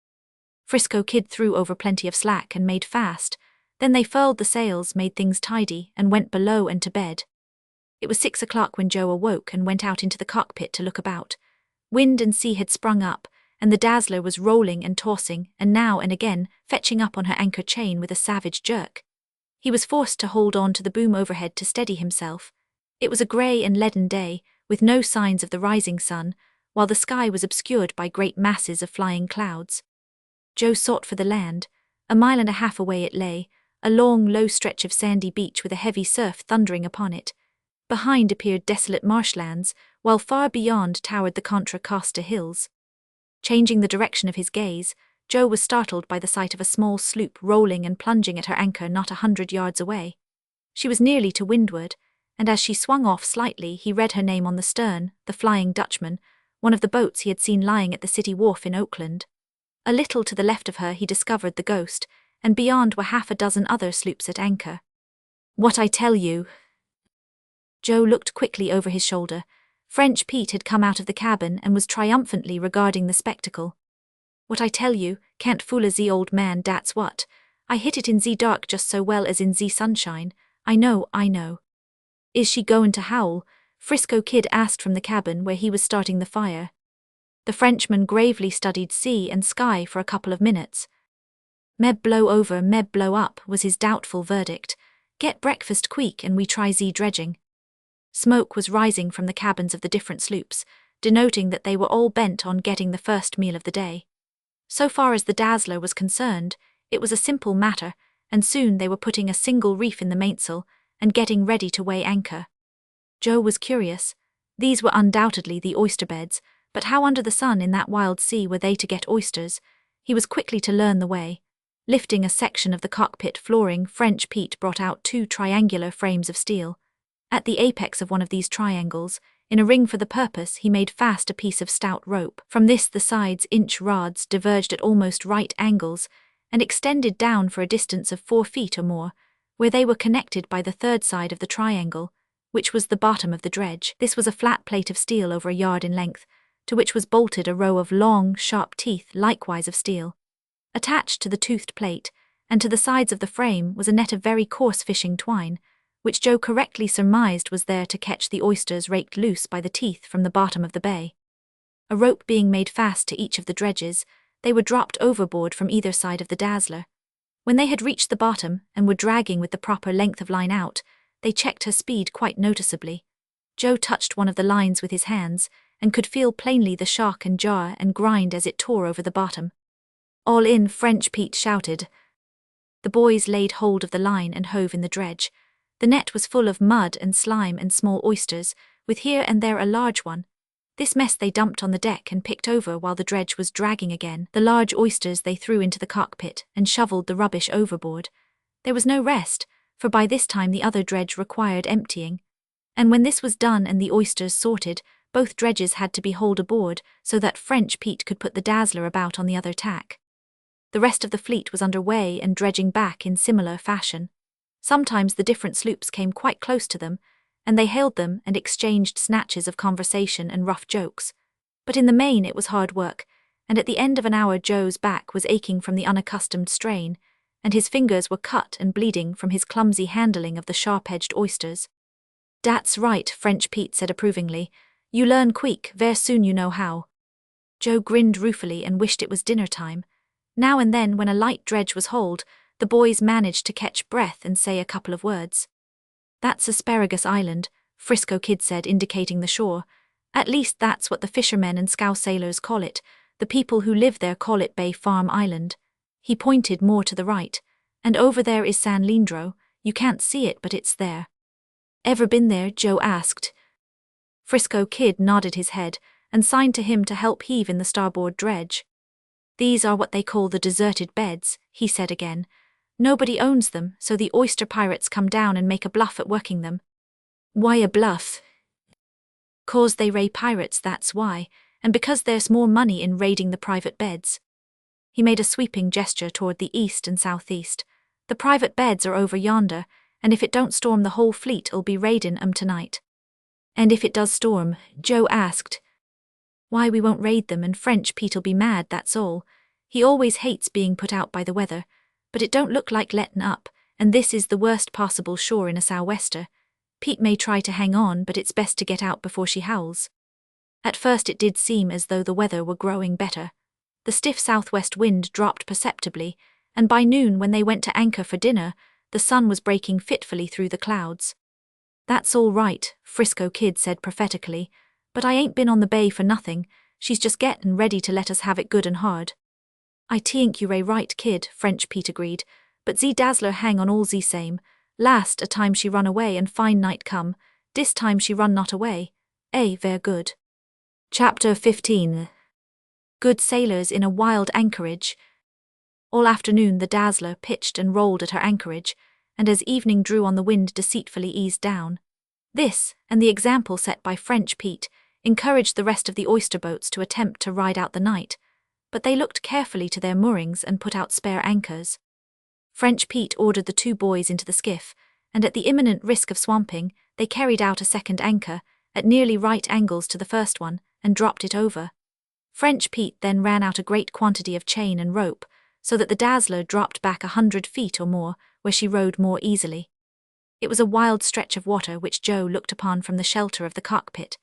Frisco Kid threw over plenty of slack and made fast. Then they furled the sails, made things tidy, and went below and to bed. It was 6 o'clock when Joe awoke and went out into the cockpit to look about. Wind and sea had sprung up, and the Dazzler was rolling and tossing, and now and again fetching up on her anchor chain with a savage jerk. He was forced to hold on to the boom overhead to steady himself. It was a grey and leaden day, with no signs of the rising sun, while the sky was obscured by great masses of flying clouds. Joe sought for the land. A mile and a half away it lay, a long, low stretch of sandy beach with a heavy surf thundering upon it. Behind appeared desolate marshlands, while far beyond towered the Contra Costa Hills. Changing the direction of his gaze, Joe was startled by the sight of a small sloop rolling and plunging at her anchor not 100 yards away. She was nearly to windward, and as she swung off slightly he read her name on the stern, the Flying Dutchman, one of the boats he had seen lying at the city wharf in Oakland. A little to the left of her he discovered the Ghost, and beyond were half a dozen other sloops at anchor. "What I tell you?" Joe looked quickly over his shoulder. French Pete had come out of the cabin and was triumphantly regarding the spectacle. "What I tell you, can't fool a ze old man, dat's what. I hit it in ze dark just so well as in ze sunshine. I know. Is she goin' to howl?" Frisco Kid asked from the cabin where he was starting the fire. The Frenchman gravely studied sea and sky for a couple of minutes. "Meb blow over, meb blow up," was his doubtful verdict. "Get breakfast quick and we try ze dredging." Smoke was rising from the cabins of the different sloops, denoting that they were all bent on getting the first meal of the day. So far as the Dazzler was concerned, it was a simple matter, and soon they were putting a single reef in the mainsail and getting ready to weigh anchor. Joe was curious. These were undoubtedly the oyster beds, but how under the sun in that wild sea were they to get oysters? He was quickly to learn the way. Lifting a section of the cockpit flooring, French Pete brought out 2 triangular frames of steel. At the apex of one of these triangles, in a ring for the purpose, he made fast a piece of stout rope. From this the sides, inch rods, diverged at almost right angles, and extended down for a distance of 4 feet or more, where they were connected by the third side of the triangle, which was the bottom of the dredge. This was a flat plate of steel over a yard in length, to which was bolted a row of long, sharp teeth, likewise of steel. Attached to the toothed plate, and to the sides of the frame, was a net of very coarse fishing twine, which Joe correctly surmised was there to catch the oysters raked loose by the teeth from the bottom of the bay. A rope being made fast to each of the dredges, they were dropped overboard from either side of the Dazzler. When they had reached the bottom and were dragging with the proper length of line out, they checked her speed quite noticeably. Joe touched one of the lines with his hands, and could feel plainly the shock and jar and grind as it tore over the bottom. "All in," French Pete shouted. The boys laid hold of the line and hove in the dredge. The net was full of mud and slime and small oysters, with here and there a large one. This mess they dumped on the deck and picked over while the dredge was dragging again. The large oysters they threw into the cockpit and shoveled the rubbish overboard. There was no rest, for by this time the other dredge required emptying. And when this was done and the oysters sorted, both dredges had to be hauled aboard so that French Pete could put the Dazzler about on the other tack. The rest of the fleet was under way and dredging back in similar fashion. Sometimes the different sloops came quite close to them, and they hailed them and exchanged snatches of conversation and rough jokes. But in the main it was hard work, and at the end of an hour Joe's back was aching from the unaccustomed strain, and his fingers were cut and bleeding from his clumsy handling of the sharp-edged oysters. "Dat's right," French Pete said approvingly. "You learn quick, ver soon you know how." Joe grinned ruefully and wished it was dinner time. Now and then, when a light dredge was hauled, the boys managed to catch breath and say a couple of words. "That's Asparagus Island," Frisco Kid said, indicating the shore. "At least that's what the fishermen and scow sailors call it. The people who live there call it Bay Farm Island." He pointed more to the right. "And over there is San Leandro. You can't see it, but it's there." "Ever been there?" Joe asked. Frisco Kid nodded his head and signed to him to help heave in the starboard dredge. "These are what they call the deserted beds," he said again. Nobody owns them, so the oyster pirates come down and make a bluff at working them. Why a bluff? 'Cause they ray pirates, that's why, and because there's more money in raiding the private beds. He made a sweeping gesture toward the east and southeast. The private beds are over yonder, and if it don't storm the whole fleet'll be raidin' 'em tonight. And if it does storm, Joe asked. Why, we won't raid them, and French Pete'll be mad, that's all. He always hates being put out by the weather, but it don't look like lettin' up, and this is the worst possible shore in a sou'wester. Pete may try to hang on, but it's best to get out before she howls. At first it did seem as though the weather were growing better. The stiff southwest wind dropped perceptibly, and by noon, when they went to anchor for dinner, the sun was breaking fitfully through the clouds. That's all right, Frisco Kid said prophetically, but I ain't been on the bay for nothing. She's just gettin' ready to let us have it good and hard. I think you right, kid, French Pete agreed, but ze Dazzler hang on all ze same. Last a time she run away and fine night come, this time she run not away. Ver good. Chapter 15. Good sailors in a wild anchorage. All afternoon the Dazzler pitched and rolled at her anchorage, and as evening drew on the wind deceitfully eased down. This, and the example set by French Pete, encouraged the rest of the oyster boats to attempt to ride out the night, but they looked carefully to their moorings and put out spare anchors. French Pete ordered the two boys into the skiff, and at the imminent risk of swamping, they carried out a second anchor, at nearly right angles to the first one, and dropped it over. French Pete then ran out a great quantity of chain and rope, so that the Dazzler dropped back 100 feet or more, where she rode more easily. It was a wild stretch of water which Joe looked upon from the shelter of the cockpit.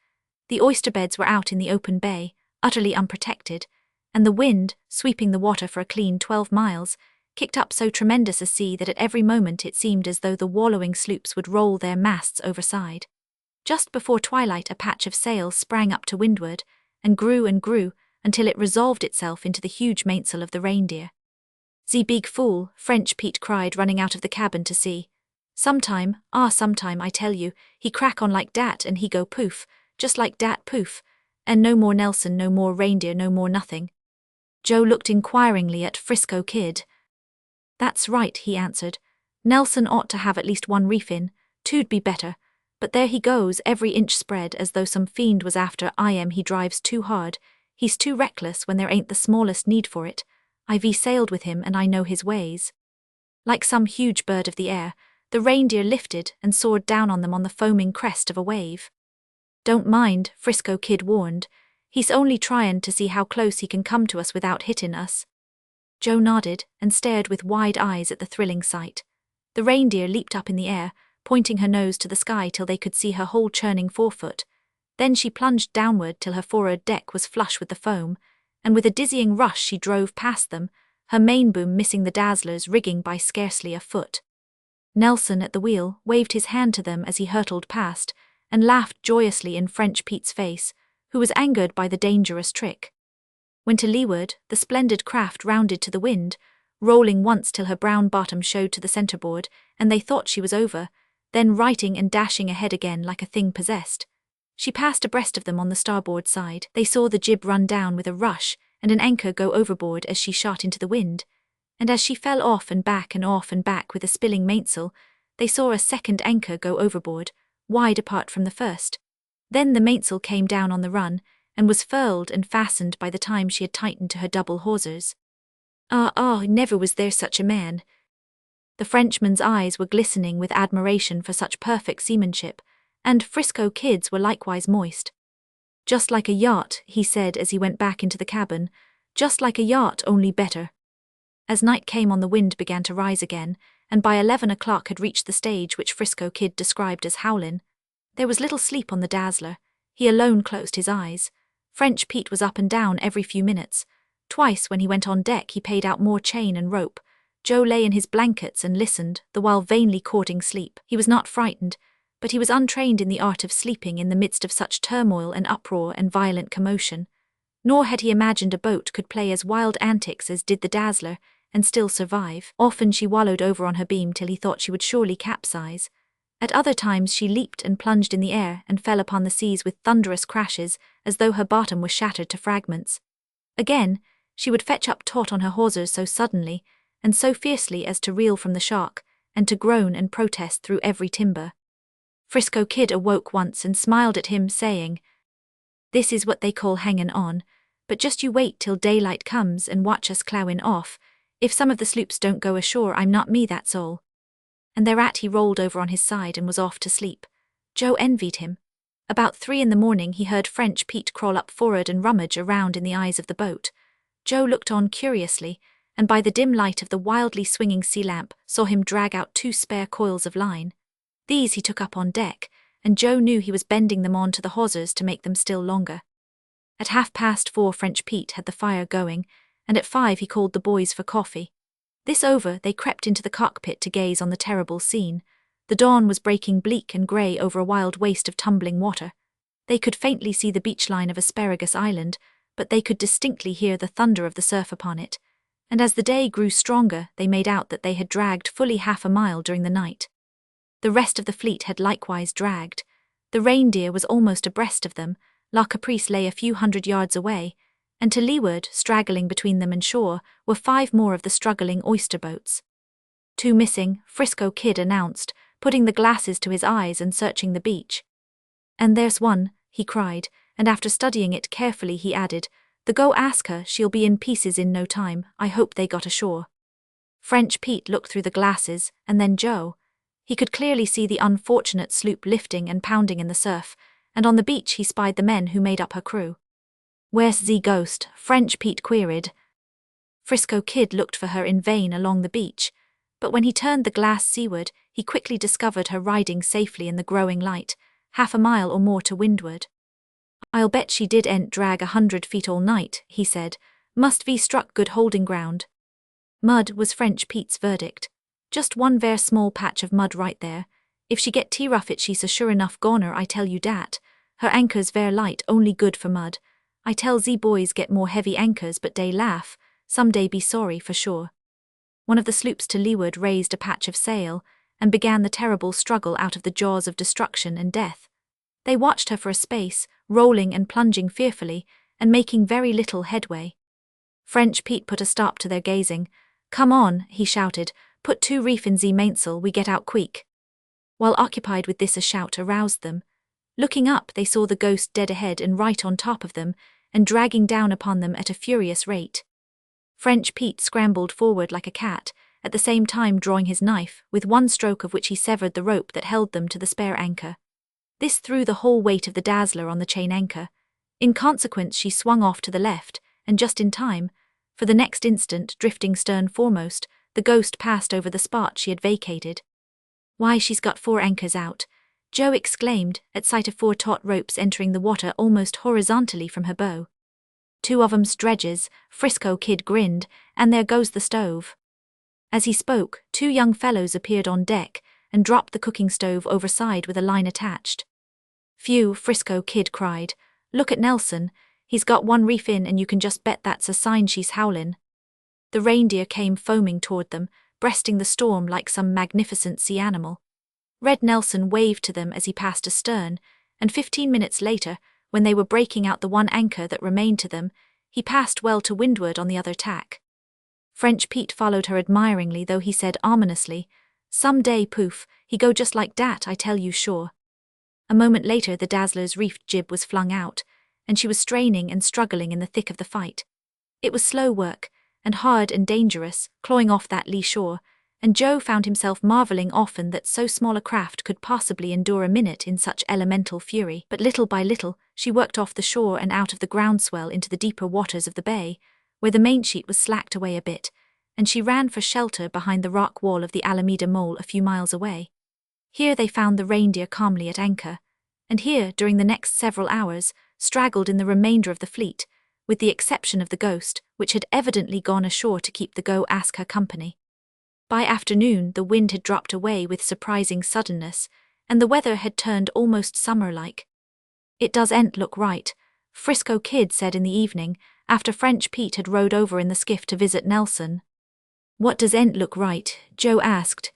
The oyster beds were out in the open bay, utterly unprotected, and the wind, sweeping the water for a clean 12 miles, kicked up so tremendous a sea that at every moment it seemed as though the wallowing sloops would roll their masts overside. Just before twilight a patch of sail sprang up to windward, and grew until it resolved itself into the huge mainsail of the Reindeer. "Ze big fool," French Pete cried, running out of the cabin to see. Sometime, I tell you, he crack on like dat and he go poof, just like dat poof, and no more Nelson, no more Reindeer, no more nothing. Joe looked inquiringly at Frisco Kid. "That's right," he answered. "Nelson ought to have at least one reef in, two'd be better, but there he goes, every inch spread, as though some fiend was after him. He drives too hard, he's too reckless when there ain't the smallest need for it. I've sailed with him and I know his ways." Like some huge bird of the air, the Reindeer lifted and soared down on them on the foaming crest of a wave. "Don't mind," Frisco Kid warned. "He's only tryin' to see how close he can come to us without hittin' us." Joe nodded and stared with wide eyes at the thrilling sight. The Reindeer leaped up in the air, pointing her nose to the sky till they could see her whole churning forefoot. Then she plunged downward till her forward deck was flush with the foam, and with a dizzying rush she drove past them, her main boom missing the Dazzler's rigging by scarcely a foot. Nelson at the wheel waved his hand to them as he hurtled past, and laughed joyously in French Pete's face, who was angered by the dangerous trick. When to leeward, the splendid craft rounded to the wind, rolling once till her brown bottom showed to the centreboard, and they thought she was over, then righting and dashing ahead again like a thing possessed. She passed abreast of them on the starboard side. They saw the jib run down with a rush, and an anchor go overboard as she shot into the wind, and as she fell off and back with a spilling mainsail, they saw a second anchor go overboard, wide apart from the first. Then the mainsail came down on the run, and was furled and fastened by the time she had tightened to her double hawsers. Never was there such a man. The Frenchman's eyes were glistening with admiration for such perfect seamanship, and Frisco Kid's were likewise moist. "Just like a yacht," he said as he went back into the cabin, "just like a yacht, only better." As night came on, the wind began to rise again, and by 11 o'clock had reached the stage which Frisco Kid described as howlin'. There was little sleep on the Dazzler. He alone closed his eyes. French Pete was up and down every few minutes. Twice when he went on deck he paid out more chain and rope. Joe lay in his blankets and listened, the while vainly courting sleep. He was not frightened, but he was untrained in the art of sleeping in the midst of such turmoil and uproar and violent commotion. Nor had he imagined a boat could play as wild antics as did the Dazzler, and still survive. Often she wallowed over on her beam till he thought she would surely capsize. At other times she leaped and plunged in the air and fell upon the seas with thunderous crashes, as though her bottom was shattered to fragments. Again, she would fetch up taut on her hawsers so suddenly, and so fiercely as to reel from the shock, and to groan and protest through every timber. Frisco Kid awoke once and smiled at him, saying, "This is what they call hangin' on, but just you wait till daylight comes and watch us clowin' off. If some of the sloops don't go ashore, I'm not me, that's all." And thereat he rolled over on his side and was off to sleep. Joe envied him. About 3 a.m, he heard French Pete crawl up forward and rummage around in the eyes of the boat. Joe looked on curiously, and by the dim light of the wildly swinging sea lamp saw him drag out 2 spare coils of line. These he took up on deck, and Joe knew he was bending them on to the hawsers to make them still longer. At 4:30 French Pete had the fire going, and at 5 he called the boys for coffee. This over, they crept into the cockpit to gaze on the terrible scene. The dawn was breaking bleak and grey over a wild waste of tumbling water. They could faintly see the beach line of Asparagus Island, but they could distinctly hear the thunder of the surf upon it, and as the day grew stronger they made out that they had dragged fully half a mile during the night. The rest of the fleet had likewise dragged. The Reindeer was almost abreast of them, La Caprice lay a few hundred yards away, and to leeward, straggling between them and shore, were 5 more of the struggling oyster boats. 2 missing, Frisco Kid announced, putting the glasses to his eyes and searching the beach. "And there's one," he cried, and after studying it carefully he added, "The go ask her, she'll be in pieces in no time. I hope they got ashore." French Pete looked through the glasses, and then Joe. He could clearly see the unfortunate sloop lifting and pounding in the surf, and on the beach he spied the men who made up her crew. "Where's the ghost?" French Pete queried. Frisco Kid looked for her in vain along the beach, but when he turned the glass seaward, he quickly discovered her riding safely in the growing light, half a mile or more to windward. "I'll bet she did ain't drag 100 feet all night," he said. "Must be struck good holding ground." "Mud," was French Pete's verdict. "Just one ver small patch of mud right there. If she get rough it she's a sure enough goner, I tell you dat. Her anchor's ver light, only good for mud. I tell ze boys get more heavy anchors but they laugh, some day be sorry for sure." One of the sloops to leeward raised a patch of sail, and began the terrible struggle out of the jaws of destruction and death. They watched her for a space, rolling and plunging fearfully, and making very little headway. French Pete put a stop to their gazing. "Come on," he shouted, "put 2 reef in ze mainsail, we get out quick." While occupied with this a shout aroused them. Looking up they saw the ghost dead ahead and right on top of them, and dragging down upon them at a furious rate. French Pete scrambled forward like a cat, at the same time drawing his knife, with one stroke of which he severed the rope that held them to the spare anchor. This threw the whole weight of the Dazzler on the chain anchor. In consequence she swung off to the left, and just in time, for the next instant, drifting stern foremost, the ghost passed over the spot she had vacated. "Why, she's got 4 anchors out," Joe exclaimed, at sight of 4 taut ropes entering the water almost horizontally from her bow. "2 of 'em's dredges," Frisco Kid grinned, "and there goes the stove." As he spoke, 2 young fellows appeared on deck, and dropped the cooking stove overside with a line attached. "Phew," Frisco Kid cried, "look at Nelson, he's got 1 reef in and you can just bet that's a sign she's howlin'." The Reindeer came foaming toward them, breasting the storm like some magnificent sea animal. Red Nelson waved to them as he passed astern, and 15 minutes later, when they were breaking out the 1 anchor that remained to them, he passed well to windward on the other tack. French Pete followed her admiringly, though he said ominously, "Some day, poof, he go just like dat, I tell you sure." A moment later the Dazzler's reefed jib was flung out, and she was straining and struggling in the thick of the fight. It was slow work, and hard and dangerous, clawing off that lee shore, and Joe found himself marveling often that so small a craft could possibly endure a minute in such elemental fury. But little by little, she worked off the shore and out of the groundswell into the deeper waters of the bay, where the mainsheet was slacked away a bit, and she ran for shelter behind the rock wall of the Alameda Mole a few miles away. Here they found the Reindeer calmly at anchor, and here, during the next several hours, straggled in the remainder of the fleet, with the exception of the Ghost, which had evidently gone ashore to keep the Go Ask her company. By afternoon the wind had dropped away with surprising suddenness, and the weather had turned almost summer-like. "It does ain't look right," Frisco Kid said in the evening, after French Pete had rowed over in the skiff to visit Nelson. "What does ain't look right?" Joe asked.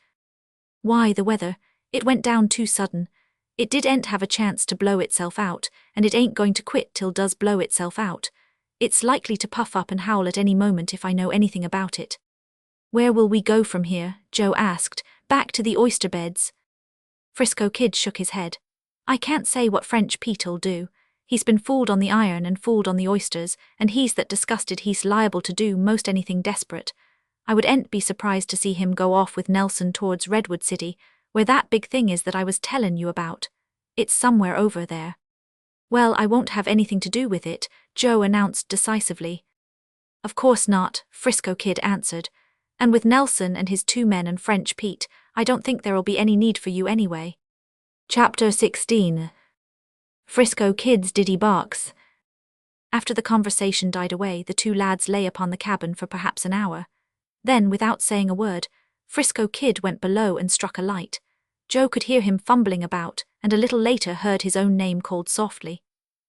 "Why, the weather. It went down too sudden. It did ain't have a chance to blow itself out, and it ain't going to quit till does blow itself out. It's likely to puff up and howl at any moment if I know anything about it." Where will we go from here? Joe asked. Back to the oyster beds. Frisco Kid shook his head. I can't say what French Pete'll do. He's been fooled on the iron and fooled on the oysters, and he's that disgusted he's liable to do most anything desperate. I would be surprised to see him go off with Nelson towards Redwood City, where that big thing is that I was tellin' you about. It's somewhere over there. Well, I won't have anything to do with it, Joe announced decisively. Of course not, Frisco Kid answered. And with Nelson and his 2 men and French Pete, I don't think there'll be any need for you anyway. Chapter 16. Frisco Kid's Diddy Barks. After the conversation died away, the 2 lads lay upon the cabin for perhaps an hour. Then, without saying a word, Frisco Kid went below and struck a light. Joe could hear him fumbling about, and a little later heard his own name called softly.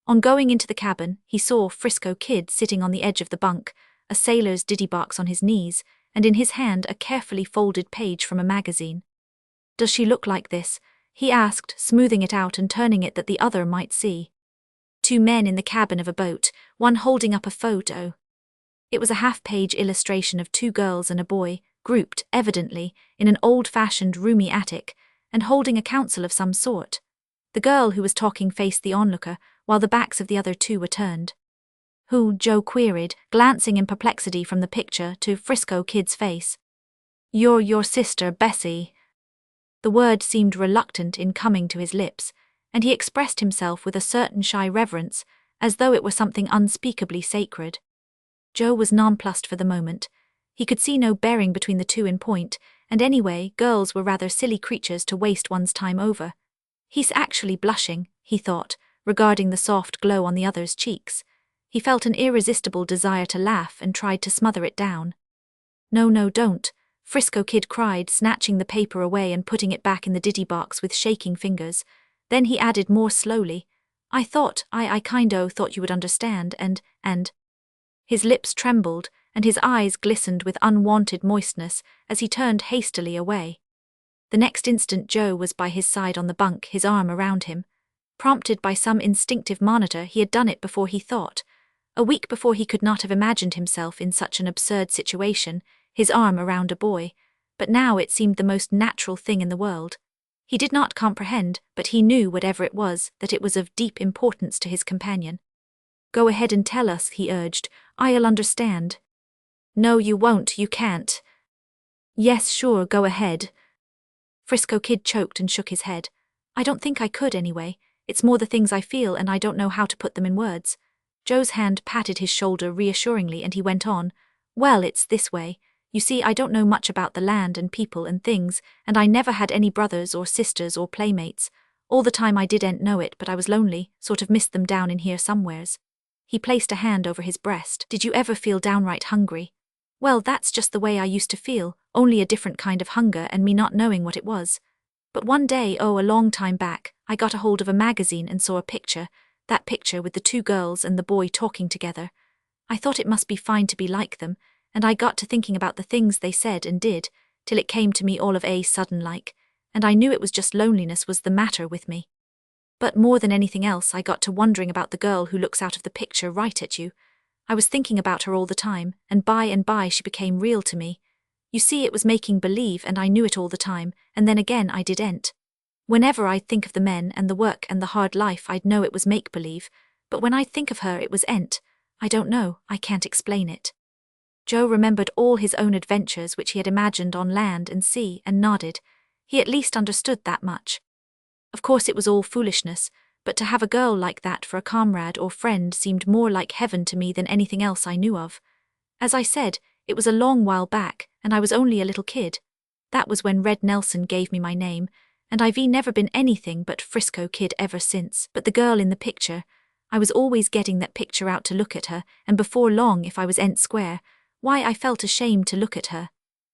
On going into the cabin, he saw Frisco Kid sitting on the edge of the bunk, a sailor's diddy box on his knees, and in his hand a carefully folded page from a magazine. Does she look like this? He asked, smoothing it out and turning it that the other might see. 2 men in the cabin of a boat, one holding up a photo. It was a half-page illustration of 2 girls and a boy, grouped, evidently, in an old-fashioned roomy attic, and holding a council of some sort. The girl who was talking faced the onlooker, while the backs of the other 2 were turned. Who? Joe queried, glancing in perplexity from the picture to Frisco Kid's face. You're your sister, Bessie. The word seemed reluctant in coming to his lips, and he expressed himself with a certain shy reverence, as though it were something unspeakably sacred. Joe was nonplussed for the moment. He could see no bearing between the 2 in point, and anyway, girls were rather silly creatures to waste one's time over. He's actually blushing, he thought, regarding the soft glow on the other's cheeks. He felt an irresistible desire to laugh and tried to smother it down. No, don't, Frisco Kid cried, snatching the paper away and putting it back in the diddy box with shaking fingers. Then he added more slowly, I thought you would understand, and... His lips trembled, and his eyes glistened with unwanted moistness as he turned hastily away. The next instant Joe was by his side on the bunk, his arm around him. Prompted by some instinctive monitor, he had done it before he thought. A week before he could not have imagined himself in such an absurd situation, his arm around a boy, but now it seemed the most natural thing in the world. He did not comprehend, but he knew, whatever it was, that it was of deep importance to his companion. Go ahead and tell us, he urged. I'll understand. No, you won't, you can't. Yes, sure, go ahead. Frisco Kid choked and shook his head. I don't think I could anyway. It's more the things I feel and I don't know how to put them in words. Joe's hand patted his shoulder reassuringly and he went on. Well, it's this way. You see, I don't know much about the land and people and things, and I never had any brothers or sisters or playmates. All the time I didn't know it, but I was lonely, sort of missed them down in here somewheres. He placed a hand over his breast. Did you ever feel downright hungry? Well, that's just the way I used to feel, only a different kind of hunger and me not knowing what it was. But one day, a long time back, I got a hold of a magazine and saw a picture, that picture with the 2 girls and the boy talking together. I thought it must be fine to be like them, and I got to thinking about the things they said and did, till it came to me all of a sudden like, and I knew it was just loneliness was the matter with me. But more than anything else, I got to wondering about the girl who looks out of the picture right at you. I was thinking about her all the time, and by she became real to me. You see, it was making believe and I knew it all the time, and then again I didn't. Whenever I'd think of the men and the work and the hard life, I'd know it was make-believe, but when I'd think of her it was ent. I don't know, I can't explain it. Joe remembered all his own adventures which he had imagined on land and sea and nodded. He at least understood that much. Of course it was all foolishness, but to have a girl like that for a comrade or friend seemed more like heaven to me than anything else I knew of. As I said, it was a long while back, and I was only a little kid. That was when Red Nelson gave me my name, and I've never been anything but Frisco Kid ever since. But the girl in the picture, I was always getting that picture out to look at her, and before long, if I was square, why I felt ashamed to look at her.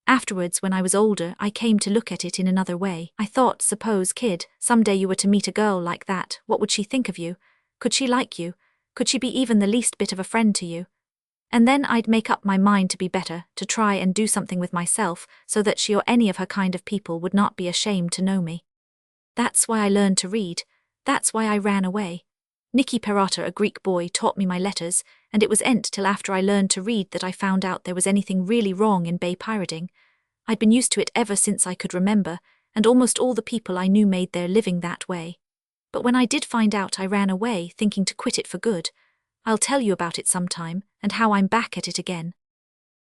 Afterwards, when I was older, I came to look at it in another way. I thought, suppose, kid, someday you were to meet a girl like that, what would she think of you? Could she like you? Could she be even the least bit of a friend to you? And then I'd make up my mind to be better, to try and do something with myself, so that she or any of her kind of people would not be ashamed to know me. That's why I learned to read. That's why I ran away. Nicky Perrotta, a Greek boy, taught me my letters, and it was till after I learned to read that I found out there was anything really wrong in bay pirating. I'd been used to it ever since I could remember, and almost all the people I knew made their living that way. But when I did find out, I ran away, thinking to quit it for good. I'll tell you about it sometime, and how I'm back at it again.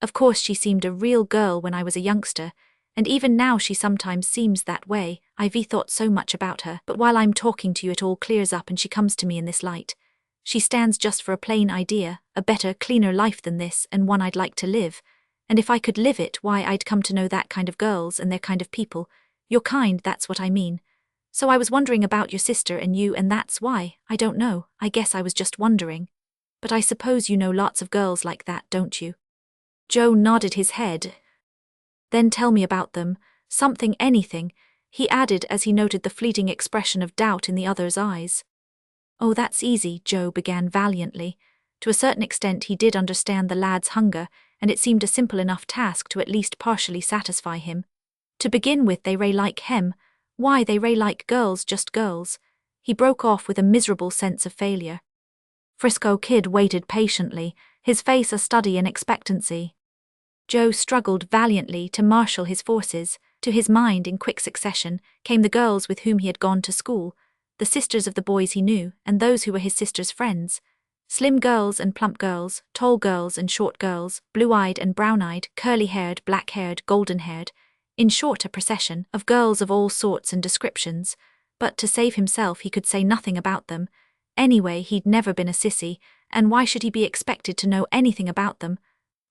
Of course, she seemed a real girl when I was a youngster, and even now she sometimes seems that way. I've thought so much about her, but while I'm talking to you it all clears up and she comes to me in this light. She stands just for a plain idea, a better, cleaner life than this, and one I'd like to live. And if I could live it, why, I'd come to know that kind of girls and their kind of people. Your kind, that's what I mean. So I was wondering about your sister and you, and that's why. I don't know, I guess I was just wondering. But I suppose you know lots of girls like that, don't you? Joe nodded his head. Then tell me about them, something, anything, he added as he noted the fleeting expression of doubt in the other's eyes. Oh, that's easy, Joe began valiantly. To a certain extent he did understand the lad's hunger, and it seemed a simple enough task to at least partially satisfy him. To begin with, they like him. Why, they like girls, just girls. He broke off with a miserable sense of failure. Frisco Kid waited patiently, his face a study in expectancy. Joe struggled valiantly to marshal his forces. To his mind, in quick succession, came the girls with whom he had gone to school, the sisters of the boys he knew, and those who were his sister's friends. Slim girls and plump girls, tall girls and short girls, blue-eyed and brown-eyed, curly-haired, black-haired, golden-haired, in short a procession of girls of all sorts and descriptions, but to save himself he could say nothing about them. Anyway, he'd never been a sissy, and why should he be expected to know anything about them?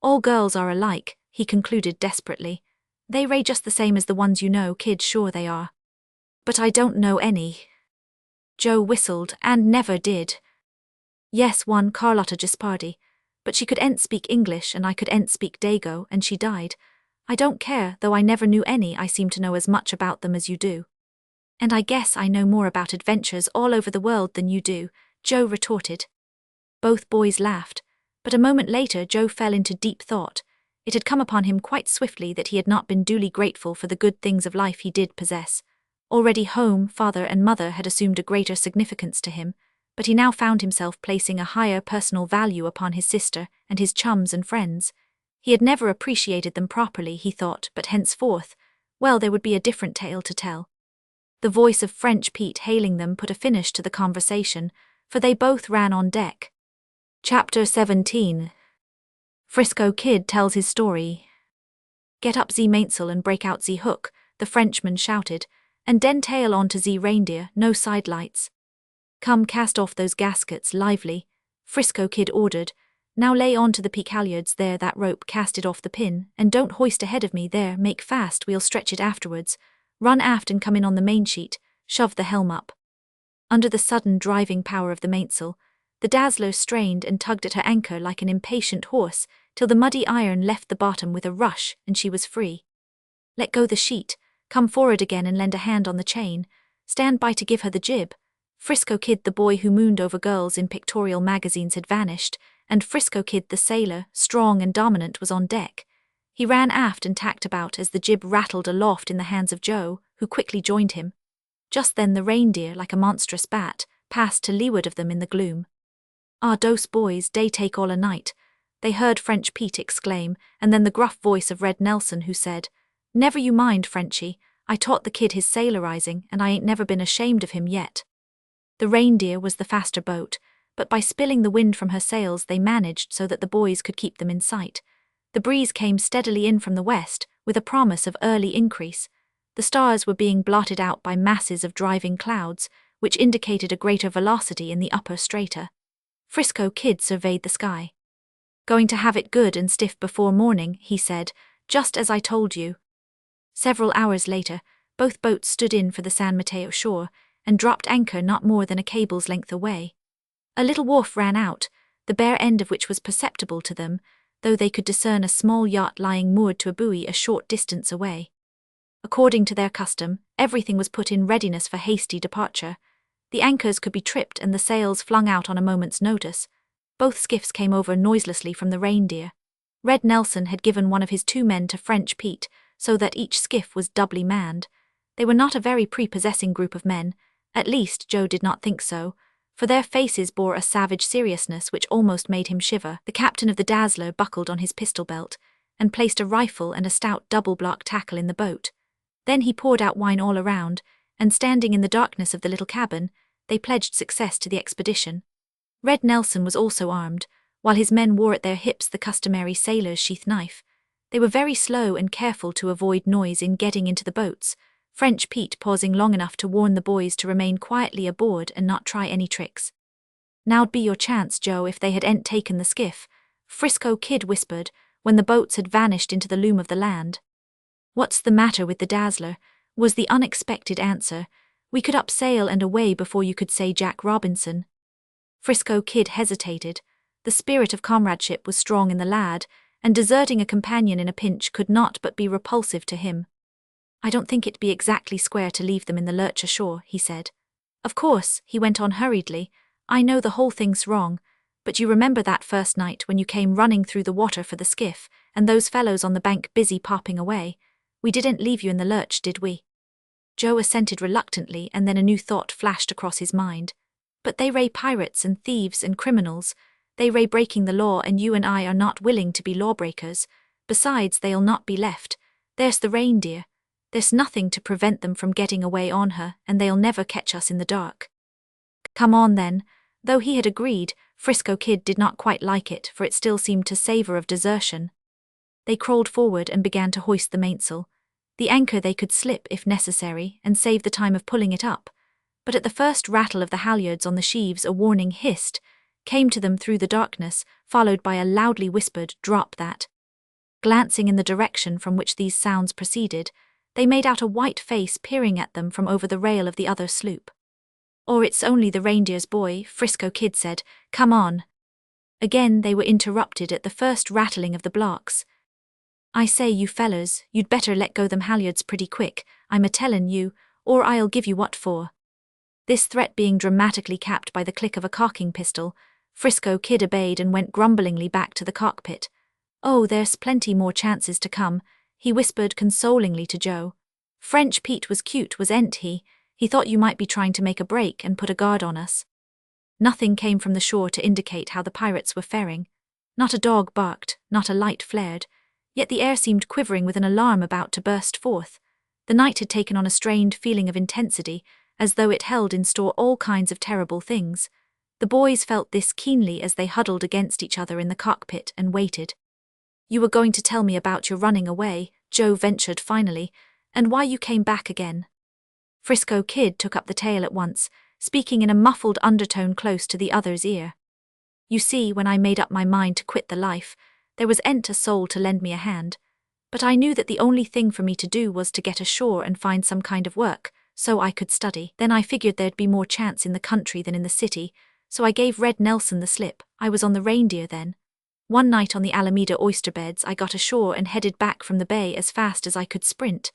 All girls are alike, he concluded desperately. They just the same as the ones you know, kid, sure they are. But I don't know any. Joe whistled, and never did. Yes, one Carlotta Gispardi, but she could ent speak English and I could ent speak Dago, and she died. I don't care, though I never knew any. I seem to know as much about them as you do. And I guess I know more about adventures all over the world than you do, Joe retorted. Both boys laughed, but a moment later Joe fell into deep thought. It had come upon him quite swiftly that he had not been duly grateful for the good things of life he did possess. Already home, father and mother had assumed a greater significance to him, but he now found himself placing a higher personal value upon his sister and his chums and friends. He had never appreciated them properly, he thought, but henceforth, well, there would be a different tale to tell. The voice of French Pete hailing them put a finish to the conversation, for they both ran on deck. Chapter 17. Frisco Kid tells his story. Get up ze mainsail and break out ze hook, the Frenchman shouted, and den tail on to ze reindeer, no sidelights. Come, cast off those gaskets, lively, Frisco Kid ordered. Now lay on to the peak halyards there, that rope, cast it off the pin, and don't hoist ahead of me there, make fast, we'll stretch it afterwards. Run aft and come in on the mainsheet, shove the helm up. Under the sudden driving power of the mainsail, the Dazzler strained and tugged at her anchor like an impatient horse, till the muddy iron left the bottom with a rush and she was free. Let go the sheet, come forward again and lend a hand on the chain, stand by to give her the jib. Frisco Kid, the boy who mooned over girls in pictorial magazines, had vanished, and Frisco Kid, the sailor, strong and dominant, was on deck. He ran aft and tacked about as the jib rattled aloft in the hands of Joe, who quickly joined him. Just then the reindeer, like a monstrous bat, passed to leeward of them in the gloom. Ah, dose boys, dey take all a night, they heard French Pete exclaim, and then the gruff voice of Red Nelson, who said, Never you mind, Frenchy, I taught the kid his sailorizing, and I ain't never been ashamed of him yet. The reindeer was the faster boat, but by spilling the wind from her sails they managed so that the boys could keep them in sight. The breeze came steadily in from the west, with a promise of early increase. The stars were being blotted out by masses of driving clouds, which indicated a greater velocity in the upper strata. Frisco Kid surveyed the sky. Going to have it good and stiff before morning, he said, just as I told you. Several hours later, both boats stood in for the San Mateo shore, and dropped anchor not more than a cable's length away. A little wharf ran out, the bare end of which was perceptible to them, though they could discern a small yacht lying moored to a buoy a short distance away. According to their custom, everything was put in readiness for hasty departure. The anchors could be tripped and the sails flung out on a moment's notice. Both skiffs came over noiselessly from the Reindeer. Red Nelson had given one of his 2 men to French Pete, so that each skiff was doubly manned. They were not a very prepossessing group of men, at least Joe did not think so, for their faces bore a savage seriousness which almost made him shiver. The captain of the Dazzler buckled on his pistol belt, and placed a rifle and a stout double-block tackle in the boat. Then he poured out wine all around, and standing in the darkness of the little cabin, they pledged success to the expedition. Red Nelson was also armed, while his men wore at their hips the customary sailor's sheath knife. They were very slow and careful to avoid noise in getting into the boats, French Pete pausing long enough to warn the boys to remain quietly aboard and not try any tricks. "Now'd be your chance, Joe, if they hadn't taken the skiff," Frisco Kid whispered, when the boats had vanished into the loom of the land. "What's the matter with the Dazzler?" was the unexpected answer. "We could up sail and away before you could say Jack Robinson." Frisco Kid hesitated. The spirit of comradeship was strong in the lad, and deserting a companion in a pinch could not but be repulsive to him. "I don't think it'd be exactly square to leave them in the lurch ashore," he said. "Of course," he went on hurriedly, "I know the whole thing's wrong, but you remember that first night when you came running through the water for the skiff, and those fellows on the bank busy popping away? We didn't leave you in the lurch, did we?" Joe assented reluctantly, and then a new thought flashed across his mind. "But they ray pirates and thieves and criminals. They ray breaking the law, and you and I are not willing to be lawbreakers. Besides, they'll not be left. There's the Reindeer. There's nothing to prevent them from getting away on her, and they'll never catch us in the dark." "Come on then." Though he had agreed, Frisco Kid did not quite like it, for it still seemed to savor of desertion. They crawled forward and began to hoist the mainsail. The anchor they could slip if necessary, and save the time of pulling it up. But at the first rattle of the halyards on the sheaves a warning hissed came to them through the darkness, followed by a loudly whispered "drop that." Glancing in the direction from which these sounds proceeded, they made out a white face peering at them from over the rail of the other sloop. "Or it's only the Reindeer's boy," Frisco Kid said. "Come on." Again they were interrupted at the first rattling of the blocks. "I say, you fellers, you'd better let go them halyards pretty quick, I'm a-tellin' you, or I'll give you what for." This threat being dramatically capped by the click of a cocking pistol, Frisco Kid obeyed and went grumblingly back to the cockpit. "Oh, there's plenty more chances to come," he whispered consolingly to Joe. "French Pete was cute, wasn't he? He thought you might be trying to make a break and put a guard on us." Nothing came from the shore to indicate how the pirates were faring. Not a dog barked, not a light flared, yet the air seemed quivering with an alarm about to burst forth. The night had taken on a strained feeling of intensity, as though it held in store all kinds of terrible things. The boys felt this keenly as they huddled against each other in the cockpit and waited. "You were going to tell me about your running away," Joe ventured finally, "and why you came back again." Frisco Kid took up the tale at once, speaking in a muffled undertone close to the other's ear. "You see, when I made up my mind to quit the life, there was ain't a soul to lend me a hand. But I knew that the only thing for me to do was to get ashore and find some kind of work, so I could study. Then I figured there'd be more chance in the country than in the city, so I gave Red Nelson the slip. I was on the Reindeer then. One night on the Alameda oyster beds I got ashore and headed back from the bay as fast as I could sprint.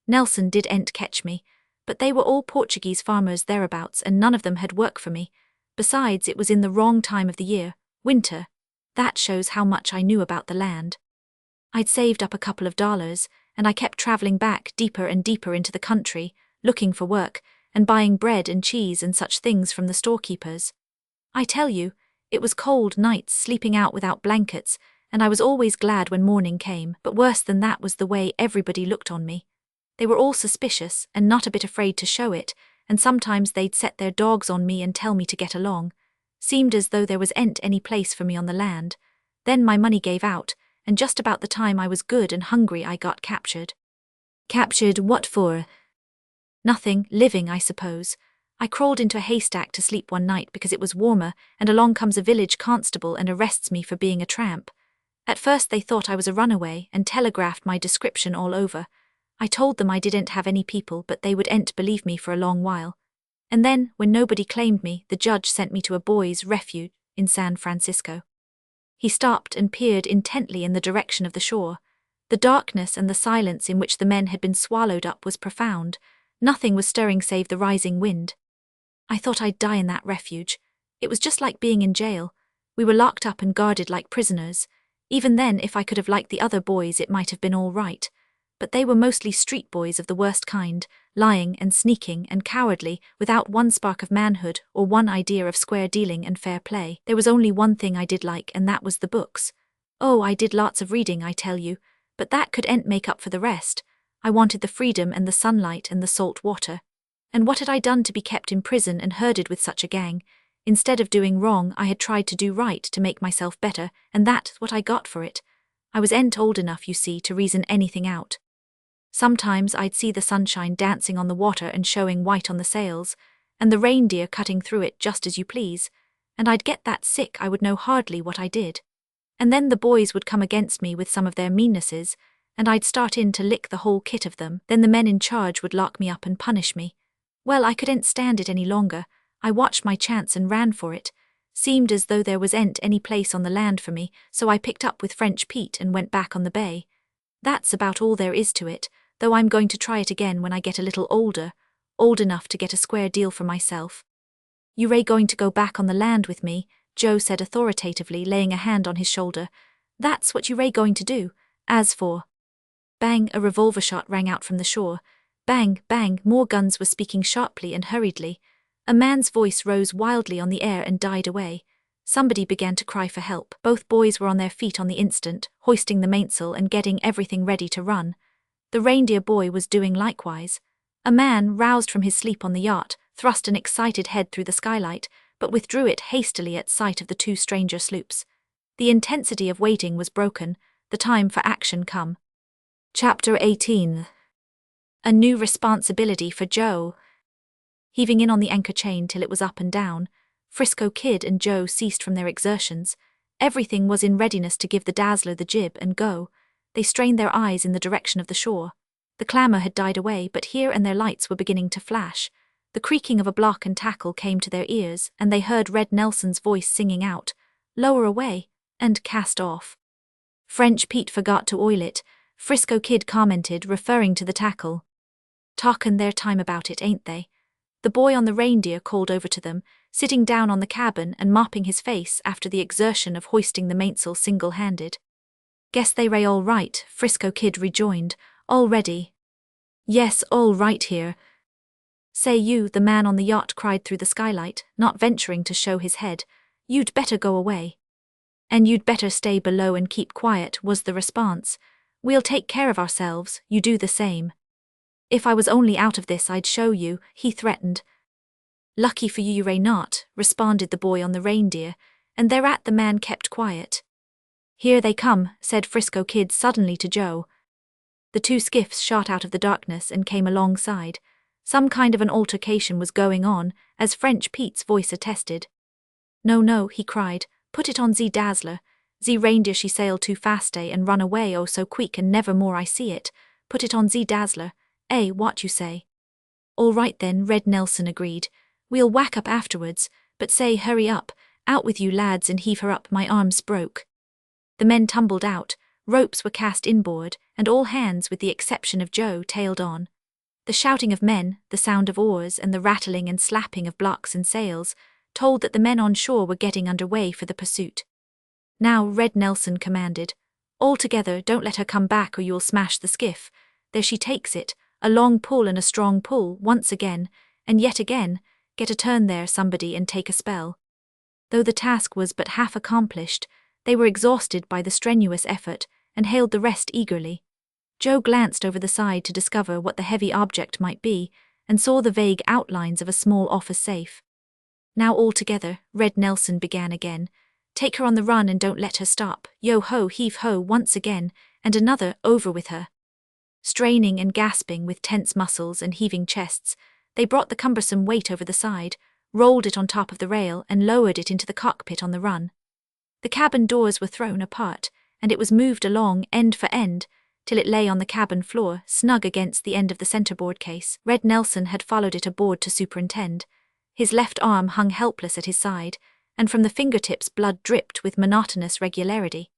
Nelson didn't catch me, but they were all Portuguese farmers thereabouts and none of them had work for me. Besides, it was in the wrong time of the year, winter. That shows how much I knew about the land. I'd saved up a couple of dollars, and I kept traveling back deeper and deeper into the country, looking for work, and buying bread and cheese and such things from the storekeepers. I tell you, it was cold nights sleeping out without blankets, and I was always glad when morning came, but worse than that was the way everybody looked on me. They were all suspicious and not a bit afraid to show it, and sometimes they'd set their dogs on me and tell me to get along. Seemed as though there was ain't any place for me on the land. Then my money gave out, and just about the time I was good and hungry I got captured." "Captured what for?" "Nothing, living, I suppose. I crawled into a haystack to sleep one night because it was warmer, and along comes a village constable and arrests me for being a tramp. At first they thought I was a runaway and telegraphed my description all over. I told them I didn't have any people, but they wouldn't believe me for a long while. And then, when nobody claimed me, the judge sent me to a boys' refuge in San Francisco." He stopped and peered intently in the direction of the shore. The darkness and the silence in which the men had been swallowed up was profound. Nothing was stirring save the rising wind. "I thought I'd die in that refuge. It was just like being in jail. We were locked up and guarded like prisoners. Even then, if I could have liked the other boys, it might have been all right. But they were mostly street boys of the worst kind, lying and sneaking and cowardly, without one spark of manhood or one idea of square dealing and fair play. There was only one thing I did like, and that was the books. Oh, I did lots of reading, I tell you, but that couldn't make up for the rest. I wanted the freedom and the sunlight and the salt water. And what had I done to be kept in prison and herded with such a gang? Instead of doing wrong, I had tried to do right to make myself better, and that's what I got for it. I wasn't old enough, you see, to reason anything out. Sometimes I'd see the sunshine dancing on the water and showing white on the sails, and the reindeer cutting through it just as you please, and I'd get that sick I would know hardly what I did. And then the boys would come against me with some of their meannesses, and I'd start in to lick the whole kit of them. Then the men in charge would lock me up and punish me. Well, I couldn't stand it any longer. I watched my chance and ran for it. Seemed as though there wasn't any place on the land for me, so I picked up with French Pete and went back on the bay. That's about all there is to it, though I'm going to try it again when I get a little older, old enough to get a square deal for myself. You're going to go back on the land with me, Joe said authoritatively, laying a hand on his shoulder. That's what you're going to do. As for... Bang, a revolver shot rang out from the shore. Bang, bang, more guns were speaking sharply and hurriedly. A man's voice rose wildly on the air and died away. Somebody began to cry for help. Both boys were on their feet on the instant, hoisting the mainsail and getting everything ready to run. The reindeer boy was doing likewise. A man, roused from his sleep on the yacht, thrust an excited head through the skylight, but withdrew it hastily at sight of the two stranger sloops. The intensity of waiting was broken, the time for action come. Chapter 18. A new responsibility for Joe. Heaving in on the anchor chain till it was up and down, Frisco Kid and Joe ceased from their exertions. Everything was in readiness to give the Dazzler the jib and go. They strained their eyes in the direction of the shore. The clamour had died away, but here and there lights were beginning to flash. The creaking of a block and tackle came to their ears, and they heard Red Nelson's voice singing out, "Lower away," and cast off. French Pete forgot to oil it, Frisco Kid commented, referring to the tackle. "Talkin' their time about it, ain't they?" The boy on the reindeer called over to them, sitting down on the cabin and mopping his face after the exertion of hoisting the mainsail single-handed. "Guess they ray all right," Frisco Kid rejoined. "All ready?" "Yes, all right here." "Say you," the man on the yacht cried through the skylight, not venturing to show his head, "you'd better go away." "And you'd better stay below and keep quiet," was the response. "We'll take care of ourselves, you do the same." "If I was only out of this I'd show you," he threatened. "Lucky for you you ray not," responded the boy on the reindeer, and thereat the man kept quiet. "Here they come," said Frisco Kid suddenly to Joe. The two skiffs shot out of the darkness and came alongside. Some kind of an altercation was going on, as French Pete's voice attested. "No, no," he cried, "put it on ze Dazzler. Ze reindeer she sail too faste and run away oh so quick and never more I see it. Put it on ze Dazzler. Eh, what you say?" "All right then," Red Nelson agreed. "We'll whack up afterwards, but say hurry up, out with you lads and heave her up, my arm's broke." The men tumbled out, ropes were cast inboard, and all hands with the exception of Joe tailed on. The shouting of men, the sound of oars and the rattling and slapping of blocks and sails told that the men on shore were getting under way for the pursuit. "Now," Red Nelson commanded. "All together, don't let her come back or you'll smash the skiff. There she takes it, a long pull and a strong pull, once again, and yet again, get a turn there somebody and take a spell." Though the task was but half accomplished, they were exhausted by the strenuous effort and hailed the rest eagerly. Joe glanced over the side to discover what the heavy object might be and saw the vague outlines of a small office safe. "Now all together," Red Nelson began again. "Take her on the run and don't let her stop. Yo-ho, heave-ho once again, and another, over with her." Straining and gasping with tense muscles and heaving chests, they brought the cumbersome weight over the side, rolled it on top of the rail and lowered it into the cockpit on the run. The cabin doors were thrown apart, and it was moved along end for end, till it lay on the cabin floor, snug against the end of the centerboard case. Red Nelson had followed it aboard to superintend. His left arm hung helpless at his side, and from the fingertips blood dripped with monotonous regularity.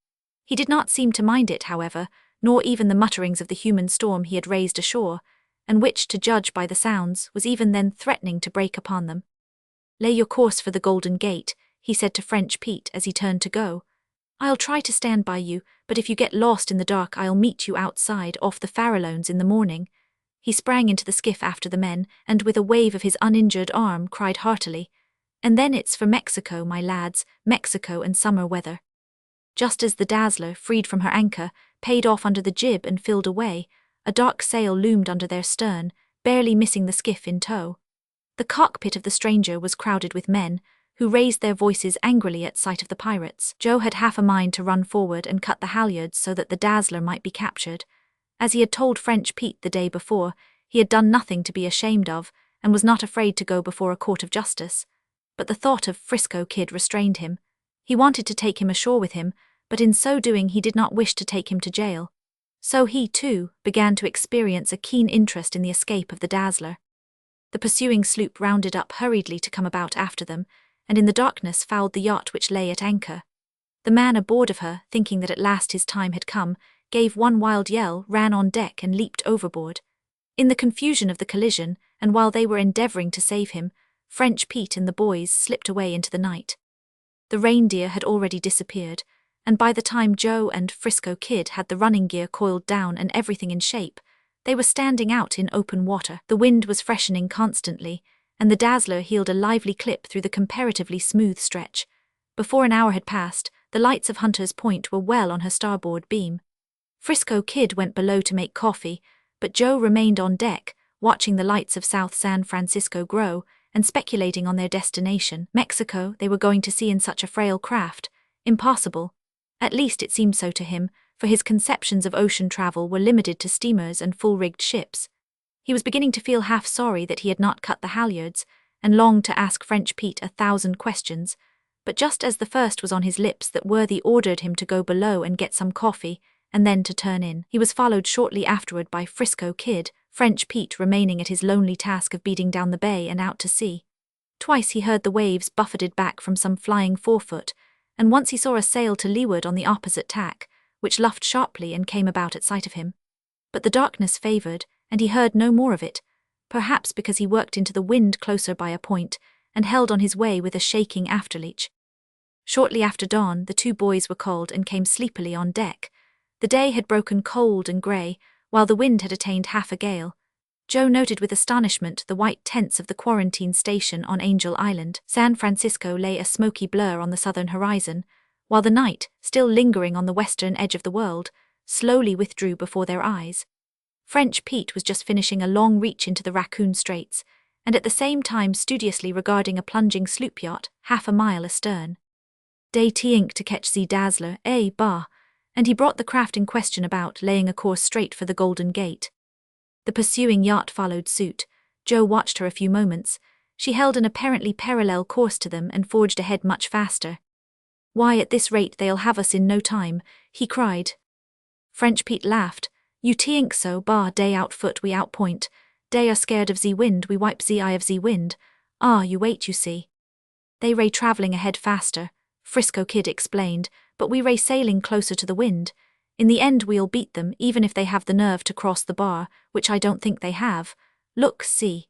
He did not seem to mind it, however, nor even the mutterings of the human storm he had raised ashore, and which, to judge by the sounds, was even then threatening to break upon them. "Lay your course for the Golden Gate," he said to French Pete as he turned to go. "I'll try to stand by you, but if you get lost in the dark I'll meet you outside off the Farallones in the morning." He sprang into the skiff after the men, and with a wave of his uninjured arm cried heartily, "And then it's for Mexico, my lads, Mexico and summer weather." Just as the Dazzler, freed from her anchor, paid off under the jib and filled away, a dark sail loomed under their stern, barely missing the skiff in tow. The cockpit of the stranger was crowded with men, who raised their voices angrily at sight of the pirates. Joe had half a mind to run forward and cut the halyards so that the Dazzler might be captured. As he had told French Pete the day before, he had done nothing to be ashamed of, and was not afraid to go before a court of justice. But the thought of Frisco Kid restrained him. He wanted to take him ashore with him, but in so doing he did not wish to take him to jail. So he, too, began to experience a keen interest in the escape of the Dazzler. The pursuing sloop rounded up hurriedly to come about after them, and in the darkness fouled the yacht which lay at anchor. The man aboard of her, thinking that at last his time had come, gave one wild yell, ran on deck and leaped overboard. In the confusion of the collision, and while they were endeavoring to save him, French Pete and the boys slipped away into the night. The reindeer had already disappeared, and by the time Joe and Frisco Kid had the running gear coiled down and everything in shape, they were standing out in open water. The wind was freshening constantly, and the Dazzler heeled a lively clip through the comparatively smooth stretch. Before an hour had passed, the lights of Hunter's Point were well on her starboard beam. Frisco Kid went below to make coffee, but Joe remained on deck, watching the lights of South San Francisco grow, and speculating on their destination. Mexico, they were going to see in such a frail craft. Impossible. At least it seemed so to him, for his conceptions of ocean travel were limited to steamers and full-rigged ships. He was beginning to feel half sorry that he had not cut the halyards, and longed to ask French Pete 1,000 questions, but just as the first was on his lips that worthy ordered him to go below and get some coffee, and then to turn in. He was followed shortly afterward by Frisco Kid, French Pete remaining at his lonely task of beating down the bay and out to sea. Twice he heard the waves buffeted back from some flying forefoot, and once he saw a sail to leeward on the opposite tack, which luffed sharply and came about at sight of him. But the darkness favoured, and he heard no more of it, perhaps because he worked into the wind closer by a point, and held on his way with a shaking afterleach. Shortly after dawn, the two boys were called and came sleepily on deck. The day had broken cold and grey, while the wind had attained half a gale. Joe noted with astonishment the white tents of the quarantine station on Angel Island. San Francisco lay a smoky blur on the southern horizon, while the night, still lingering on the western edge of the world, slowly withdrew before their eyes. French Pete was just finishing a long reach into the Raccoon Straits, and at the same time studiously regarding a plunging sloop yacht half a mile astern. Day Tink to catch the Dazzler, bah, and he brought the craft in question about, laying a course straight for the Golden Gate. The pursuing yacht followed suit. Joe watched her a few moments. She held an apparently parallel course to them and forged ahead much faster. "Why, at this rate they'll have us in no time," he cried. French Pete laughed. "You tink so, bah, day out foot we outpoint. Day are scared of ze wind, we wipe ze eye of ze wind. Ah, you wait, you see. They ray travelling ahead faster," Frisco Kid explained, "but we ray sailing closer to the wind. In the end we'll beat them, even if they have the nerve to cross the bar, which I don't think they have. Look, see."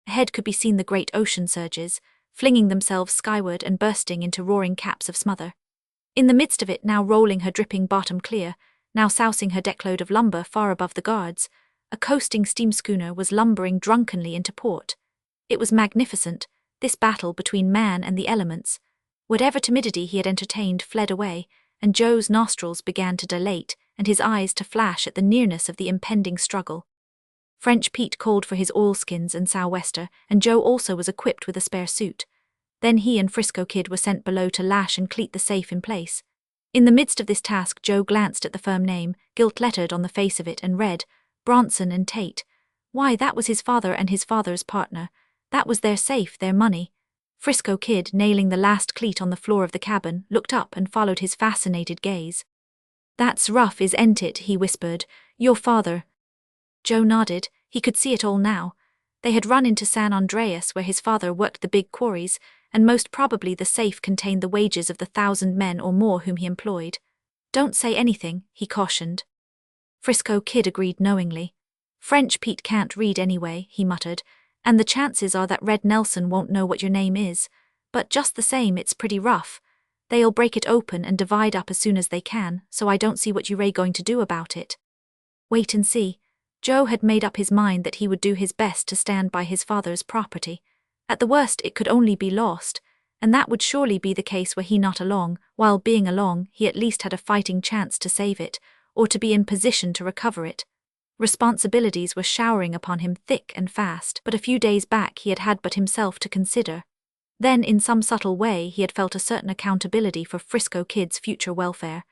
Ahead could be seen the great ocean surges, flinging themselves skyward and bursting into roaring caps of smother. In the midst of it, now rolling her dripping bottom clear, now sousing her deckload of lumber far above the guards, a coasting steam schooner was lumbering drunkenly into port. It was magnificent, this battle between man and the elements. Whatever timidity he had entertained fled away, and Joe's nostrils began to dilate and his eyes to flash at the nearness of the impending struggle. French Pete called for his oilskins and sou'wester, and Joe also was equipped with a spare suit. Then he and Frisco Kid were sent below to lash and cleat the safe in place. In the midst of this task, Joe glanced at the firm name, gilt-lettered on the face of it, and read, Bronson and Tate. Why, that was his father and his father's partner. That was their safe, their money. Frisco Kid, nailing the last cleat on the floor of the cabin, looked up and followed his fascinated gaze. "That's rough, isn't it?" he whispered. "Your father." Joe nodded. He could see it all now. They had run into San Andreas, where his father worked the big quarries, and most probably the safe contained the wages of the 1,000 men or more whom he employed. "Don't say anything," he cautioned. Frisco Kid agreed knowingly. "French Pete can't read anyway," he muttered, "and the chances are that Red Nelson won't know what your name is. But just the same, it's pretty rough. They'll break it open and divide up as soon as they can, so I don't see what you're going to do about it." Wait and see. Joe had made up his mind that he would do his best to stand by his father's property. At the worst it could only be lost, and that would surely be the case were he not along, while being along, he at least had a fighting chance to save it, or to be in position to recover it. Responsibilities were showering upon him thick and fast, but a few days back he had had but himself to consider. Then, in some subtle way, he had felt a certain accountability for Frisco Kid's future welfare,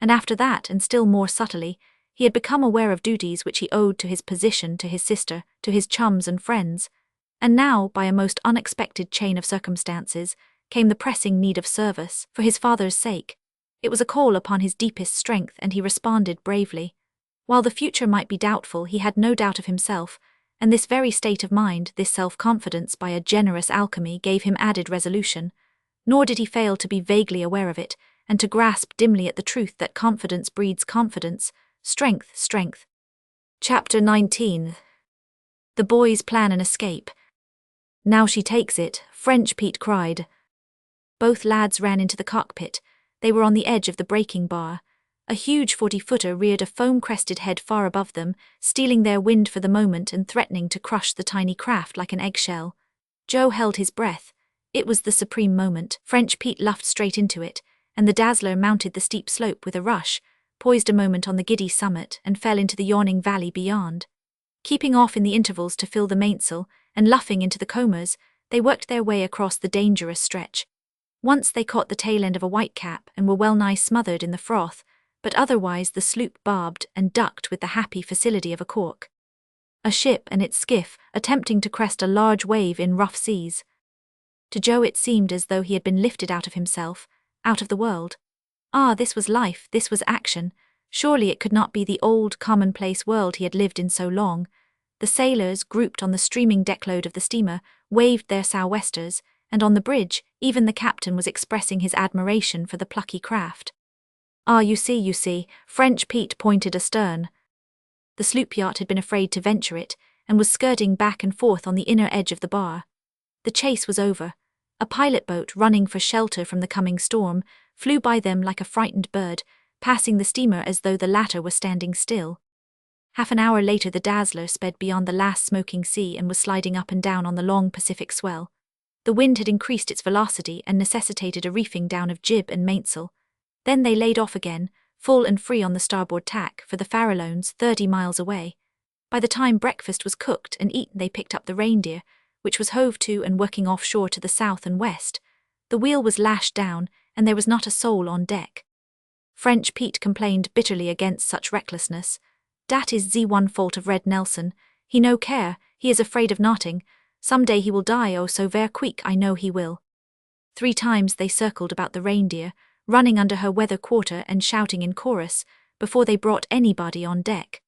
and after that, and still more subtly, he had become aware of duties which he owed to his position, to his sister, to his chums and friends, and now, by a most unexpected chain of circumstances, came the pressing need of service, for his father's sake. It was a call upon his deepest strength, and he responded bravely. While the future might be doubtful, he had no doubt of himself, and this very state of mind, this self-confidence by a generous alchemy, gave him added resolution. Nor did he fail to be vaguely aware of it, and to grasp dimly at the truth that confidence breeds confidence, strength. Chapter 19. The boys plan an escape. Now she takes it, French Pete cried. Both lads ran into the cockpit. They were on the edge of the braking bar. A huge 40-footer reared a foam-crested head far above them, stealing their wind for the moment and threatening to crush the tiny craft like an eggshell. Joe held his breath. It was the supreme moment. French Pete luffed straight into it, and the Dazzler mounted the steep slope with a rush, poised a moment on the giddy summit, and fell into the yawning valley beyond. Keeping off in the intervals to fill the mainsail, and luffing into the combers, they worked their way across the dangerous stretch. Once they caught the tail end of a whitecap and were well-nigh smothered in the froth, but otherwise the sloop barbed and ducked with the happy facility of a cork. A ship and its skiff attempting to crest a large wave in rough seas. To Joe it seemed as though he had been lifted out of himself, out of the world. Ah, this was life, this was action. Surely it could not be the old, commonplace world he had lived in so long. The sailors, grouped on the streaming deckload of the steamer, waved their sou'westers, and on the bridge, even the captain was expressing his admiration for the plucky craft. Ah, you see, French Pete pointed astern. The sloop yacht had been afraid to venture it, and was skirting back and forth on the inner edge of the bar. The chase was over. A pilot boat, running for shelter from the coming storm, flew by them like a frightened bird, passing the steamer as though the latter were standing still. Half an hour later the Dazzler sped beyond the last smoking sea and was sliding up and down on the long Pacific swell. The wind had increased its velocity and necessitated a reefing down of jib and mainsail. Then they laid off again, full and free on the starboard tack, for the Farallones, 30 miles away. By the time breakfast was cooked and eaten they picked up the Reindeer, which was hove to and working offshore to the south and west. The wheel was lashed down, and there was not a soul on deck. French Pete complained bitterly against such recklessness. "Dat is the one fault of Red Nelson. He no care, he is afraid of nothing. Some day he will die, oh so ver quick, I know he will." 3 times they circled about the Reindeer, running under her weather quarter and shouting in chorus, before they brought anybody on deck.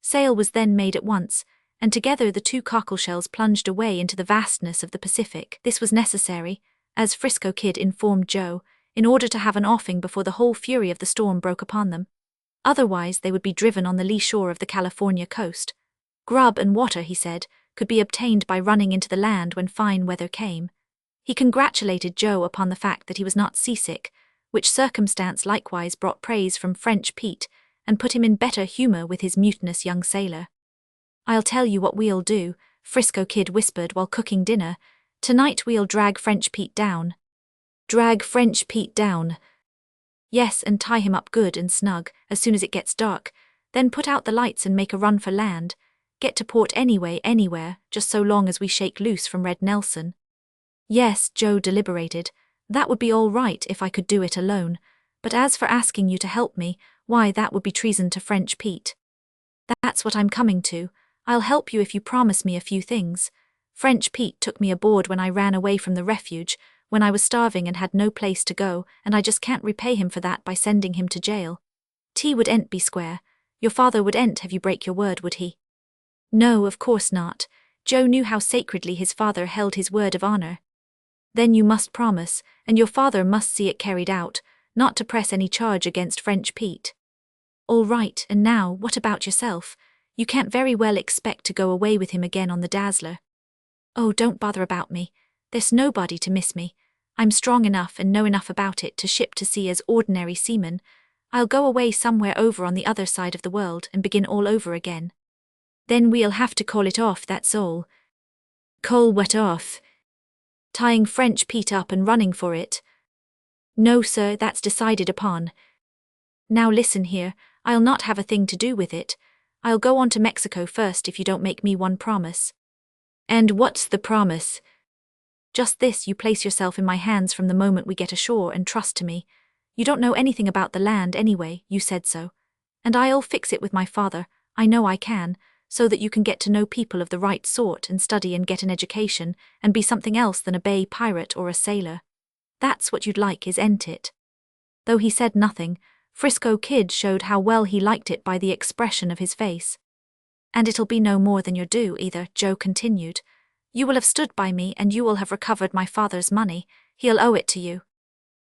Sail was then made at once, and together the 2 cockleshells plunged away into the vastness of the Pacific. This was necessary, as Frisco Kid informed Joe, in order to have an offing before the whole fury of the storm broke upon them. Otherwise they would be driven on the lee shore of the California coast. Grub and water, he said, could be obtained by running into the land when fine weather came. He congratulated Joe upon the fact that he was not seasick, which circumstance likewise brought praise from French Pete, and put him in better humor with his mutinous young sailor. "I'll tell you what we'll do," Frisco Kid whispered while cooking dinner. "Tonight we'll drag French Pete down." "Drag French Pete down?" "Yes, and tie him up good and snug, as soon as it gets dark, then put out the lights and make a run for land. Get to port anywhere, just so long as we shake loose from Red Nelson." "Yes," Joe deliberated, "that would be all right if I could do it alone, but as for asking you to help me, why that would be treason to French Pete." "That's what I'm coming to. I'll help you if you promise me a few things. French Pete took me aboard when I ran away from the refuge, when I was starving and had no place to go, and I just can't repay him for that by sending him to jail. T would en't be square. Your father would en't have you break your word, would he?" No, of course not. Joe knew how sacredly his father held his word of honor. "Then you must promise, and your father must see it carried out, not to press any charge against French Pete." "All right, and now, what about yourself? You can't very well expect to go away with him again on the Dazzler." "Oh, don't bother about me. There's nobody to miss me. I'm strong enough and know enough about it to ship to sea as ordinary seaman. I'll go away somewhere over on the other side of the world and begin all over again." "Then we'll have to call it off, that's all." "Call what off?" tying French Pete up and running for it. "No, sir, that's decided upon. Now listen here, I'll not have a thing to do with it. I'll go on to Mexico first if you don't make me one promise." "And what's the promise?" "Just this, you place yourself in my hands from the moment we get ashore and trust to me. You don't know anything about the land anyway, you said so. And I'll fix it with my father, I know I can, so that you can get to know people of the right sort and study and get an education and be something else than a bay pirate or a sailor. That's what you'd like, isn't it?" Though he said nothing, Frisco Kid showed how well he liked it by the expression of his face. "And it'll be no more than your due either," Joe continued. "You will have stood by me and you will have recovered my father's money. He'll owe it to you.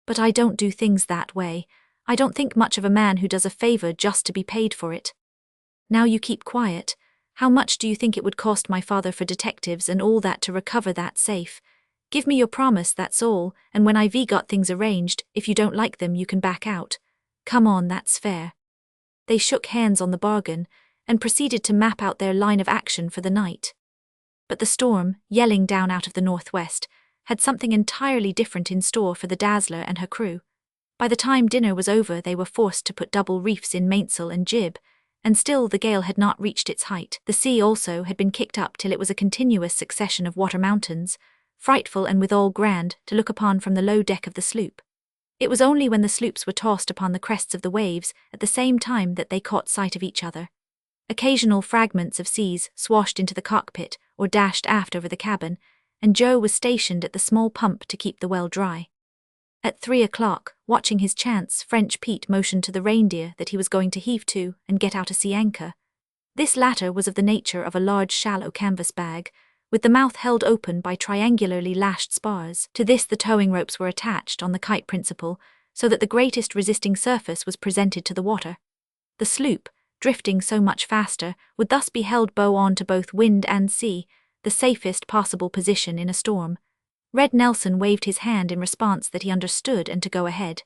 But I don't do things that way. I don't think much of a man who does a favor just to be paid for it. Now you keep quiet. How much do you think it would cost my father for detectives and all that to recover that safe? Give me your promise, that's all, and when I've got things arranged, if you don't like them you can back out. Come on, that's fair." They shook hands on the bargain and proceeded to map out their line of action for the night. But the storm, yelling down out of the northwest, had something entirely different in store for the Dazzler and her crew. By the time dinner was over they were forced to put double reefs in mainsail and jib, and still the gale had not reached its height. The sea also had been kicked up till it was a continuous succession of water mountains, frightful and withal grand to look upon from the low deck of the sloop. It was only when the sloops were tossed upon the crests of the waves at the same time that they caught sight of each other. Occasional fragments of seas swashed into the cockpit or dashed aft over the cabin, and Joe was stationed at the small pump to keep the well dry. At 3 o'clock, watching his chance, French Pete motioned to the Reindeer that he was going to heave to and get out a sea anchor. This latter was of the nature of a large shallow canvas bag, with the mouth held open by triangularly lashed spars. To this the towing ropes were attached on the kite principle, so that the greatest resisting surface was presented to the water. The sloop, drifting so much faster, would thus be held bow on to both wind and sea, the safest possible position in a storm. Red Nelson waved his hand in response that he understood and to go ahead.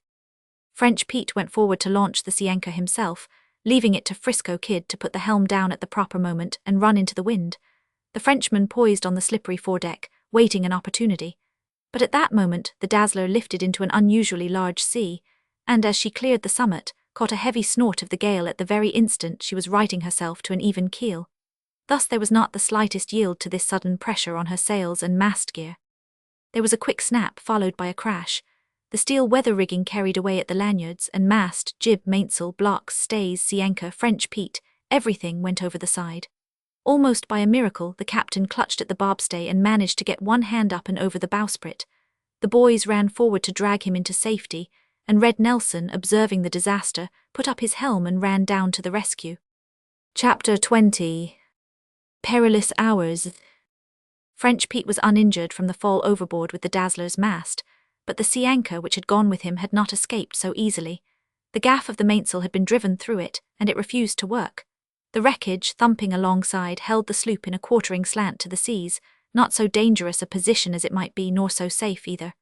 French Pete went forward to launch the sea anchor himself, leaving it to Frisco Kid to put the helm down at the proper moment and run into the wind. The Frenchman poised on the slippery foredeck, waiting an opportunity. But at that moment the Dazzler lifted into an unusually large sea, and as she cleared the summit, caught a heavy snort of the gale at the very instant she was righting herself to an even keel. Thus there was not the slightest yield to this sudden pressure on her sails and mast gear. There was a quick snap followed by a crash. The steel weather rigging carried away at the lanyards, and mast, jib, mainsail, blocks, stays, sea anchor, French Pete, everything went over the side. Almost by a miracle, the captain clutched at the bobstay and managed to get one hand up and over the bowsprit. The boys ran forward to drag him into safety, and Red Nelson, observing the disaster, put up his helm and ran down to the rescue. Chapter 20. Perilous Hours. French Pete was uninjured from the fall overboard with the Dazzler's mast, but the sea anchor which had gone with him had not escaped so easily. The gaff of the mainsail had been driven through it, and it refused to work. The wreckage, thumping alongside, held the sloop in a quartering slant to the seas, not so dangerous a position as it might be, nor so safe either.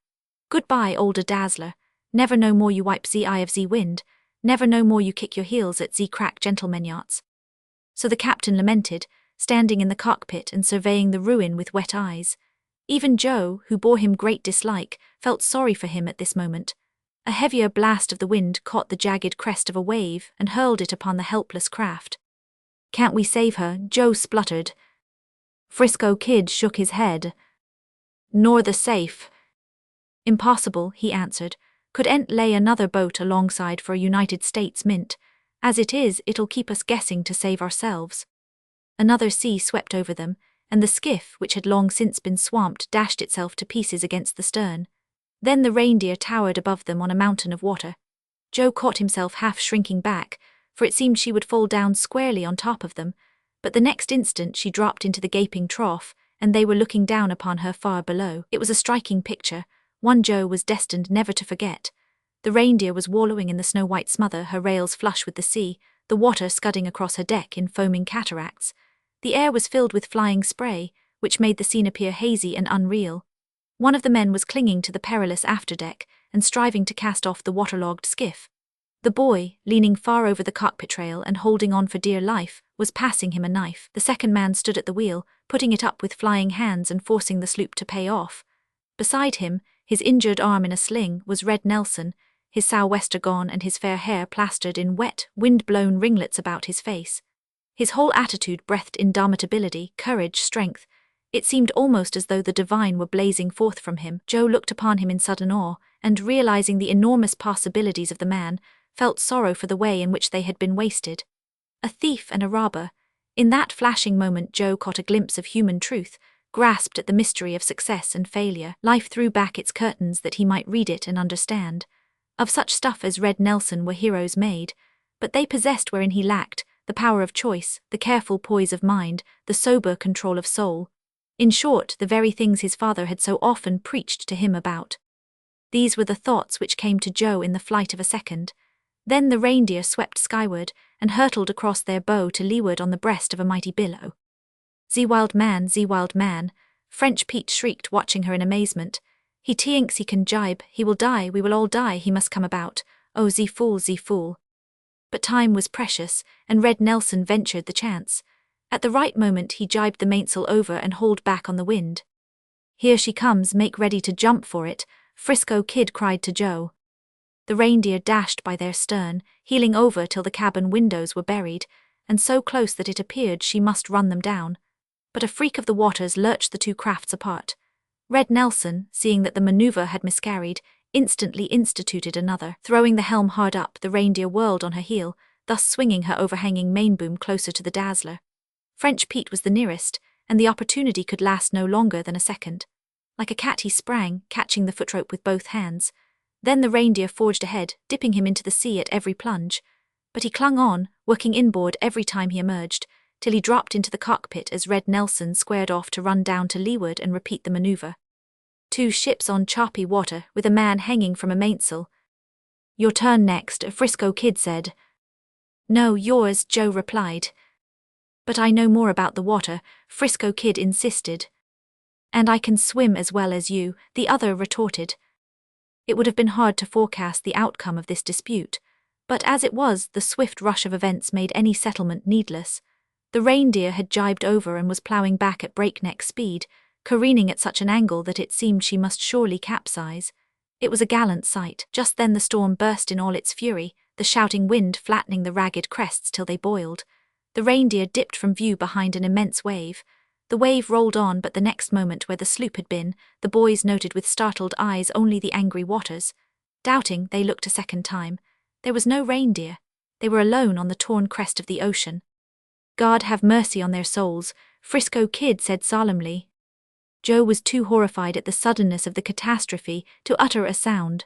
Goodbye, older Dazzler. Never no more you wipe ze eye of ze wind, never no more you kick your heels at ze crack gentlemen yachts. So the captain lamented, standing in the cockpit and surveying the ruin with wet eyes. Even Joe, who bore him great dislike, felt sorry for him at this moment. A heavier blast of the wind caught the jagged crest of a wave and hurled it upon the helpless craft. "Can't we save her?" Joe spluttered. Frisco Kid shook his head. "Nor the safe." "Impossible," he answered. "Couldn't lay another boat alongside for a United States mint. As it is, it'll keep us guessing to save ourselves." Another sea swept over them, and the skiff, which had long since been swamped, dashed itself to pieces against the stern. Then the Reindeer towered above them on a mountain of water. Joe caught himself half shrinking back, for it seemed she would fall down squarely on top of them, but the next instant she dropped into the gaping trough, and they were looking down upon her far below. It was a striking picture, one Joe was destined never to forget. The Reindeer was wallowing in the snow-white smother, her rails flush with the sea, the water scudding across her deck in foaming cataracts. The air was filled with flying spray, which made the scene appear hazy and unreal. One of the men was clinging to the perilous afterdeck and striving to cast off the waterlogged skiff. The boy, leaning far over the cockpit rail and holding on for dear life, was passing him a knife. The second man stood at the wheel, putting it up with flying hands and forcing the sloop to pay off. Beside him, his injured arm in a sling, was Red Nelson, his sou'wester gone and his fair hair plastered in wet, wind-blown ringlets about his face. His whole attitude breathed indomitability, courage, strength. It seemed almost as though the divine were blazing forth from him. Joe looked upon him in sudden awe, and realizing the enormous possibilities of the man, felt sorrow for the way in which they had been wasted. A thief and a robber. In that flashing moment Joe caught a glimpse of human truth, grasped at the mystery of success and failure. Life threw back its curtains that he might read it and understand. Of such stuff as Red Nelson were heroes made, but they possessed wherein he lacked, the power of choice, the careful poise of mind, the sober control of soul. In short, the very things his father had so often preached to him about. These were the thoughts which came to Joe in the flight of a second. Then the reindeer swept skyward, and hurtled across their bow to leeward on the breast of a mighty billow. "Ze wild man," French Pete shrieked, watching her in amazement. "He tinks he can jibe, he will die, we will all die, he must come about. Oh, ze fool, ze fool." But time was precious, and Red Nelson ventured the chance. At the right moment he jibed the mainsail over and hauled back on the wind. "Here she comes, make ready to jump for it," Frisco Kid cried to Joe. The reindeer dashed by their stern, heeling over till the cabin windows were buried, and so close that it appeared she must run them down. But a freak of the waters lurched the two crafts apart. Red Nelson, seeing that the maneuver had miscarried, instantly instituted another. Throwing the helm hard up, the reindeer whirled on her heel, thus swinging her overhanging mainboom closer to the Dazzler. French Pete was the nearest, and the opportunity could last no longer than a second. Like a cat he sprang, catching the footrope with both hands. Then the reindeer forged ahead, dipping him into the sea at every plunge. But he clung on, working inboard every time he emerged, till he dropped into the cockpit as Red Nelson squared off to run down to leeward and repeat the maneuver. Two ships on choppy water, with a man hanging from a mainsail. "Your turn next," Frisco Kid said. "No, yours," Joe replied. "But I know more about the water," Frisco Kid insisted. "And I can swim as well as you," the other retorted. It would have been hard to forecast the outcome of this dispute, but as it was, the swift rush of events made any settlement needless. The reindeer had jibed over and was ploughing back at breakneck speed, careening at such an angle that it seemed she must surely capsize. It was a gallant sight. Just then the storm burst in all its fury, the shouting wind flattening the ragged crests till they boiled. The reindeer dipped from view behind an immense wave. The wave rolled on, but the next moment where the sloop had been, the boys noted with startled eyes only the angry waters. Doubting, they looked a second time. There was no reindeer. They were alone on the torn crest of the ocean. "God have mercy on their souls," Frisco Kid said solemnly. Joe was too horrified at the suddenness of the catastrophe to utter a sound.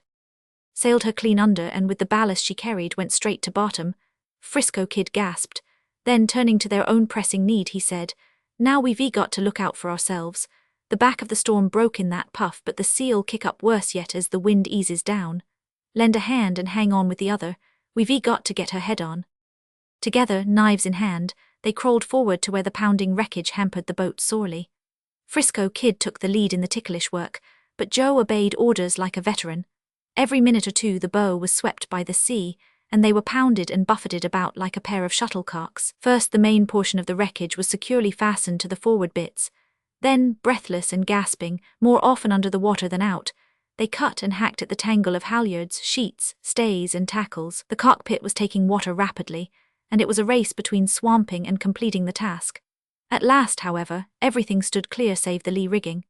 "Sailed her clean under, and with the ballast she carried went straight to bottom," Frisco Kid gasped. Then, turning to their own pressing need, he said, "Now we've got to look out for ourselves. The back of the storm broke in that puff, but the sea'll kick up worse yet as the wind eases down. Lend a hand and hang on with the other. We've got to get her head on." Together, knives in hand, they crawled forward to where the pounding wreckage hampered the boat sorely. Frisco Kid took the lead in the ticklish work, but Joe obeyed orders like a veteran. Every minute or two the bow was swept by the sea, and they were pounded and buffeted about like a pair of shuttlecocks. First the main portion of the wreckage was securely fastened to the forward bitts. Then, breathless and gasping, more often under the water than out, they cut and hacked at the tangle of halyards, sheets, stays, and tackles. The cockpit was taking water rapidly, and it was a race between swamping and completing the task. At last, however, everything stood clear save the lee rigging.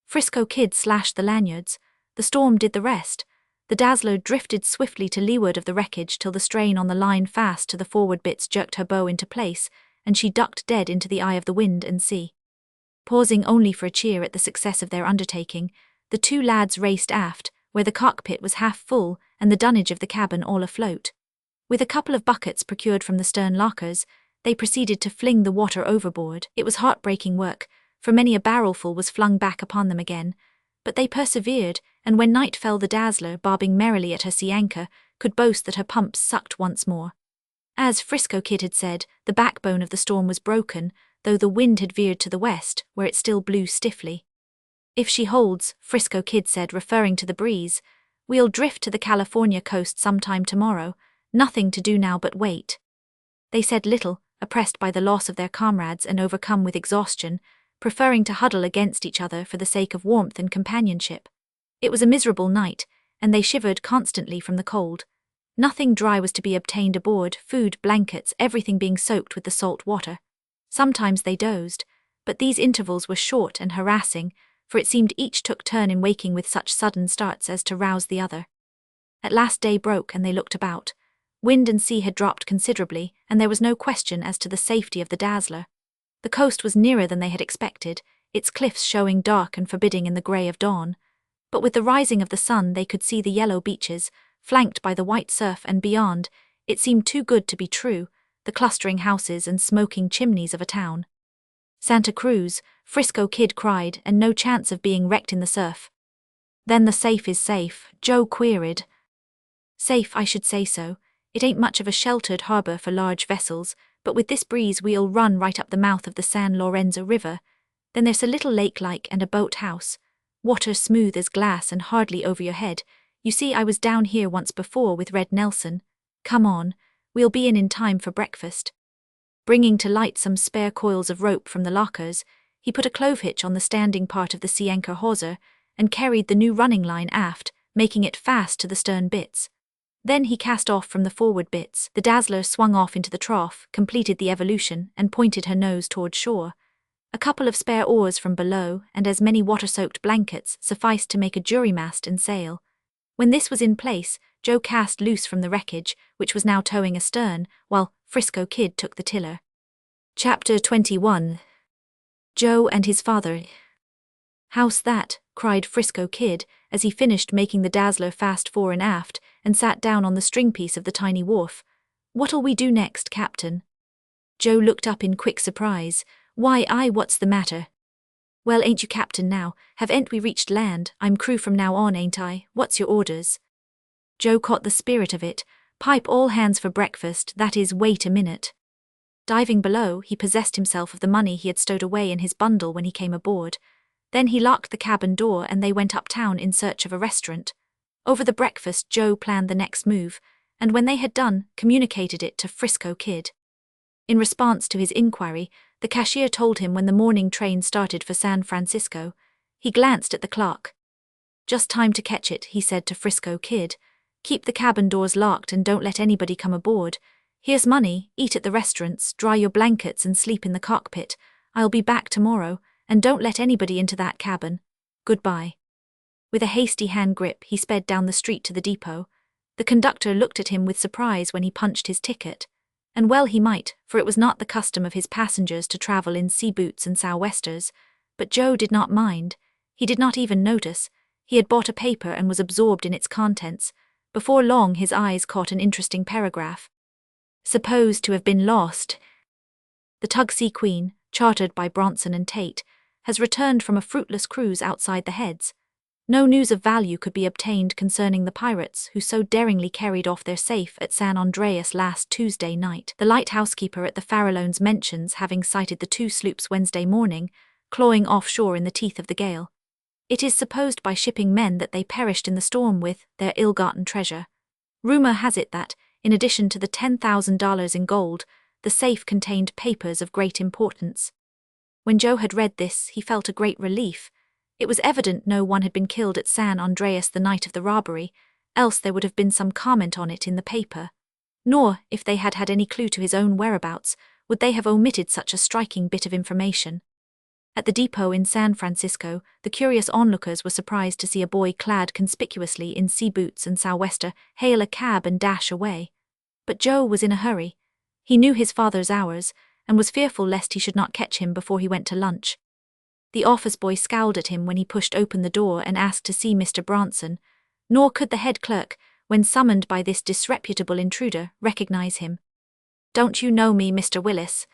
Frisco Kid slashed the lanyards. The storm did the rest. The Dazzler drifted swiftly to leeward of the wreckage till the strain on the line fast to the forward bitts jerked her bow into place, and she ducked dead into the eye of the wind and sea. Pausing only for a cheer at the success of their undertaking, the two lads raced aft, where the cockpit was half full and the dunnage of the cabin all afloat. With a couple of buckets procured from the stern lockers, they proceeded to fling the water overboard. It was heartbreaking work, for many a barrelful was flung back upon them again, but they persevered, and when night fell the Dazzler, bobbing merrily at her sea anchor, could boast that her pumps sucked once more. As Frisco Kid had said, the backbone of the storm was broken, though the wind had veered to the west, where it still blew stiffly. "If she holds," Frisco Kid said, referring to the breeze, "we'll drift to the California coast sometime tomorrow. Nothing to do now but wait." They said little, oppressed by the loss of their comrades and overcome with exhaustion, preferring to huddle against each other for the sake of warmth and companionship. It was a miserable night, and they shivered constantly from the cold. Nothing dry was to be obtained aboard, food, blankets, everything being soaked with the salt water. Sometimes they dozed, but these intervals were short and harassing, for it seemed each took turn in waking with such sudden starts as to rouse the other. At last day broke and they looked about. Wind and sea had dropped considerably, and there was no question as to the safety of the Dazzler. The coast was nearer than they had expected, its cliffs showing dark and forbidding in the grey of dawn. But with the rising of the sun they could see the yellow beaches, flanked by the white surf, and beyond, it seemed too good to be true, the clustering houses and smoking chimneys of a town. Santa Cruz, Frisco Kid cried, and no chance of being wrecked in the surf. Then the safe is safe, Joe queried. Safe, I should say so. It ain't much of a sheltered harbour for large vessels, but with this breeze we'll run right up the mouth of the San Lorenzo River. Then there's a little lake-like and a boat-house. Water smooth as glass and hardly over your head. You see, I was down here once before with Red Nelson. Come on, we'll be in time for breakfast. Bringing to light some spare coils of rope from the lockers, he put a clove hitch on the standing part of the sea anchor hawser and carried the new running line aft, making it fast to the stern bitts. Then he cast off from the forward bitts. The Dazzler swung off into the trough, completed the evolution, and pointed her nose toward shore. A couple of spare oars from below, and as many water-soaked blankets, sufficed to make a jury-mast and sail. When this was in place, Joe cast loose from the wreckage, which was now towing astern, while Frisco Kid took the tiller. Chapter 21. Joe and his father. How's that? Cried Frisco Kid, as he finished making the Dazzler fast fore and aft, and sat down on the stringpiece of the tiny wharf. What'll we do next, Captain? Joe looked up in quick surprise. Why, what's the matter? Well, ain't you captain now? Haven't we reached land? I'm crew from now on, ain't I? What's your orders? Joe caught the spirit of it. Pipe all hands for breakfast, that is, wait a minute. Diving below, he possessed himself of the money he had stowed away in his bundle when he came aboard. Then he locked the cabin door and they went uptown in search of a restaurant. Over the breakfast, Joe planned the next move, and when they had done, communicated it to Frisco Kid. In response to his inquiry, the cashier told him when the morning train started for San Francisco. He glanced at the clock. Just time to catch it, he said to Frisco Kid. Keep the cabin doors locked and don't let anybody come aboard. Here's money, eat at the restaurants, dry your blankets and sleep in the cockpit. I'll be back tomorrow, and don't let anybody into that cabin. Goodbye. With a hasty hand grip, he sped down the street to the depot. The conductor looked at him with surprise when he punched his ticket. And well he might, for it was not the custom of his passengers to travel in sea boots and sou'westers. But Joe did not mind. He did not even notice. He had bought a paper and was absorbed in its contents. Before long his eyes caught an interesting paragraph. Supposed to have been lost. The tug Sea Queen, chartered by Bronson and Tate, has returned from a fruitless cruise outside the Heads. No news of value could be obtained concerning the pirates who so daringly carried off their safe at San Andreas last Tuesday night, the lighthouse keeper at the Farallones mentions having sighted the two sloops Wednesday morning, clawing offshore in the teeth of the gale. It is supposed by shipping men that they perished in the storm with their ill-gotten treasure. Rumor has it that, in addition to the $10,000 in gold, the safe contained papers of great importance. When Joe had read this, he felt a great relief. It was evident no one had been killed at San Andreas the night of the robbery, else there would have been some comment on it in the paper. Nor, if they had had any clue to his own whereabouts, would they have omitted such a striking bit of information. At the depot in San Francisco, the curious onlookers were surprised to see a boy clad conspicuously in sea boots and sou'wester hail a cab and dash away. But Joe was in a hurry. He knew his father's hours, and was fearful lest he should not catch him before he went to lunch. The office boy scowled at him when he pushed open the door and asked to see Mr. Bronson, nor could the head clerk, when summoned by this disreputable intruder, recognize him. "Don't you know me, Mr. Willis?"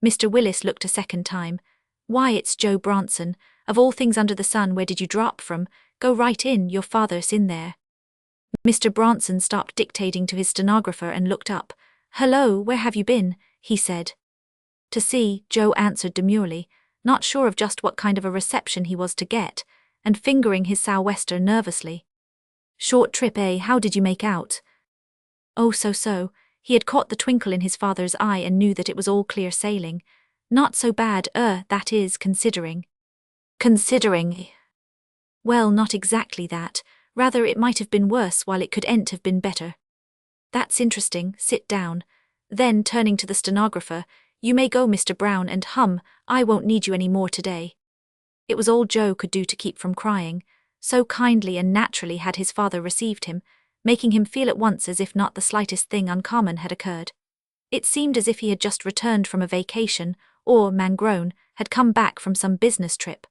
Mr. Willis looked a second time. "Why, it's Joe Bronson. Of all things under the sun, where did you drop from? Go right in, your father's in there." Mr. Bronson stopped dictating to his stenographer and looked up. "Hello, where have you been?" he said. "To sea," Joe answered demurely, not sure of just what kind of a reception he was to get, and fingering his sou'wester nervously. "Short trip, eh? How did you make out?" "Oh, so-so." He had caught the twinkle in his father's eye and knew that it was all clear sailing. Not so bad, that is, considering. Considering. Well, not exactly that. Rather, it might have been worse while it couldn't have been better. That's interesting, sit down. Then, turning to the stenographer, you may go, Mr. Brown, and I won't need you any more today. It was all Joe could do to keep from crying. So kindly and naturally had his father received him, making him feel at once as if not the slightest thing uncommon had occurred. It seemed as if he had just returned from a vacation, or, man grown, had come back from some business trip.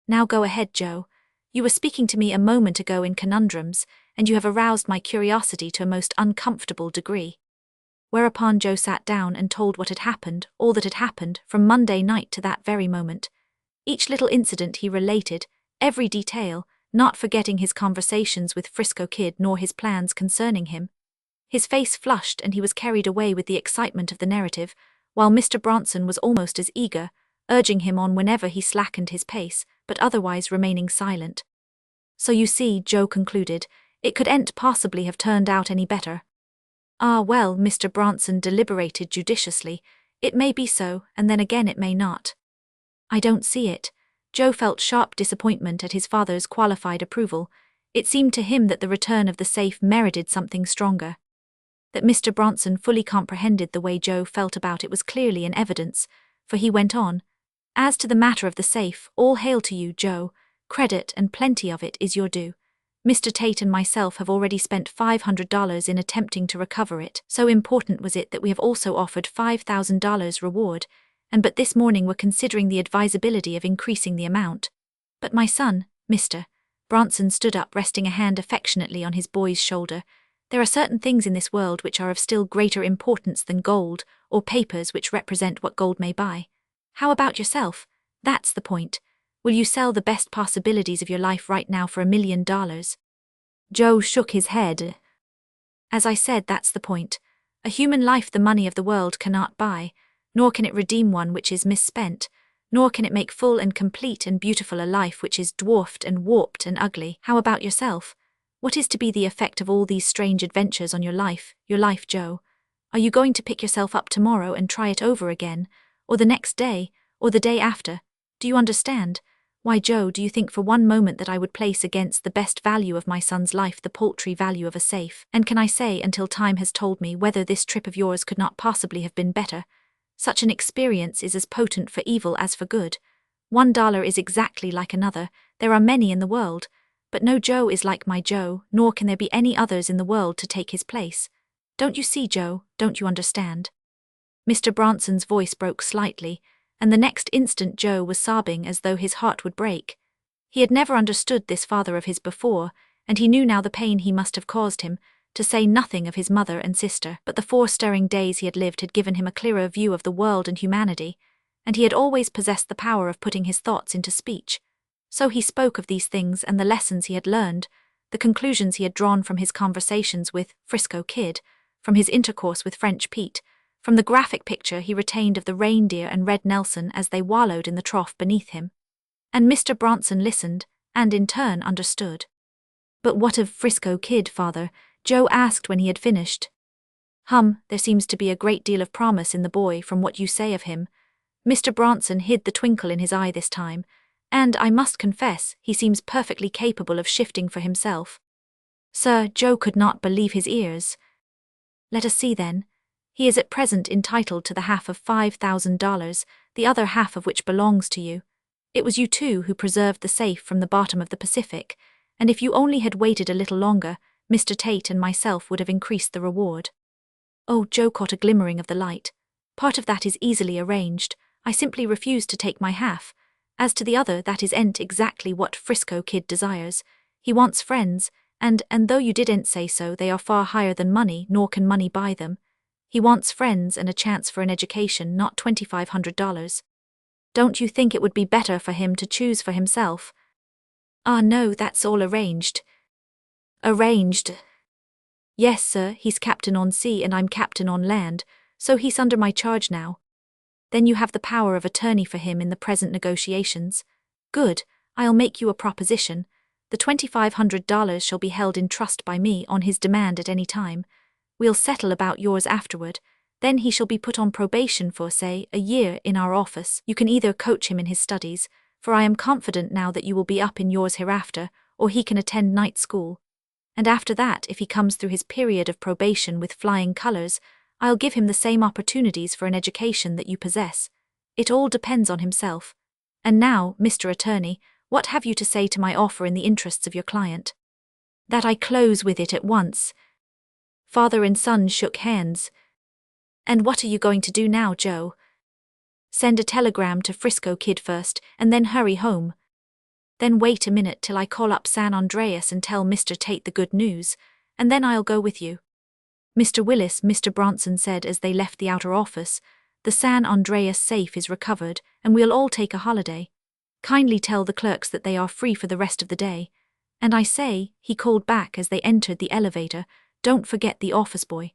Now go ahead, Joe. You were speaking to me a moment ago in conundrums, and you have aroused my curiosity to a most uncomfortable degree. Whereupon Joe sat down and told what had happened, all that had happened, from Monday night to that very moment. Each little incident he related, every detail, not forgetting his conversations with Frisco Kid nor his plans concerning him. His face flushed and he was carried away with the excitement of the narrative, while Mr. Bronson was almost as eager, urging him on whenever he slackened his pace, but otherwise remaining silent. So you see, Joe concluded, it couldn't possibly have turned out any better. Ah well, Mr. Bronson deliberated judiciously, it may be so, and then again it may not. I don't see it. Joe felt sharp disappointment at his father's qualified approval. It seemed to him that the return of the safe merited something stronger. That Mr. Bronson fully comprehended the way Joe felt about it was clearly in evidence, for he went on, as to the matter of the safe, all hail to you, Joe. Credit, and plenty of it, is your due. Mr. Tate and myself have already spent $500 in attempting to recover it. So important was it that we have also offered $5,000 reward, and but this morning were considering the advisability of increasing the amount. But my son, Mr. Bronson stood up, resting a hand affectionately on his boy's shoulder. There are certain things in this world which are of still greater importance than gold, or papers which represent what gold may buy. How about yourself? That's the point. Will you sell the best possibilities of your life right now for $1 million? Joe shook his head. As I said, that's the point. A human life the money of the world cannot buy, nor can it redeem one which is misspent, nor can it make full and complete and beautiful a life which is dwarfed and warped and ugly. How about yourself? What is to be the effect of all these strange adventures on your life, Joe? Are you going to pick yourself up tomorrow and try it over again, or the next day, or the day after? Do you understand? Why, Joe, do you think for one moment that I would place against the best value of my son's life the paltry value of a safe? And can I say, until time has told me, whether this trip of yours could not possibly have been better? Such an experience is as potent for evil as for good. $1 is exactly like another, there are many in the world, but no Joe is like my Joe, nor can there be any others in the world to take his place. Don't you see, Joe? Don't you understand? Mr. Bronson's voice broke slightly, and the next instant Joe was sobbing as though his heart would break. He had never understood this father of his before, and he knew now the pain he must have caused him, to say nothing of his mother and sister. But the 4 stirring days he had lived had given him a clearer view of the world and humanity, and he had always possessed the power of putting his thoughts into speech. So he spoke of these things and the lessons he had learned, the conclusions he had drawn from his conversations with Frisco Kid, from his intercourse with French Pete, from the graphic picture he retained of the reindeer and Red Nelson as they wallowed in the trough beneath him. And Mr. Bronson listened, and in turn understood. But what of Frisco Kid, father? Joe asked when he had finished. There seems to be a great deal of promise in the boy from what you say of him. Mr. Bronson hid the twinkle in his eye this time, and I must confess, he seems perfectly capable of shifting for himself. Sir, Joe could not believe his ears. Let us see then. He is at present entitled to the half of $5,000, the other half of which belongs to you. It was you two who preserved the safe from the bottom of the Pacific, and if you only had waited a little longer, Mr. Tate and myself would have increased the reward. Oh, Joe caught a glimmering of the light. Part of that is easily arranged. I simply refuse to take my half. As to the other, that isn't exactly what Frisco Kid desires. He wants friends, and though you didn't say so, they are far higher than money, nor can money buy them. He wants friends and a chance for an education, not $2,500. Don't you think it would be better for him to choose for himself? Ah, no, that's all arranged. Arranged? Yes, sir, he's captain on sea and I'm captain on land, so he's under my charge now. Then you have the power of attorney for him in the present negotiations. Good, I'll make you a proposition. The $2,500 shall be held in trust by me on his demand at any time. We'll settle about yours afterward. Then he shall be put on probation for, say, a year in our office. You can either coach him in his studies, for I am confident now that you will be up in yours hereafter, or he can attend night school. And after that, if he comes through his period of probation with flying colours, I'll give him the same opportunities for an education that you possess. It all depends on himself. And now, Mr. Attorney, what have you to say to my offer in the interests of your client? That I close with it at once. Father and son shook hands. And what are you going to do now, Joe? Send a telegram to Frisco Kid first, and then hurry home. Then wait a minute till I call up San Andreas and tell Mr. Tate the good news, and then I'll go with you. Mr. Willis, Mr. Bronson said as they left the outer office, the San Andreas safe is recovered, and we'll all take a holiday. Kindly tell the clerks that they are free for the rest of the day. And I say, he called back as they entered the elevator, don't forget the office boy.